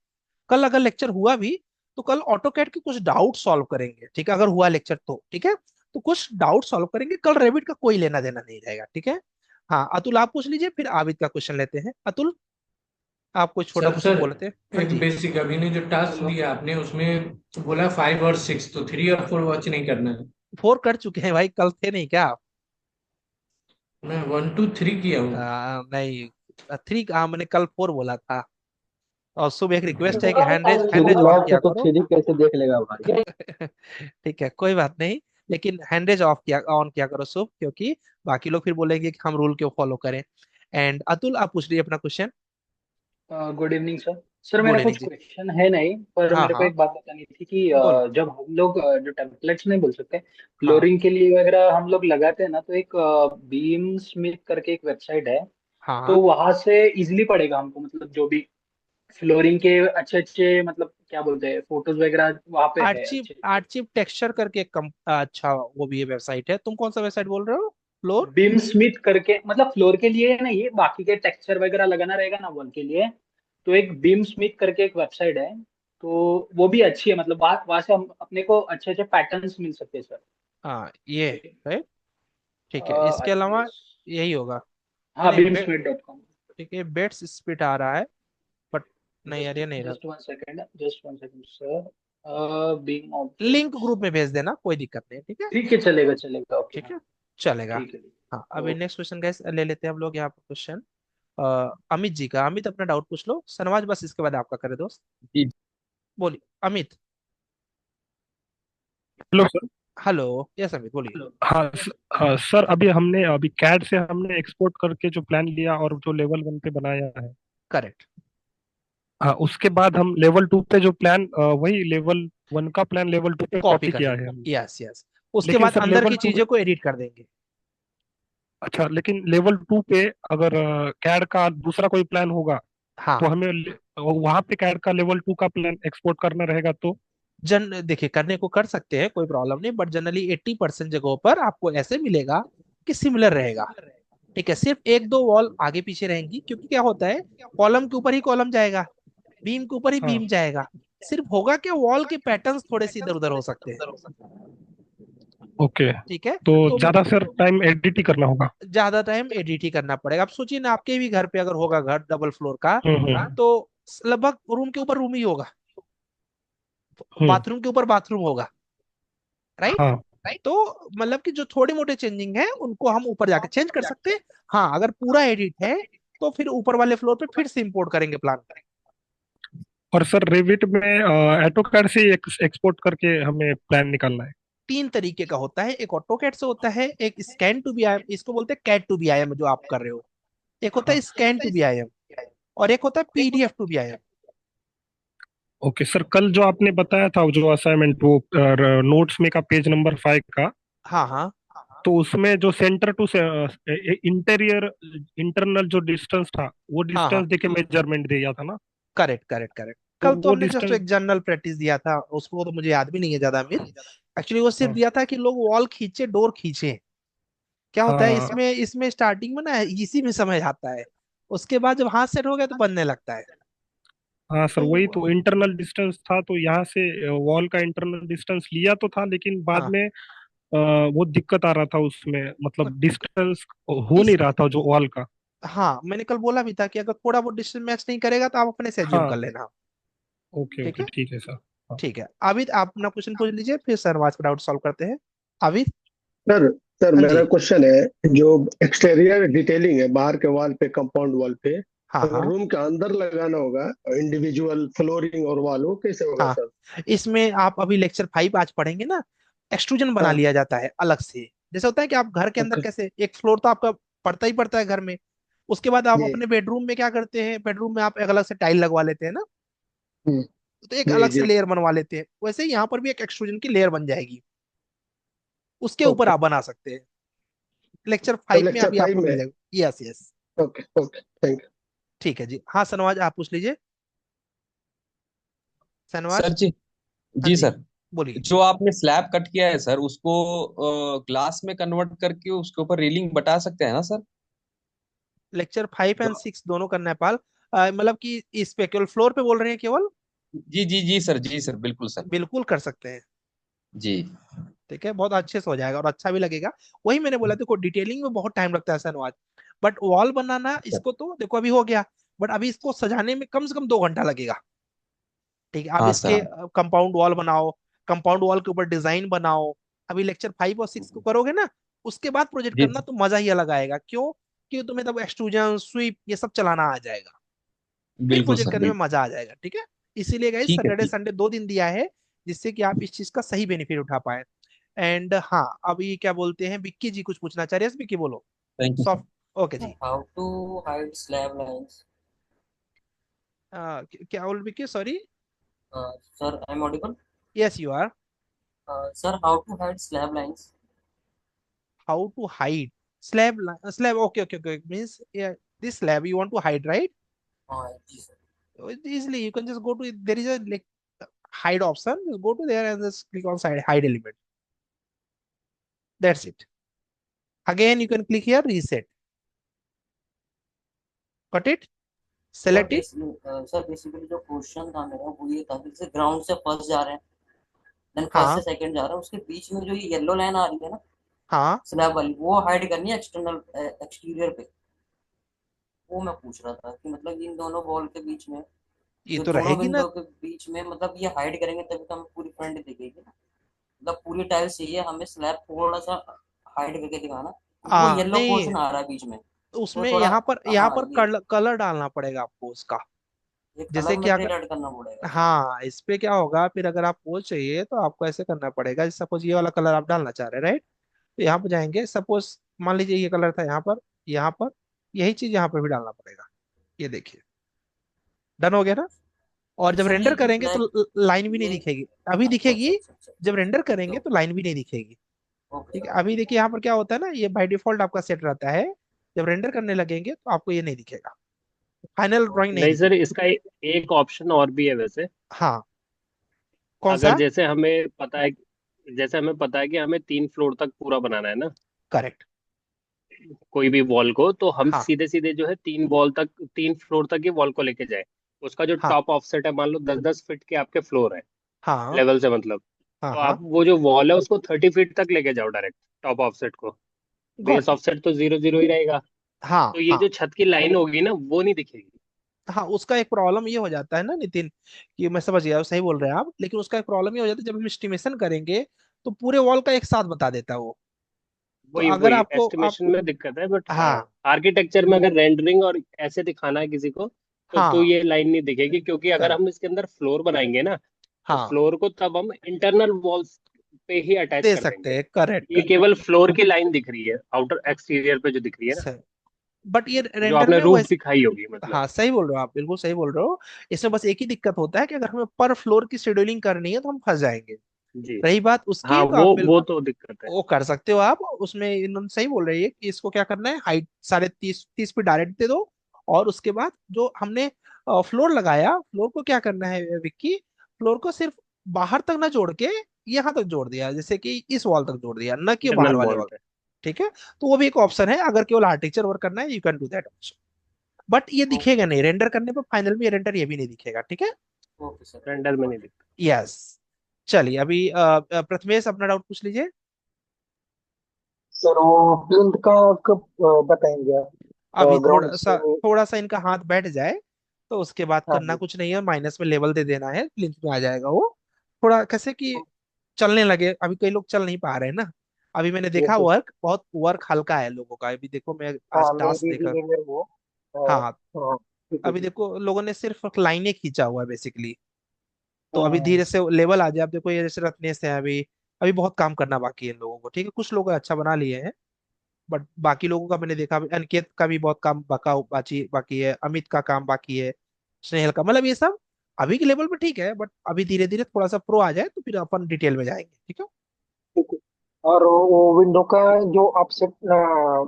कल अगर लेक्चर हुआ भी तो कल ऑटोकैड के कुछ डाउट सॉल्व करेंगे, ठीक है, अगर हुआ लेक्चर तो ठीक है। तो कुछ डाउट सॉल्व करेंगे कल, रेविट का कोई लेना देना नहीं रहेगा, ठीक है। हाँ अतुल आप पूछ लीजिए, फिर आबिद का क्वेश्चन लेते हैं। अतुल आप कोई छोटा सर क्वेश्चन सर बोले थे। हाँ एक जी। बेसिक, अभी ने जो टास्क दिया आपने उसमें बोला 5 और 6, तो 3 और 4 वॉच नहीं करना है? 4 कर चुके हैं भाई, कल थे नहीं क्या आप? मैं 1 2 3 किया हूँ। नहीं, 3 कहा मैंने, कल 4 बोला था। और सुबह एक रिक्वेस्ट है कि three hand raise on lock है किया तो करो। थ्री कैसे देख लेगा भाई? ठीक है कोई बात नहीं, लेकिन हैंड रेज ऑफ किया ऑन किया करो शुभ, क्योंकि बाकी लोग फिर बोलेंगे कि हम रूल क्यों फॉलो करें। एंड अतुल आप पूछ लीजिए अपना question. Good evening sir. Sir मेरा गुड कुछ इवनिंग जी। क्वेश्चन है नहीं, पर हाँ मेरे को हाँ एक बात बतानी थी कि बोलो। जब हम लोग जो टेम्पलेट्स नहीं बोल सकते, हाँ फ्लोरिंग के लिए वगैरह हम लोग लगाते हैं ना, तो एक बीम स्मिथ करके एक वेबसाइट है, हाँ तो हाँ। वहां से इजिली पड़ेगा हमको, मतलब जो भी फ्लोरिंग के अच्छे अच्छे, मतलब क्या बोलते हैं, फोटोज वगैरह वहां पे है आर्चिव अच्छे। आर्चिव टेक्सचर करके एक अच्छा वो भी ये वेबसाइट है। तुम कौन सा वेबसाइट बोल रहे हो? फ्लोर। बीम स्मिथ करके, मतलब फ्लोर के लिए नहीं, ये बाकी के टेक्सचर वगैरह लगाना रहेगा ना वॉल के लिए, तो एक बीम स्मिथ करके एक वेबसाइट है, तो वो भी अच्छी है, मतलब वहाँ वहां से हम अपने को अच्छे अच्छे पैटर्न्स मिल सकते हैं सर। हाँ ये है। ठीक है, इसके अलावा यस। यही होगा। नहीं हाँ नहीं बीम स्मिथ डॉट कॉम। ठीक है, बेट्स स्पिट आ रहा है, बट नहीं यार ये नहीं रहा। Just one second sir. Beam link objects. Group में भेज देना, कोई दिक्कत नहीं, ठीक है। ठीक है, चलेगा चलेगा, ओके ठीक हाँ। है चलेगा। ठीक है। हाँ अभी ओके। नेक्स्ट क्वेश्चन गैस ले लेते हैं हम लोग यहाँ पर क्वेश्चन। अमित जी का। अमित अपना डाउट पूछ लो, सनवाज बस इसके बाद आपका करे दोस्त। जी। बोलिए Amit. Hello sir. Hello. Yes Amit बोलिए। हाँ हाँ सर, अभी कैड से हमने एक्सपोर्ट करके जो प्लान लिया और जो लेवल 1 पे बनाया है, करेक्ट। हाँ उसके बाद हम लेवल 2 पे जो प्लान, वही लेवल 1 का प्लान लेवल 2 पे कॉपी कॉपी कर किया देंगे, है हमने। Yes yes. उसके लेकिन बाद सर अंदर लेवल की 2, चीजों को एडिट कर देंगे। अच्छा लेकिन लेवल 2 पे अगर कैड का दूसरा कोई प्लान होगा हाँ तो हमें वहां पे कैड का लेवल 2 का प्लान एक्सपोर्ट करना रहेगा तो? देखिए करने को कर सकते हैं, कोई प्रॉब्लम नहीं, बट जनरली 80% जगहों पर आपको ऐसे मिलेगा कि सिमिलर रहेगा। ठीक है, सिर्फ एक दो वॉल आगे पीछे रहेंगी, क्योंकि क्या होता है, कॉलम के ऊपर ही कॉलम जाएगा, बीम के ऊपर ही हाँ बीम जाएगा। सिर्फ होगा कि वॉल के पैटर्न्स थोड़े से इधर उधर हो सकते हैं। ओके, ठीक है, तो तो ज्यादा सर टाइम एडिट ही करना होगा। ज्यादा टाइम एडिट ही करना पड़ेगा। आप सोचिए ना, आपके भी घर पे अगर होगा घर डबल फ्लोर का, हम्म। तो लगभग रूम के ऊपर रूम ही होगा, हम्म। बाथरूम के ऊपर बाथरूम होगा, राइट। हाँ तो मतलब कि जो थोड़े मोटे चेंजिंग है उनको हम ऊपर जाके चेंज कर सकते हैं। हाँ, अगर पूरा एडिट है तो फिर ऊपर वाले फ्लोर पे फिर से इंपोर्ट करेंगे प्लान। और सर रेविट में ऑटोकैड से एक्सपोर्ट करके हमें प्लान निकालना है। तीन तरीके का होता है, एक ऑटोकैड से होता है, एक scan to B I M, इसको बोलते हैं CAD to B I M जो आप कर रहे हो, एक होता है scan to B I M, और एक होता है PDF to B I M. Okay sir, कल जो आपने बताया था जो असाइनमेंट, वो नोट्स में का पेज नंबर 5 का, हाँ हाँ, तो उसमें जो सेंटर टू इंटीरियर इंटरनल जो डिस्टेंस था वो हाँ हाँ, डिस्टेंस देके मेजरमेंट दिया था ना। Correct correct correct. तो कल तो वो हमने जस्ट डिस्टेंस। एक जनरल प्रैक्टिस दिया था, उसको तो मुझे याद भी नहीं है ज्यादा अमित। एक्चुअली वो सिर्फ हाँ दिया था कि लोग वॉल खींचे, डोर खींचे। क्या होता है हाँ इसमें, इसमें स्टार्टिंग में ना इसी में समझ आता है, उसके बाद जब हाथ सेट हो गया तो बनने लगता है। हाँ सर, वही तो तो इंटरनल डिस्टेंस था, तो यहाँ से वॉल का इंटरनल डिस्टेंस लिया तो था, लेकिन बाद हाँ, में वो दिक्कत आ रहा था उसमें, और मतलब डिस्टेंस हो नहीं इस रहा था जो वॉल का। हाँ, मैंने कल बोला भी था कि अगर थोड़ा बहुत डिस्टेंस मैच नहीं करेगा तो आप अपने से एज्यूम हाँ कर लेना। ओके ठीक ओके, है, ठीक है सर। हाँ ठीक है। आबिद, आप अपना क्वेश्चन पूछ लीजिए, फिर सरवाज का डाउट सॉल्व करते हैं। आबिद। सर सर हाँ मेरा जी। क्वेश्चन है, जो एक्सटीरियर डिटेलिंग है बाहर के वॉल पे, कंपाउंड वॉल पे, हाँ अगर हाँ रूम के अंदर लगाना होगा इंडिविजुअल फ्लोरिंग और वॉल, वो कैसे होगा हाँ, सर? इसमें आप अभी लेक्चर 5 आज पढ़ेंगे ना, एक्सट्रूजन बना हाँ। लिया जाता है अलग से। जैसे होता है कि आप घर के अंदर ओके। कैसे, एक फ्लोर तो आपका पड़ता ही पड़ता है घर में, उसके बाद आप जी। अपने बेडरूम में क्या करते हैं, बेडरूम में आप एक अलग से टाइल लगवा लेते हैं ना, हम्म, तो एक जी अलग से जी। लेयर बनवा लेते हैं। वैसे ही यहाँ पर भी एक एक्सट्रूजन की लेयर बन जाएगी, उसके ऊपर ओके। आप बना सकते हैं। लेक्चर सब 5 में लेक्चर अभी आपको 5 मिल में? जाएगा। Yes yes. Okay okay, thank you. ठीक है जी। हाँ सनवाज, आप पूछ लीजिए। सर सनवाज। जी। हाँ जी जी, सर। बोलिए। जो आपने स्लैब कट किया है सर, उसको ग्लास में कन्वर्ट करके उसके ऊपर रेलिंग बटा सकते हैं ना सर? लेक्चर 5 और 6 दोनों का नेपाल, मतलब कि इस पे केवल फ्लोर पे बोल रहे हैं केवल? जी जी जी सर, जी सर, बिल्कुल सर। बिल्कुल कर सकते हैं। जी। ठीक है, बहुत अच्छे से हो जाएगा और अच्छा भी लगेगा। वही मैंने बोला, देखो डिटेलिंग में बहुत टाइम लगता है सनवाज, बट वॉल बनाना इसको तो देखो अभी हो गया, बट अभी इसको सजाने में कम से कम 2 घंटा लगेगा। ठीक है, आप हाँ सर। इसके कंपाउंड वॉल बनाओ, कंपाउंड वॉल के ऊपर डिजाइन बनाओ। अभी लेक्चर 5 और 6 को करोगे ना, उसके बाद प्रोजेक्ट जी करना तो मजा ही अलग आएगा। क्यों? क्योंकि तुम्हें तब एक्सट्रूजन, स्वीप, ये सब चलाना आ जाएगा, फिर बिल्कुल प्रोजेक्ट सर, करने में बिल्कुल। मजा आ जाएगा। ठीक है, इसीलिए गाइस ठीक है, सैटरडे ठीक। संडे 2 दिन दिया है, जिससे कि आप इस चीज का सही बेनिफिट उठा पाए। एंड हाँ, अभी क्या बोलते हैं, विक्की जी कुछ पूछना चाह रहे हैं? विक्की बोलो। Thank you sir. Soft. Okay जी। How to hide slab lines? क्या बोल Vicky, sorry? Sir, I'm audible. Yes you are. Sir, how to hide slab lines? How to hide slab? Slab, okay okay okay, means this slab you want to hide, right? जी sir. Easily you can just go to, there is a like hide option, just go to there and just click on side hide element. That's it. Again you can click here reset. Got it? Sir, Select it. basically जो क्वेश्चन था मेरा वो ये था कि जैसे ग्राउंड से फर्स्ट जा रहे हैं, देन फर्स्ट से हाँ सेकंड जा रहे हैं, उसके बीच में जो ये येलो लाइन आ रही है ना हाँ, स्लैब वाली, वो हाइड करनी है एक्सटर्नल एक्सटीरियर पे। वो मैं पूछ रहा था कि मतलब इन दोनों वॉल के बीच में, ये जो तो दोनों रहेगी ना। विंडो के बीच में, मतलब ये हाइड करेंगे तभी तो हमें पूरी फ्रंट दिखेगी ना। मतलब पूरी टाइल्स चाहिए हमें, स्लैब थोड़ा सा हाइड करके दिखाना, वो येलो नहीं, पोर्शन आ रहा है बीच में, तो तो उसमें थोड़ा। यहाँ हाँ पर ये कलर डालना पड़ेगा आपको उसका। एक जैसे अलग कि अगर, मटेरियल ऐड करना पड़ेगा इसमें। हाँ, इस पे क्या होगा फिर, अगर आपको चाहिए तो आपको ऐसे करना पड़ेगा। सपोज ये वाला कलर आप डालना चाह रहे हैं, राइट? तो यहाँ पे जाएंगे, सपोज मान लीजिए ये कलर था यहाँ पर, यहाँ पर यही चीज यहाँ पर भी डालना पड़ेगा। ये देखिए, डन हो गया ना? और तो जब सर ये रेंडर जो करेंगे ब्लैक, तो लाइन भी नहीं ये दिखेगी, अभी अच्छा अच्छा दिखेगी। अच्छा अच्छा। जब रेंडर करेंगे जो तो लाइन भी नहीं दिखेगी। ओके ठीक है, ओके। अभी देखिए यहाँ पर क्या होता है ना, ये बाय डिफॉल्ट आपका सेट रहता है। जब रेंडर करने लगेंगे तो आपको ये नहीं दिखेगा, फाइनल ड्राइंग नहीं नहीं सर, दिखेगी। इसका एक ऑप्शन और भी है वैसे। हाँ, कौन अगर सा? जैसे हमें पता है कि हमें 3 फ्लोर तक पूरा बनाना है ना, करेक्ट। कोई भी वॉल को, तो हम हाँ सीधे सीधे जो है 3 फ्लोर तक ही वॉल को लेके जाए। उसका जो हाँ टॉप ऑफसेट है, मान लो 10-10 फीट के आपके फ्लोर है हाँ लेवल से, मतलब हाँ तो हाँ आप वो जो वॉल है उसको 30 फीट तक लेके जाओ डायरेक्ट, टॉप ऑफसेट को। Base got it. ऑफसेट तो 0-0 ही रहेगा, हाँ तो ये हाँ जो छत की लाइन होगी ना वो नहीं दिखेगी। हाँ, उसका एक प्रॉब्लम ये हो जाता है ना नितिन, कि मैं समझ गया, सही बोल रहे हैं आप, लेकिन उसका एक प्रॉब्लम ये हो जाता है जब हम एस्टिमेशन करेंगे तो पूरे वॉल का एक साथ बता देता है वो। तो वही अगर वही आपको एस्टिमेशन आपको में दिक्कत है, बट हाँ हाँ आर्किटेक्चर में अगर रेंडरिंग और ऐसे दिखाना है किसी को, तो हाँ ये लाइन नहीं दिखेगी, क्योंकि अगर करेक्ट हम इसके अंदर फ्लोर बनाएंगे ना, तो हाँ फ्लोर को तब हम इंटरनल वॉल्स पे ही अटैच दे कर सकते देंगे। हैं, करेक्ट ये करेक्ट। केवल फ्लोर की लाइन दिख रही है, आउटर एक्सटीरियर पे जो दिख रही है ना, सही, बट ये जो रेंडर आपने में रूफ वैसे, दिखाई होगी मतलब। हाँ सही बोल रहे हो आप, बिल्कुल सही बोल रहे हो। इसमें बस एक ही दिक्कत होता है कि अगर हमें पर फ्लोर की शेड्यूलिंग करनी है तो हम फंस जाएंगे। जी रही बात हाँ, उसकी, तो आप वो बिल्कुल तो दिक्कत है। वो कर सकते हो आप उसमें, इन्होंने सही बोल रही है कि इसको क्या करना है, हाइट 30.30 फीट डायरेक्ट दे दो। और उसके बाद जो हमने फ्लोर लगाया, फ्लोर को क्या करना है विक्की, फ्लोर को सिर्फ बाहर तक ना जोड़ के यहाँ तक जोड़ दिया, जैसे कि इस वॉल तक जोड़ दिया, न कि बाहर इंटरनल वाले वॉल वॉल। पे। ठीक है, तो वो भी एक ऑप्शन है, अगर केवल आर्किटेक्चर वर्क करना है you can do that also. But ये दिखेगा नहीं रेंडर करने पर, फाइनल में ये रेंडर ये भी नहीं दिखेगा, ठीक है। Okay sir. रेंडर में नहीं दिखता। यस। चलिए अभी प्रथमेश अपना डाउट पूछ लीजिए। सर वो प्लिंथ का कब बताएंगे आप? अभी ग्राउंड से। थोड़ा सा इनका हाथ बैठ जाए तो उसके बाद हाँ करना जी। कुछ नहीं है, माइनस में लेवल दे देना है, प्लिंथ में आ जाएगा वो। थोड़ा कैसे कि चलने लगे, अभी कई लोग चल नहीं पा रहे हैं ना। अभी मैंने देखा यस। वर्क, बहुत वर्क हल्का है लोगों का, अभी देखो मैं आज हाँ टास्क मेरी देखा। भी है वो। हाँ हाँ ठीक है अभी जी। देखो लोगों ने सिर्फ लाइनें खींचा हुआ है बेसिकली। तो अभी हाँ धीरे से लेवल आ जाए, आप देखो ये जैसे रत्नेश है अभी, अभी बहुत काम करना बाकी है इन लोगों को, ठीक है, कुछ लोग अच्छा बना लिए हैं, बट बाकी लोगों का मैंने देखा, अभी अनिकेत का भी बहुत काम बाकी बाकी है, अमित का काम बाकी है, स्नेहल का, मतलब ये सब अभी के लेवल पे ठीक है, बट अभी धीरे धीरे थोड़ा सा प्रो आ जाए तो फिर अपन डिटेल में जाएंगे, ठीक है। ठीक है। और वो विंडो का जो ऑफसेट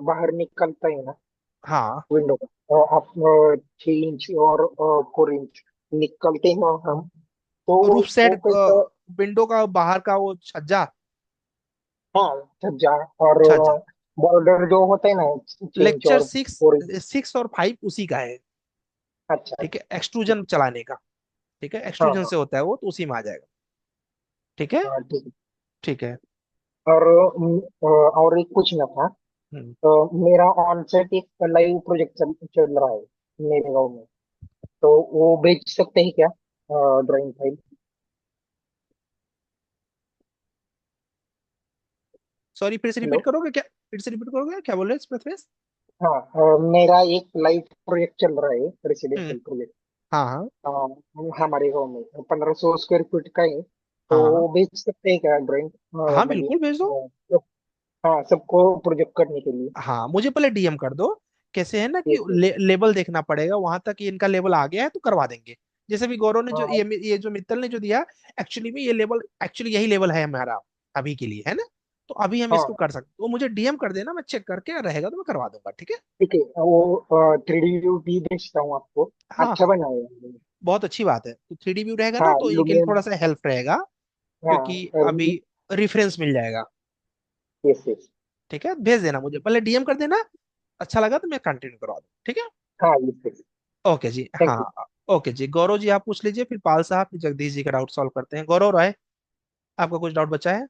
बाहर निकलता है ना, हाँ विंडो का आप 6 इंच और 4 इंच निकलते हैं ना हम, तो रूफ वो सेट, कैसा? विंडो का बाहर का वो छज्जा, हाँ छज्जा। और छज्जा बॉर्डर जो होता है ना, 6 इंच लेक्चर और सिक्स 4 इंच। 6 और 5 उसी का है। अच्छा। ठीक है, एक्सट्रूजन चलाने का, ठीक है, हाँ एक्सट्रूजन हाँ से होता है वो, तो उसी में आ जाएगा, ठीक है। हाँ ठीक है। ठीक है। और और एक पूछना था। हम्म। मेरा ऑन सेट एक लाइव प्रोजेक्ट चल रहा है मेरे गाँव में, तो वो बेच सकते हैं क्या ड्राइंग फाइल? सॉरी फिर से हेलो। रिपीट करोगे क्या, फिर से रिपीट करोगे क्या बोल रहे हैं प्रथमेश। हाँ मेरा एक लाइव प्रोजेक्ट चल रहा है, हम्म। Residential project. हाँ हाँ हमारे गांव में 1500 स्क्वायर फीट का है, तो हाँ वो बेच सकते हैं क्या ड्राइंग? हाँ मतलब बिल्कुल भेज दो। हाँ सबको प्रोजेक्ट करने के लिए। हाँ मुझे पहले डीएम कर दो। कैसे है ना कि यस यस। लेबल देखना पड़ेगा वहां तक कि इनका लेवल आ गया है तो करवा देंगे। जैसे भी गौरव ने जो हाँ ये जो मित्तल ने जो दिया, एक्चुअली में ये लेवल, एक्चुअली यही लेवल है हमारा अभी के लिए, है ना। तो अभी हम इसको हाँ कर सकते, वो मुझे डीएम कर देना, मैं चेक करके रहेगा तो मैं करवा दूंगा, ठीक है। ठीक है। वो 3D व्यू भी भेजता हूँ आपको। हाँ अच्छा हाँ बनाया है। बहुत अच्छी बात है, तो 3D व्यू रहेगा ना हाँ तो इनके लिए लुमियन। थोड़ा सा हेल्प रहेगा, क्योंकि हाँ अभी रेफरेंस मिल जाएगा। Yes yes. ठीक है, भेज देना, मुझे पहले डीएम कर देना, अच्छा लगा तो मैं कंटिन्यू करवा दूँ, ठीक है। हाँ यस यस। ओके जी, थैंक यू। हाँ ओके जी, गौरव जी आप पूछ लीजिए, फिर पाल साहब, फिर जगदीश जी का डाउट सॉल्व करते हैं। गौरव राय, आपका कुछ डाउट बचा है।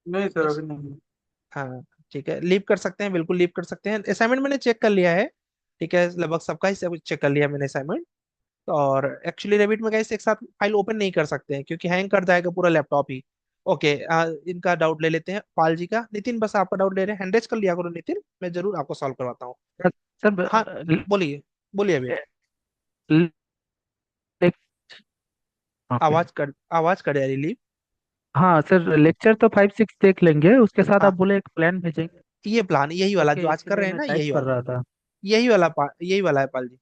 नहीं सर इस- अभी नहीं। हाँ ठीक है, लीव कर सकते हैं, बिल्कुल लीव कर सकते हैं। असाइनमेंट मैंने चेक कर लिया है, ठीक है, लगभग सबका ही सब चेक कर लिया मैंने असाइनमेंट। और एक्चुअली रेविट में गाइस एक साथ फाइल ओपन नहीं कर सकते हैं क्योंकि हैंग कर जाएगा पूरा लैपटॉप ही। ओके, इनका डाउट ले लेते हैं, पाल जी का। नितिन बस आपका डाउट ले रहे हैं, हैंड रेज कर लिया करो नितिन, मैं जरूर आपको सॉल्व करवाता हूँ। हाँ सर बोलिए, बोलिए अभी। ओके। आवाज कर रही लीव। हाँ सर, लेक्चर तो 5-6 देख लेंगे, उसके साथ आप हाँ बोले एक प्लान भेजेंगे। ये प्लान, यही वाला जो ओके, आज कर इसीलिए रहे हैं मैं ना, टाइप यही कर वाला, रहा था। यही वाला है पाल जी,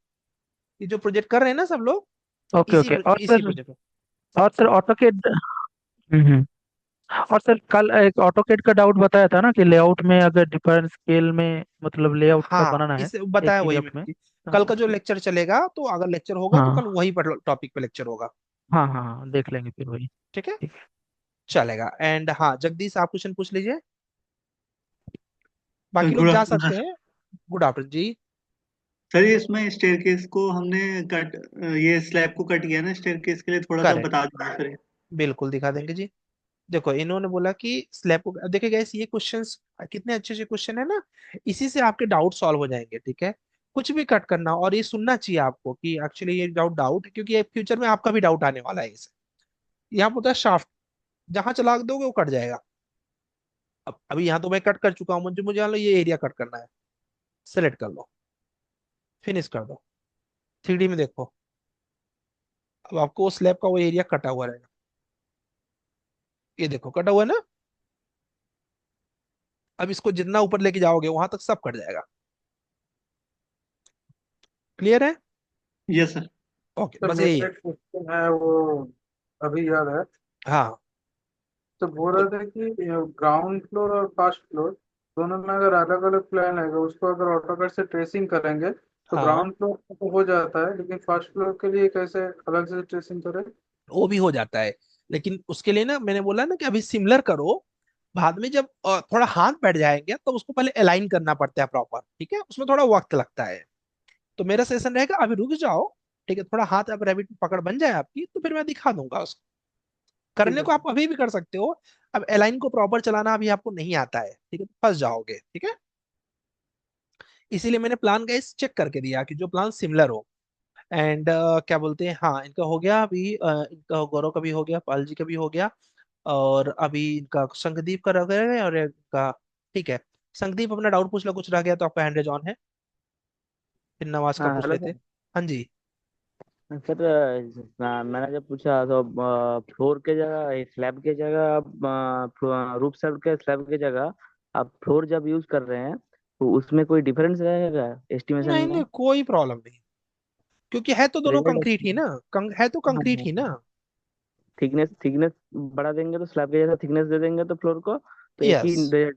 ये जो प्रोजेक्ट कर रहे हैं ना सब लोग, ओके ओके। और इसी सर, प्रोजेक्ट। ऑटोकेड। हम्म। और सर, कल एक ऑटोकेड का डाउट बताया था ना कि लेआउट में अगर डिफरेंट स्केल में मतलब लेआउट का हाँ बनाना है इसे एक बताया वही पीडीएफ मैंने में। कि कल का तो जो लेक्चर चलेगा, तो अगर लेक्चर होगा तो कल हाँ वही पर टॉपिक पे लेक्चर होगा, हाँ हाँ हाँ, देख लेंगे फिर वही। ठीक है, ठीक है। चलेगा। एंड हाँ जगदीश आप क्वेश्चन पूछ लीजिए, बाकी लोग गुड जा आफ्टरनून सकते सर। हैं। गुड आफ्टरनून जी। सर ये इसमें स्टेयरकेस को हमने कट, ये स्लैब को कट किया ना स्टेयरकेस के लिए, थोड़ा सा करेक्ट, बता दीजिए सर। बिल्कुल दिखा देंगे जी। देखो इन्होंने बोला कि स्लैब को, अब देखिए गाइस ये क्वेश्चंस कितने अच्छे अच्छे क्वेश्चन है ना, इसी से आपके डाउट सॉल्व हो जाएंगे, ठीक है। कुछ भी कट करना, और ये सुनना चाहिए आपको कि एक्चुअली ये डाउट डाउट है, क्योंकि फ्यूचर में आपका भी डाउट आने वाला है इसे। यहाँ पर होता है शाफ्ट, जहां चला दोगे वो कट जाएगा। अब अभी यहाँ तो मैं कट कर चुका हूँ, मुझे मुझे मान लो ये एरिया कट करना है, सेलेक्ट कर लो, फिनिश कर दो, 3D में देखो, अब आपको स्लैब का वो एरिया कटा हुआ रहेगा। ये देखो कटा हुआ है ना। अब इसको जितना ऊपर लेके जाओगे वहां तक सब कट जाएगा। क्लियर है? Yes sir. ओके, सर बस यही मेरा है। एक क्वेश्चन है, वो अभी याद है। हाँ तो बोल रहे थे कि ग्राउंड फ्लोर और फर्स्ट फ्लोर दोनों में अगर अलग अलग प्लान है, उसको अगर ऑटोकैड से ट्रेसिंग करेंगे तो हाँ, ग्राउंड फ्लोर तो हो जाता है, लेकिन फर्स्ट फ्लोर के लिए कैसे अलग से ट्रेसिंग करें? वो भी हो जाता है, लेकिन उसके लिए ना मैंने बोला ना कि अभी सिमिलर करो, बाद में जब थोड़ा हाथ बैठ जाएंगे तो उसको पहले अलाइन करना पड़ता है प्रॉपर, ठीक है, उसमें थोड़ा वक्त लगता है। तो मेरा सेशन रहेगा अभी रुक जाओ, ठीक है, थोड़ा हाथ अब रैबिट पकड़ बन जाए आपकी, तो फिर मैं दिखा दूंगा उसको। ठीक करने है को सर। आप अभी भी कर सकते हो। अब अलाइन को प्रॉपर चलाना अभी आपको नहीं आता है, ठीक है, तो फंस जाओगे, ठीक है। इसीलिए मैंने प्लान का इस चेक करके दिया कि जो प्लान सिमिलर हो। एंड क्या बोलते हैं, हाँ इनका हो गया अभी, इनका गौरव का भी हो गया, पाल जी का भी हो गया, और अभी इनका संगदीप का रह गया, और इनका, ठीक है। संगदीप अपना डाउट पूछ लो, कुछ रह गया तो आपका हैंड रेज ऑन है, फिर नवाज का हाँ पूछ हेलो लेते। सर। हाँ जी। सर मैंने जब पूछा तो फ्लोर के जगह स्लैब के जगह रूफ सर्व के स्लैब के जगह आप फ्लोर जब यूज कर रहे हैं तो उसमें कोई डिफरेंस रहेगा एस्टिमेशन नहीं में? नहीं, कोई प्रॉब्लम नहीं, क्योंकि है तो दोनों रिजल्ट कंक्रीट ही ना, है तो कंक्रीट ही ना। थिकनेस थिकनेस बढ़ा देंगे तो स्लैब के जैसा थिकनेस दे देंगे तो फ्लोर को तो एक ही यस,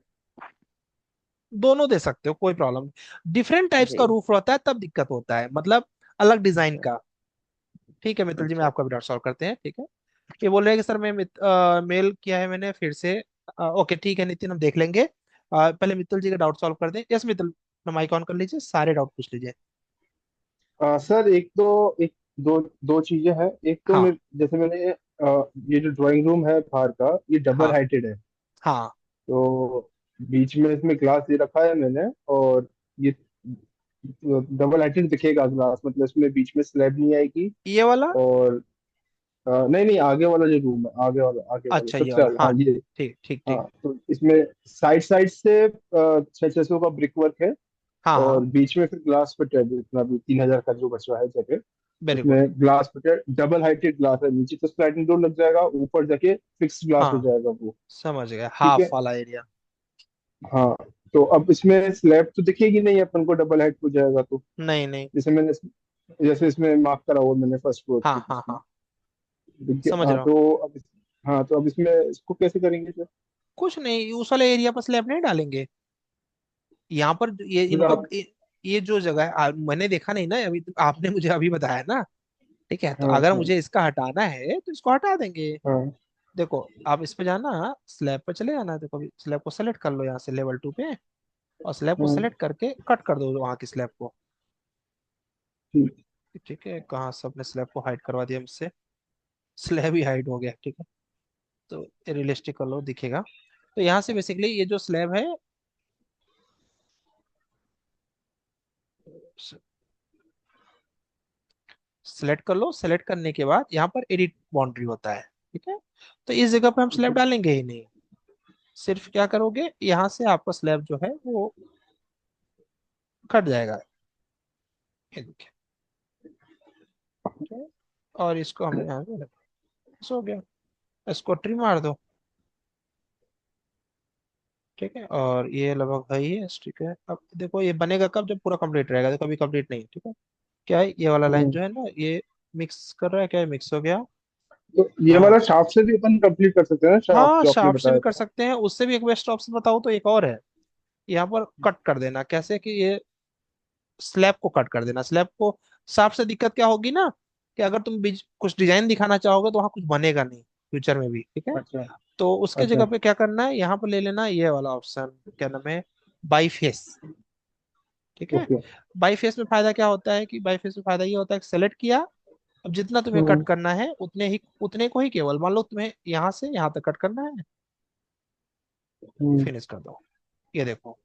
दोनों दे सकते हो, कोई प्रॉब्लम नहीं। डिफरेंट टाइप्स का जी। रूफ रहता है तब दिक्कत होता है, मतलब अलग डिजाइन अच्छा का। ठीक है मित्तल जी, मैं अच्छा। आपका भी डाउट सॉल्व करते हैं, ठीक है। ये बोल रहे हैं कि सर मैं मेल किया है मैंने फिर से। ओके ठीक है नितिन, हम देख लेंगे। पहले मित्तल जी का डाउट सॉल्व कर दें। यस मित्तल, माइक ऑन कर लीजिए, सारे डाउट पूछ लीजिए। सर एक दो दो चीजें हैं। एक तो हाँ जैसे मैंने ये जो ड्राइंग रूम है बाहर का, ये डबल हाँ हाइटेड है। हाँ। तो बीच में इसमें ग्लास दे रखा है मैंने, और ये डबल हाइटेड दिखेगा ग्लास, मतलब इसमें बीच में स्लैब नहीं आएगी। ये वाला? और नहीं नहीं, आगे वाला जो रूम है, आगे वाला अच्छा ये सबसे वाला, आगे, हाँ हाँ ये। ठीक ठीक हाँ, ठीक। तो इसमें साइड साइड से 600 का ब्रिक वर्क है, हाँ हाँ, और बीच में फिर ग्लास फिट है, जितना भी 3,000 का जो बचा है जगह, वेरी गुड। उसमें ग्लास फिट है। डबल हाइटेड ग्लास है, नीचे तो स्लाइडिंग डोर लग जाएगा, ऊपर जाके फिक्स ग्लास हो हाँ जाएगा वो। समझ गया, ठीक है। हाफ वाला एरिया। हाँ, तो अब इसमें स्लैब तो दिखेगी नहीं अपन को, डबल हाइट हो जाएगा तो। नहीं नहीं। जैसे मैंने जैसे इसमें मार्क करा हुआ मैंने फर्स्ट फ्लोर हाँ पे हाँ इसमें हाँ, दिख गया। समझ हाँ रहा हूँ। तो अब हाँ तो अब इसमें इसको कैसे करेंगे सर? कुछ नहीं, उस वाले एरिया पर स्लैब नहीं डालेंगे। यहाँ पर ये मतलब इनको आप, ये जो जगह है, मैंने देखा नहीं ना अभी, तो आपने मुझे अभी बताया ना, ठीक है, तो हाँ अगर हाँ मुझे इसका हटाना है तो इसको हटा देंगे। हाँ। देखो आप इस पे जाना, स्लैब पे चले जाना, देखो अभी स्लैब को सेलेक्ट कर लो यहाँ से लेवल 2 पे, और स्लैब को हाँ, सेलेक्ट करके कट कर दो वहां की स्लैब को। ठीक। ठीक है, कहाँ से अपने स्लैब को हाइड करवा दिया मुझसे, स्लैब ही हाइड हो गया, ठीक है। तो रियलिस्टिक कर लो, दिखेगा। तो यहाँ से बेसिकली ये जो स्लैब है, सेलेक्ट कर लो, सेलेक्ट करने के बाद यहाँ पर एडिट बाउंड्री होता है, ठीक है। तो इस जगह पे हम स्लैब डालेंगे ही नहीं, सिर्फ क्या करोगे, यहाँ से आपका स्लैब जो है वो कट जाएगा, ये देखिए, ठीक है। और इसको हमने यहाँ पे रखा, बस हो गया। इसको ट्रिम मार दो, ठीक है, और ये लगभग है ही है, ठीक है। अब देखो ये बनेगा कब, जब पूरा कंप्लीट रहेगा, देखो अभी कंप्लीट नहीं है, ठीक है। क्या है ये वाला लाइन हम्म। जो है ना, ये मिक्स कर रहा है, क्या मिक्स हो गया। तो ये हाँ वाला शाफ्ट से भी अपन कंप्लीट कर सकते हैं ना, शाफ्ट हाँ, जो आपने शार्प से भी बताया कर था? सकते हैं, उससे भी एक बेस्ट ऑप्शन बताओ तो एक और है, यहाँ पर कट कर देना। कैसे कि ये स्लैब को कट कर देना, स्लैब को साफ से दिक्कत क्या होगी ना, कि अगर तुम बीच कुछ डिजाइन दिखाना चाहोगे तो वहां कुछ बनेगा नहीं फ्यूचर में भी, ठीक है। अच्छा तो उसके अच्छा। जगह पे क्या करना है, यहाँ पर ले लेना ये वाला ऑप्शन, क्या नाम है, बाई फेस। ठीक है। ओके। बाई फेस में फायदा क्या होता है कि बाई फेस में फायदा ये होता है कि सेलेक्ट किया, अब जितना तुम्हें कट करना है उतने को ही केवल मान लो तुम्हें यहाँ से यहाँ तक कट करना है, फिनिश कर दो। ये देखो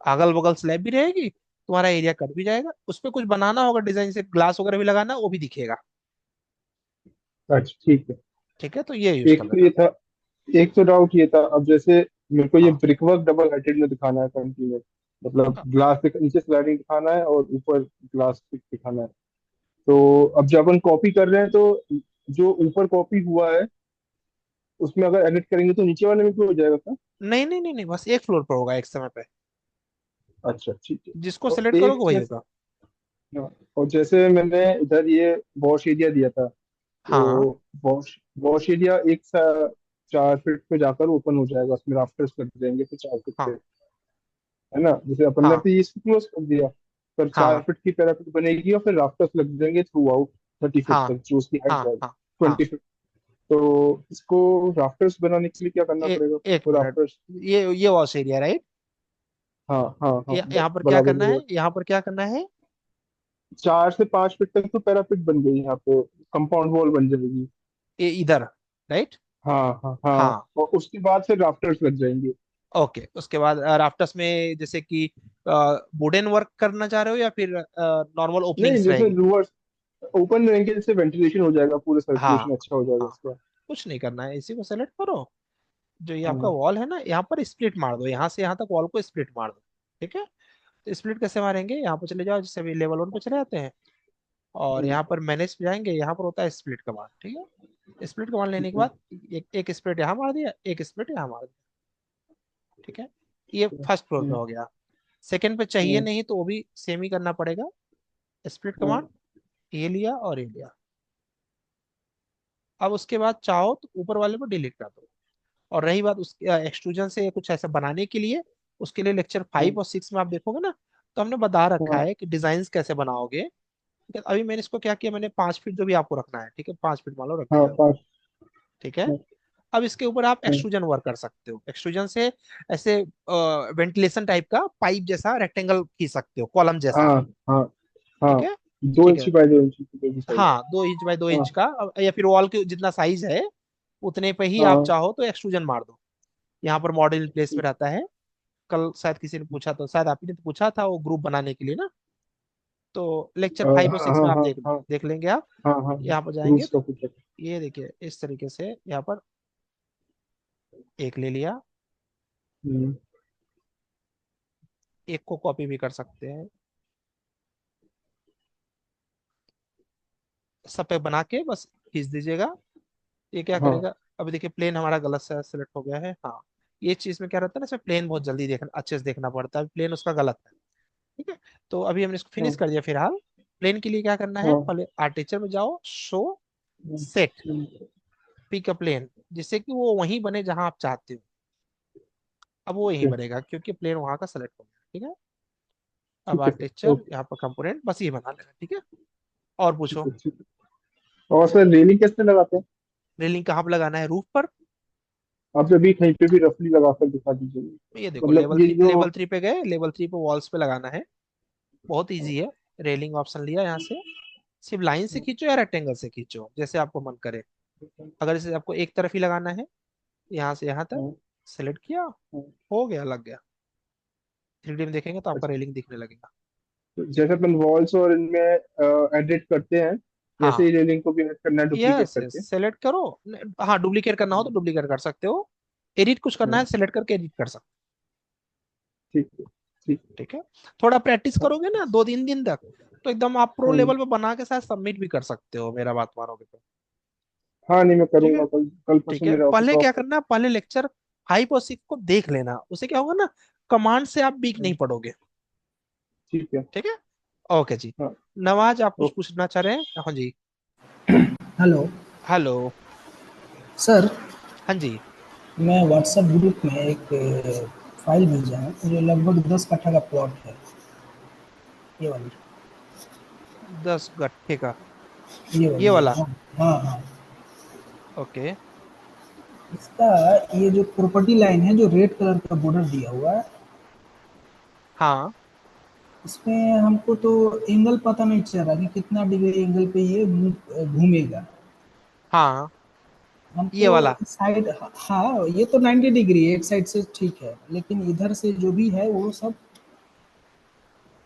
अगल बगल स्लैब भी रहेगी, तुम्हारा एरिया कट भी जाएगा, उस पर कुछ बनाना होगा डिजाइन से ग्लास वगैरह भी लगाना, वो भी दिखेगा। अच्छा ठीक है। ठीक है, तो ये यूज कर एक तो लेना। ये था, एक तो डाउट ये था, अब जैसे मेरे को ये हाँ ब्रिक वर्क डबल हाइटेड में दिखाना है कंटिन्यू, मतलब ग्लास से नीचे स्लाइडिंग दिखाना है और ऊपर ग्लास दिखाना है। तो अब जब अपन कॉपी कर रहे हैं तो जो ऊपर कॉपी हुआ है उसमें अगर एडिट करेंगे तो नीचे वाले में भी हो जाएगा क्या? नहीं नहीं नहीं नहीं, बस एक फ्लोर पर होगा एक समय पे, अच्छा ठीक है। जिसको और सेलेक्ट एक करोगे वही जैसे, होगा। हाँ, और जैसे मैंने इधर ये वॉश एरिया दिया था, हाँ तो वॉश वॉश एरिया 4 फीट पे जाकर ओपन हो जाएगा, उसमें राफ्टर्स लग जाएंगे फिर 4 फीट पे, हाँ है ना? जैसे अपन ने हाँ तो ये क्लोज कर दिया, पर चार हाँ फीट की पैराफिट बनेगी और फिर राफ्टर्स लग जाएंगे थ्रू आउट 30 फीट हाँ तक, जो उसकी हाइट हाँ जाएगी हाँ हाँ। 20 फीट। तो इसको राफ्टर्स बनाने के लिए क्या करना पड़ेगा? एक वो मिनट, राफ्टर्स, ये वॉश एरिया राइट। हाँ हाँ हाँ, यहाँ पर क्या बराबर करना है, बराबर। यहाँ पर क्या करना है? 4 से 5 फीट तक तो पैराफिट बन गई, यहाँ पे कंपाउंड वॉल बन जाएगी। ये इधर राइट। हाँ हाँ हाँ, हाँ और उसके बाद फिर राफ्टर्स लग जाएंगे। ओके, उसके बाद राफ्टर्स में जैसे कि वुडन वर्क करना चाह रहे हो या फिर नॉर्मल नहीं, ओपनिंग्स जैसे रहेंगी? लूअर्स ओपन रहेंगे, जैसे वेंटिलेशन हो जाएगा, पूरा हाँ सर्कुलेशन अच्छा हो जाएगा हाँ, उसका। कुछ नहीं करना है, इसी को सेलेक्ट करो। जो ये आपका हाँ वॉल है ना, यहाँ पर स्प्लिट मार दो, यहाँ से यहाँ तक वॉल को स्प्लिट मार दो। ठीक है, तो स्प्लिट कैसे मारेंगे, यहाँ पर चले जाओ, जैसे अभी लेवल 1 पे चले जाते हैं और यहाँ पर मैनेज पे जाएंगे, यहाँ पर होता है स्प्लिट कमांड। ठीक है, स्प्लिट कमांड लेने के बाद एक स्प्लिट यहाँ मार दिया, एक स्प्लिट यहाँ मार दिया। ठीक है, ये फर्स्ट फ्लोर पे हो गया। सेकंड पे चाहिए नहीं तो वो भी सेम ही करना पड़ेगा, स्प्लिट कमांड ये लिया और ये लिया। अब उसके बाद चाहो तो ऊपर वाले को डिलीट कर दो। और रही बात उस एक्सट्रूजन से कुछ ऐसा बनाने के लिए, उसके लिए लेक्चर 5 और 6 में आप देखोगे ना, तो हमने बता रखा है कि डिजाइन कैसे बनाओगे। ठीक है, अभी मैंने इसको क्या किया, मैंने 5 फीट जो भी आपको रखना है, ठीक है 5 फीट मान लो रख हाँ दिया। 5। ठीक है, अब इसके ऊपर आप एक्सट्रूजन वर्क कर सकते हो, एक्सट्रूजन से ऐसे वेंटिलेशन टाइप का पाइप जैसा रेक्टेंगल खींच सकते हो, कॉलम जैसा। हाँ हाँ हाँ, ठीक है, दो ठीक इंच है, बाय 2 इंच की कोई भी साइज। हाँ 2 इंच बाय 2 इंच हाँ का, या फिर वॉल के जितना साइज है उतने पे ही आप हाँ चाहो तो एक्सट्रूजन मार दो। यहाँ पर मॉडल प्लेस में रहता है, कल शायद किसी ने पूछा, तो शायद आप ही ने तो पूछा था वो ग्रुप बनाने के लिए ना, तो लेक्चर 5 और 6 में हाँ आप हाँ देख हाँ देख लेंगे आप। हाँ हाँ, यहाँ पर जाएंगे रूल्स का तो कुछ है। ये देखिए इस तरीके से यहाँ पर एक ले लिया, एक को कॉपी भी कर सकते हैं, सब पे बना के बस खींच दीजिएगा। ये क्या हाँ करेगा, अभी देखिए प्लेन हमारा गलत से सेलेक्ट हो गया है। हाँ, ये चीज में क्या रहता है ना, इसमें प्लेन बहुत जल्दी देखना, अच्छे से देखना पड़ता है, प्लेन उसका गलत है। ठीक है, तो अभी हमने इसको फिनिश हाँ कर दिया। फिलहाल प्लेन के लिए क्या करना है, हाँ पहले आर्टिचर में जाओ, show set pick a plane, जिससे कि वो वहीं बने जहां आप चाहते हो। अब वो यहीं ओके बनेगा क्योंकि प्लेन वहां का सेलेक्ट हो गया। ठीक है, अब ठीक है आर्टिचर ओके यहाँ पर कंपोनेंट बस ये बना लेना। ठीक है, और पूछो। ठीक है। और सर रेलिंग कैसे लगाते हैं? रेलिंग कहाँ पर लगाना है, रूफ पर? आप अभी कहीं पे भी रफली लगा कर दिखा दीजिए, ये देखो मतलब लेवल ये 3, जो, लेवल 3 पे गए, लेवल 3 पे वॉल्स पे लगाना है, बहुत इजी है। रेलिंग ऑप्शन लिया यहाँ से, सिर्फ लाइन से खींचो या रेक्टेंगल से खींचो, जैसे आपको मन करे। अगर इसे आपको एक तरफ ही लगाना है, यहाँ से यहाँ तक सेलेक्ट किया, हो गया, लग गया। 3D में देखेंगे तो आपका रेलिंग दिखने लगेगा। जैसे अपन वॉल्स और इनमें एडिट करते हैं, वैसे हाँ ही रेलिंग को भी एडिट करना है डुप्लीकेट यस यस, करके। सेलेक्ट करो। हाँ डुप्लीकेट करना हो तो डुप्लीकेट कर सकते हो, एडिट कुछ करना है सेलेक्ट करके एडिट कर सकते ठीक है ठीक हो। ठीक है, थोड़ा प्रैक्टिस करोगे ना 2-3 दिन तक, तो एकदम आप प्रो है। लेवल पे बना के साथ सबमिट भी कर सकते हो, मेरा बात मानोगे तो। हाँ नहीं, मैं ठीक है, करूंगा, कल कल ठीक परसों है, मेरा ऑफिस पहले ऑफ क्या है। करना, पहले लेक्चर 5 और 6 को देख लेना, उससे क्या होगा ना, कमांड से आप बीक नहीं पड़ोगे। ठीक है। ठीक है, ओके जी। हाँ नवाज आप कुछ ओके। पूछना चाह रहे हैं? हाँ जी। Hello hello. सर, हाँ जी। मैं व्हाट्सएप ग्रुप में एक फाइल भेजा है जो लगभग 10 कट्ठा का प्लॉट है, ये वाली 10 गट्ठे का? ये ये वाली है, वाला? हाँ हाँ हाँ। ओके। इसका ये जो प्रॉपर्टी लाइन है, जो रेड कलर का बॉर्डर दिया हुआ है, हाँ इसमें हमको तो एंगल पता नहीं चल रहा कि कितना डिग्री एंगल पे ये घूमेगा। हाँ, ये हमको वाला। साइड, हाँ ये तो 90 डिग्री एक साइड से ठीक है, लेकिन इधर से जो भी है वो सब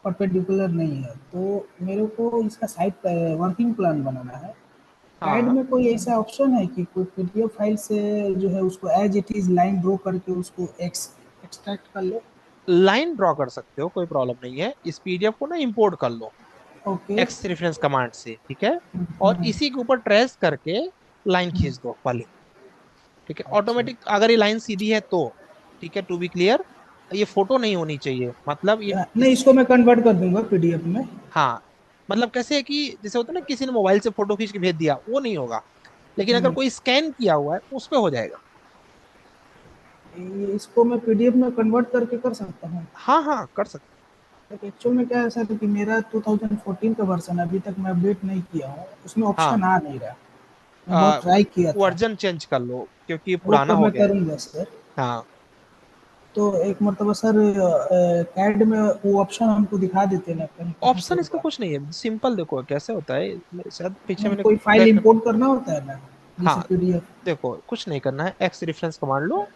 परपेंडिकुलर नहीं है। तो मेरे को इसका साइड वर्किंग प्लान बनाना है। कैड हाँ, में कोई ऐसा ऑप्शन है कि कोई पीडीएफ फाइल से जो है उसको as it is line draw करके उसको एक्सट्रैक्ट कर ले? लाइन ड्रॉ कर सकते हो, कोई प्रॉब्लम नहीं है। इस पीडीएफ को ना इंपोर्ट कर लो ओके। एक्स रेफरेंस कमांड से, ठीक है। और हम्म, इसी के ऊपर ट्रेस करके लाइन हम्म, खींच दो वाली, ठीक है। अच्छा। ऑटोमेटिक अगर ये लाइन सीधी है तो, ठीक है, टू बी क्लियर, ये फोटो नहीं होनी चाहिए, मतलब ये नहीं, इस, इसको मैं कन्वर्ट कर दूंगा पीडीएफ में। हाँ, मतलब कैसे है कि जैसे होता है ना, किसी ने मोबाइल से फोटो खींच के भेज दिया, वो नहीं होगा। लेकिन अगर हम्म, कोई स्कैन किया हुआ है उस पे हो जाएगा। इसको मैं पीडीएफ में कन्वर्ट करके कर सकता हूँ? हाँ हाँ, कर सकते। एक्चुअल में क्या है सर कि मेरा 2014 का वर्जन है, अभी तक मैं अपडेट नहीं किया हूँ, उसमें हाँ, ऑप्शन आ नहीं रहा। मैं बहुत ट्राई किया था। वर्जन चेंज कर लो क्योंकि ये वो पुराना तो हो मैं गया है। करूंगा सर। हाँ, तो एक मरतबा सर कैड में वो ऑप्शन हमको दिखा देते ना, कहीं कहाँ पे ऑप्शन इसका होगा? कुछ नहीं है, सिंपल देखो कैसे होता है, शायद पीछे नहीं, मैंने कोई फाइल कर, इंपोर्ट करना होता है ना, जैसे हाँ, पीडीएफ? देखो कुछ नहीं करना है, एक्स रेफरेंस कमांड लो।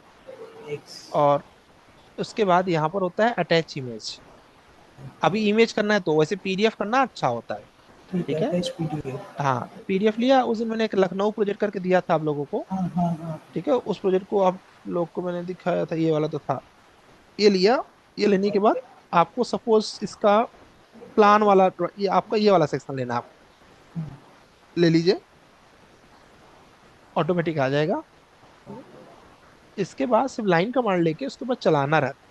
और उसके बाद यहाँ पर होता है अटैच इमेज। अभी इमेज करना है तो वैसे पीडीएफ करना अच्छा होता है, ठीक है, ठीक है। Attach PDF. हाँ, पीडीएफ लिया, उस दिन मैंने एक लखनऊ प्रोजेक्ट करके दिया था आप लोगों को, हाँ हाँ हाँ। ठीक है। उस प्रोजेक्ट को आप लोग को मैंने दिखाया था, ये वाला तो था। ये लिया, ये लेने के बाद आपको सपोज इसका प्लान वाला ये आपका ये वाला सेक्शन लेना है, आप ले लीजिए, ऑटोमेटिक आ जाएगा। इसके बाद सिर्फ लाइन कमांड लेके उसके बाद चलाना रहता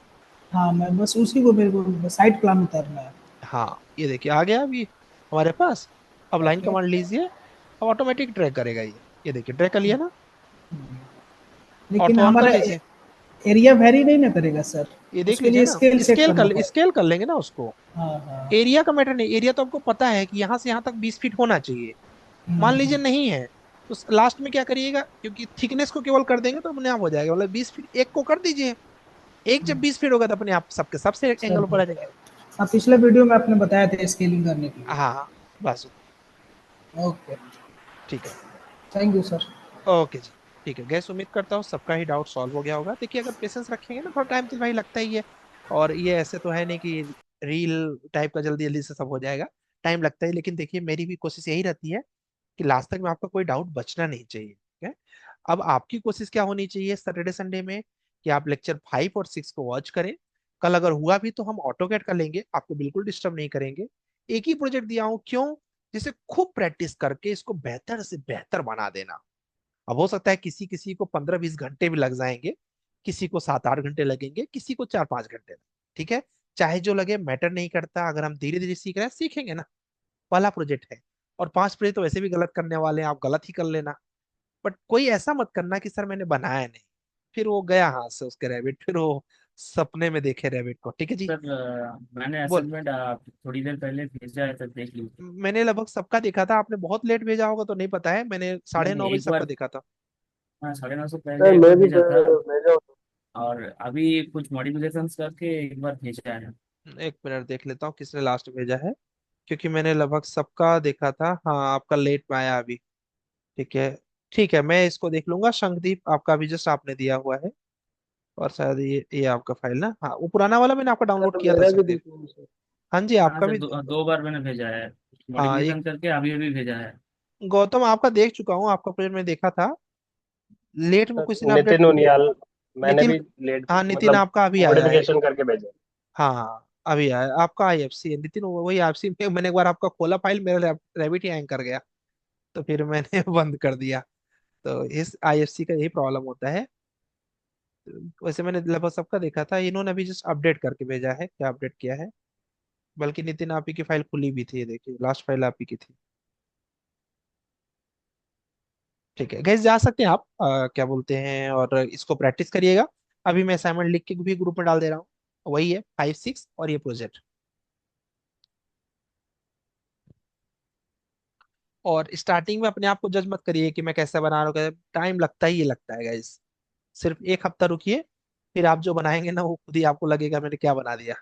हाँ, मैं बस उसी को, मेरे को साइड प्लान उतारना है। है। हाँ, ये देखिए आ गया अभी हमारे पास। अब लाइन ओके। कमांड लीजिए, अब ऑटोमेटिक ड्रैग करेगा ये देखिए ड्रैग कर लिया ना। लेकिन ऑटो ऑन कर हमारा लीजिए, एरिया वेरी नहीं ना करेगा सर? ये देख उसके लीजिए लिए ना, स्केल सेट करना पड़ेगा। स्केल कर लेंगे ना उसको। हाँ हाँ। एरिया का मैटर नहीं, एरिया तो आपको पता है कि यहाँ से यहाँ तक 20 फीट होना चाहिए। मान लीजिए हम्म, नहीं है, तो लास्ट में क्या करिएगा, क्योंकि थिकनेस को केवल कर देंगे तो अपने आप हो जाएगा, मतलब 20 फीट एक को कर दीजिए। एक जब 20 फीट होगा तो अपने आप सबके सबसे एंगल ऊपर चलिए। आ जाएंगे। हाँ, पिछले वीडियो में आपने बताया था स्केलिंग करने के लिए। हाँ, बस, ओके। ठीक है। Thank you sir. ओके जी, ठीक है गैस, उम्मीद करता हूँ सबका ही डाउट सॉल्व हो गया होगा। देखिए अगर पेशेंस रखेंगे ना, थोड़ा टाइम तो भाई लगता ही है। और ये ऐसे तो है नहीं कि रील टाइप का जल्दी जल्दी से सब हो जाएगा, टाइम लगता है। लेकिन देखिए मेरी भी कोशिश यही रहती है कि लास्ट तक में आपका कोई डाउट बचना नहीं चाहिए, ठीक है। अब आपकी कोशिश क्या होनी चाहिए सैटरडे संडे में, कि आप लेक्चर 5 और 6 को वॉच करें। कल अगर हुआ भी तो हम ऑटोकैड कर लेंगे, आपको बिल्कुल डिस्टर्ब नहीं करेंगे। एक ही प्रोजेक्ट दिया हूं, क्यों, जिसे खूब प्रैक्टिस करके इसको बेहतर से बेहतर बना देना। अब हो सकता है किसी किसी को 15-20 घंटे भी लग जाएंगे, किसी को 7-8 घंटे लगेंगे, किसी को 4-5 घंटे, ठीक है। चाहे जो लगे, मैटर नहीं करता, अगर हम धीरे धीरे सीख रहे हैं सीखेंगे ना। पहला प्रोजेक्ट है, और 5 प्रोजेक्ट तो वैसे भी गलत करने वाले हैं, आप गलत ही कर लेना। बट कोई ऐसा मत करना कि सर मैंने बनाया नहीं, फिर वो गया हाथ से उसके रैबिट, फिर वो सपने में देखे रैबिट को, ठीक है जी। सर मैंने बोल, असाइनमेंट थोड़ी देर पहले भेजा है, तब देख लीजिए। मैंने लगभग सबका देखा था, आपने बहुत लेट भेजा होगा तो नहीं पता है, मैंने साढ़े नहीं, नौ बजे एक सबका बार, देखा था। हाँ, 9:30 से सर पहले एक मैं बार भी भेजा था। भेजा हूँ। और अभी कुछ मॉडिफिकेशंस करके एक बार भेजा है। एक मिनट देख लेता हूँ किसने लास्ट भेजा है, क्योंकि मैंने लगभग सबका देखा था। हाँ, आपका लेट में आया अभी, ठीक है। ठीक है, मैं इसको देख लूंगा। शंखदीप आपका भी जस्ट आपने दिया हुआ है, और शायद ये आपका फाइल ना, हाँ वो पुराना वाला मैंने आपका डाउनलोड सर किया था मेरा भी शंखदीप। देख लीजिए सर। हाँ जी, हाँ आपका सर, भी। दो बार मैंने भेजा है, हाँ, एक मॉडिफिकेशन करके अभी अभी भेजा है। गौतम आपका देख चुका हूँ, आपका प्रोजेक्ट में देखा था। लेट में सर किसी ने अपडेट। नितिन उनियाल, मैंने नितिन, भी लेट हाँ नितिन मतलब आपका अभी आया है। मॉडिफिकेशन करके भेजा। हाँ, अभी आया आपका आईएफसी है नितिन, वही आईएफसी में मैंने एक बार आपका खोला फाइल, मेरा रैबिट ही हैंग कर गया, तो फिर मैंने बंद कर दिया। तो इस आईएफसी का यही प्रॉब्लम होता है। वैसे मैंने लगभग सबका देखा था, इन्होंने अभी जस्ट अपडेट करके भेजा है, क्या अपडेट किया है। बल्कि नितिन आप ही की फाइल खुली भी थी, ये देखिए लास्ट फाइल आप ही की थी। ठीक है गैस, जा सकते हैं आप, क्या बोलते हैं, और इसको प्रैक्टिस करिएगा। अभी मैं असाइनमेंट लिख के भी ग्रुप में डाल दे रहा हूँ, वही है 5-6 और ये प्रोजेक्ट। और स्टार्टिंग में अपने आप को जज मत करिए कि मैं कैसे बना रहा हूँ, टाइम लगता ही ये लगता है गाइस। सिर्फ एक हफ्ता रुकिए, फिर आप जो बनाएंगे ना वो खुद ही आपको लगेगा मैंने क्या बना दिया।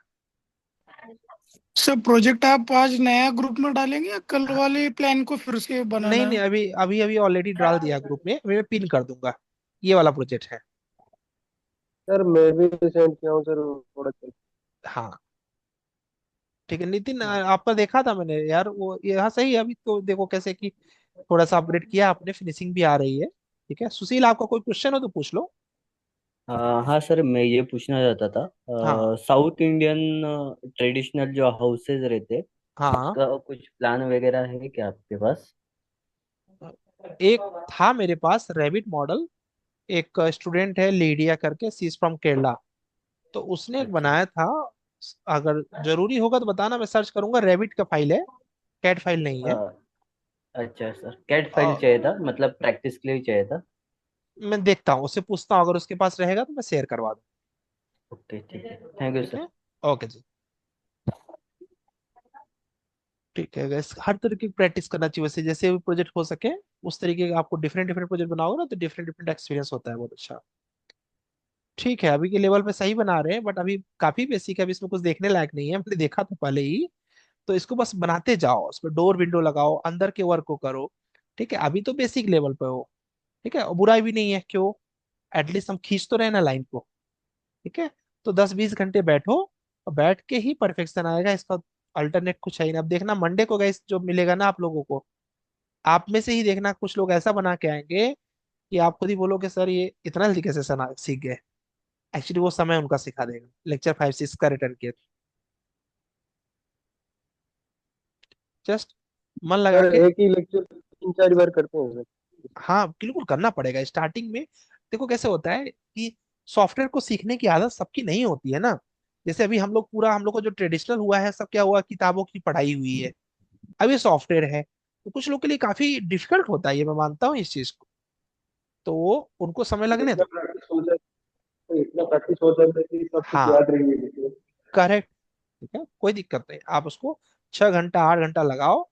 सर प्रोजेक्ट आप आज नया ग्रुप में डालेंगे या कल वाले प्लान को फिर से बनाना नहीं नहीं, है? अभी अभी अभी ऑलरेडी डाल दिया ग्रुप में, अभी मैं पिन कर दूंगा। ये वाला प्रोजेक्ट है। सर मैं भी सेंड किया हूँ सर, थोड़ा चल। हाँ ठीक है नितिन, आपका देखा था मैंने यार, वो यहाँ सही है। अभी तो देखो कैसे कि थोड़ा सा अपग्रेड किया आपने, फिनिशिंग भी आ रही है। ठीक है सुशील, आपका कोई क्वेश्चन हो तो पूछ लो। हाँ सर, मैं ये पूछना चाहता था, हाँ साउथ इंडियन ट्रेडिशनल जो हाउसेज रहते, हाँ। उसका कुछ प्लान वगैरह है क्या आपके पास? एक था मेरे पास रैबिट मॉडल, एक स्टूडेंट है लीडिया करके, सी इज फ्रॉम केरला, तो उसने एक अच्छा। बनाया था। अगर जरूरी होगा तो बताना, मैं सर्च करूंगा। रैबिट का फाइल है, कैट फाइल नहीं है। हाँ, अच्छा सर, कैट फाइल और चाहिए था, मतलब प्रैक्टिस के लिए ही चाहिए था। मैं देखता हूँ, उससे पूछता हूँ, अगर उसके पास रहेगा तो मैं शेयर करवा दूँ। ओके ठीक है, थैंक यू ठीक सर। है। ओके जी। ठीक है गैस, हर तरीके की प्रैक्टिस करना चाहिए वैसे, जैसे भी प्रोजेक्ट हो सके उस तरीके का। आपको डिफरेंट डिफरेंट प्रोजेक्ट बनाओगे ना तो डिफरेंट डिफरेंट एक्सपीरियंस होता है, बहुत अच्छा। ठीक है अभी के लेवल पे सही बना रहे हैं, बट अभी काफी बेसिक है, अभी इसमें कुछ देखने लायक नहीं है, मैंने देखा था पहले ही। तो इसको बस बनाते जाओ, उस पर डोर विंडो लगाओ, अंदर के वर्क को करो। ठीक है अभी तो बेसिक लेवल पे हो। ठीक है और बुराई भी नहीं है, क्यों? एटलीस्ट हम खींच तो रहे ना लाइन को। ठीक है। तो 10-20 घंटे बैठो, और बैठ के ही परफेक्शन आएगा इसका। अल्टरनेट कुछ है ही नहीं। अब देखना मंडे को गाइस जो मिलेगा ना आप लोगों को, आप में से ही देखना कुछ लोग ऐसा बना के आएंगे कि आप खुद ही बोलोगे सर ये इतना जल्दी कैसे सीख गए। एक्चुअली वो समय उनका सिखा देगा, लेक्चर 5-6 का रिटर्न किया। जस्ट मन लगा सर के। एक ही लेक्चर 3-4 बार करते हैं सर। हाँ बिल्कुल करना पड़ेगा स्टार्टिंग में। देखो कैसे होता है कि सॉफ्टवेयर को सीखने की आदत सबकी नहीं होती है ना। जैसे अभी हम लोग पूरा, हम लोग को जो ट्रेडिशनल हुआ है सब क्या हुआ, किताबों की पढ़ाई हुई है। अब ये सॉफ्टवेयर है तो कुछ लोग के लिए काफी डिफिकल्ट होता है, ये मैं मानता हूँ इस चीज को। तो वो उनको समय लगने इतना दो। प्रैक्टिस हो जाए, इतना प्रैक्टिस हो जाता है कि सब कुछ हाँ याद रहेंगे। करेक्ट। ठीक है कोई दिक्कत नहीं, आप उसको 6 घंटा 8 घंटा लगाओ,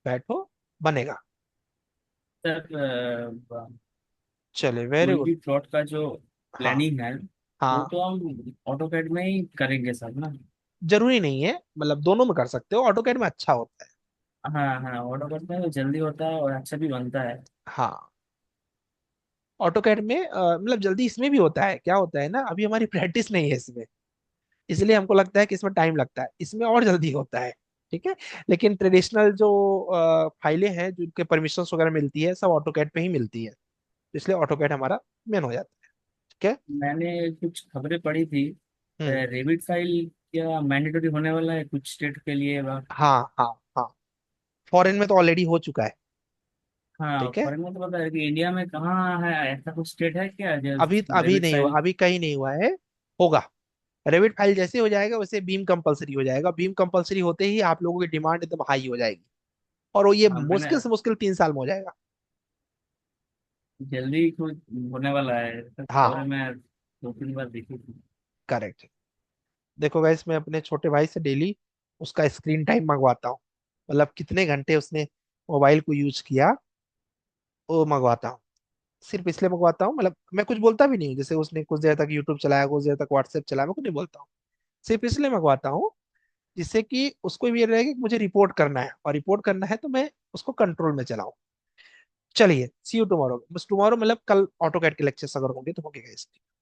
बैठो, बनेगा। सर चले वेरी कोई गुड। भी प्लॉट का जो हाँ प्लानिंग है, वो हाँ। तो हम ऑटोकैड में ही करेंगे सर ना? जरूरी नहीं है, मतलब दोनों में कर सकते हो, ऑटोकैड में अच्छा होता है। हाँ हाँ, ऑटोकैड में तो जल्दी होता है और अच्छा भी बनता है। हाँ ऑटोकैड में मतलब जल्दी इसमें भी होता है, क्या होता है ना, अभी हमारी प्रैक्टिस नहीं है इसमें, इसलिए हमको लगता है कि इसमें टाइम लगता है, इसमें और जल्दी होता है। ठीक है। लेकिन ट्रेडिशनल जो फाइलें हैं जिनके परमिशंस वगैरह मिलती है सब ऑटोकैड पे ही मिलती है, इसलिए ऑटोकैड हमारा मेन हो जाता है। ठीक है। मैंने कुछ खबरें पढ़ी थी, हम्म। रेबिट फाइल क्या मैंडेटरी होने वाला है कुछ स्टेट के लिए हाँ हाँ हाँ। फॉरेन में तो ऑलरेडी हो चुका है। हाँ, ठीक है। फॉरेन में तो पता है कि इंडिया में कहाँ है, ऐसा कुछ स्टेट है क्या जो अभी अभी रेबिट नहीं हुआ, फाइल? अभी कहीं नहीं हुआ है। होगा। रेविट फाइल जैसे हो जाएगा वैसे बीम कंपलसरी हो जाएगा, बीम कंपलसरी होते ही आप लोगों की डिमांड एकदम हाई हो जाएगी, और वो ये हाँ, मैंने मुश्किल से मुश्किल 3 साल में हो जाएगा। जल्दी कुछ होने वाला है, तो खबर हाँ में 2-3 बार देखी थी। करेक्ट। देखो गाइस, मैं अपने छोटे भाई से डेली उसका स्क्रीन टाइम मंगवाता हूँ, मतलब कितने घंटे उसने मोबाइल को यूज किया वो मंगवाता हूँ। सिर्फ इसलिए मंगवाता हूँ, मतलब मैं कुछ बोलता भी नहीं हूँ, जैसे उसने कुछ देर तक यूट्यूब चलाया, कुछ देर तक व्हाट्सएप चलाया, मैं कुछ नहीं बोलता हूँ। सिर्फ इसलिए मंगवाता हूँ जिससे कि उसको भी ये रहेगा कि मुझे रिपोर्ट करना है, और रिपोर्ट करना है तो मैं उसको कंट्रोल में चलाऊं। चलिए सी यू टुमारो, बस टुमारो मतलब कल ऑटोकैड के लेक्चर्स अगर होंगे तो होंगे गाइस।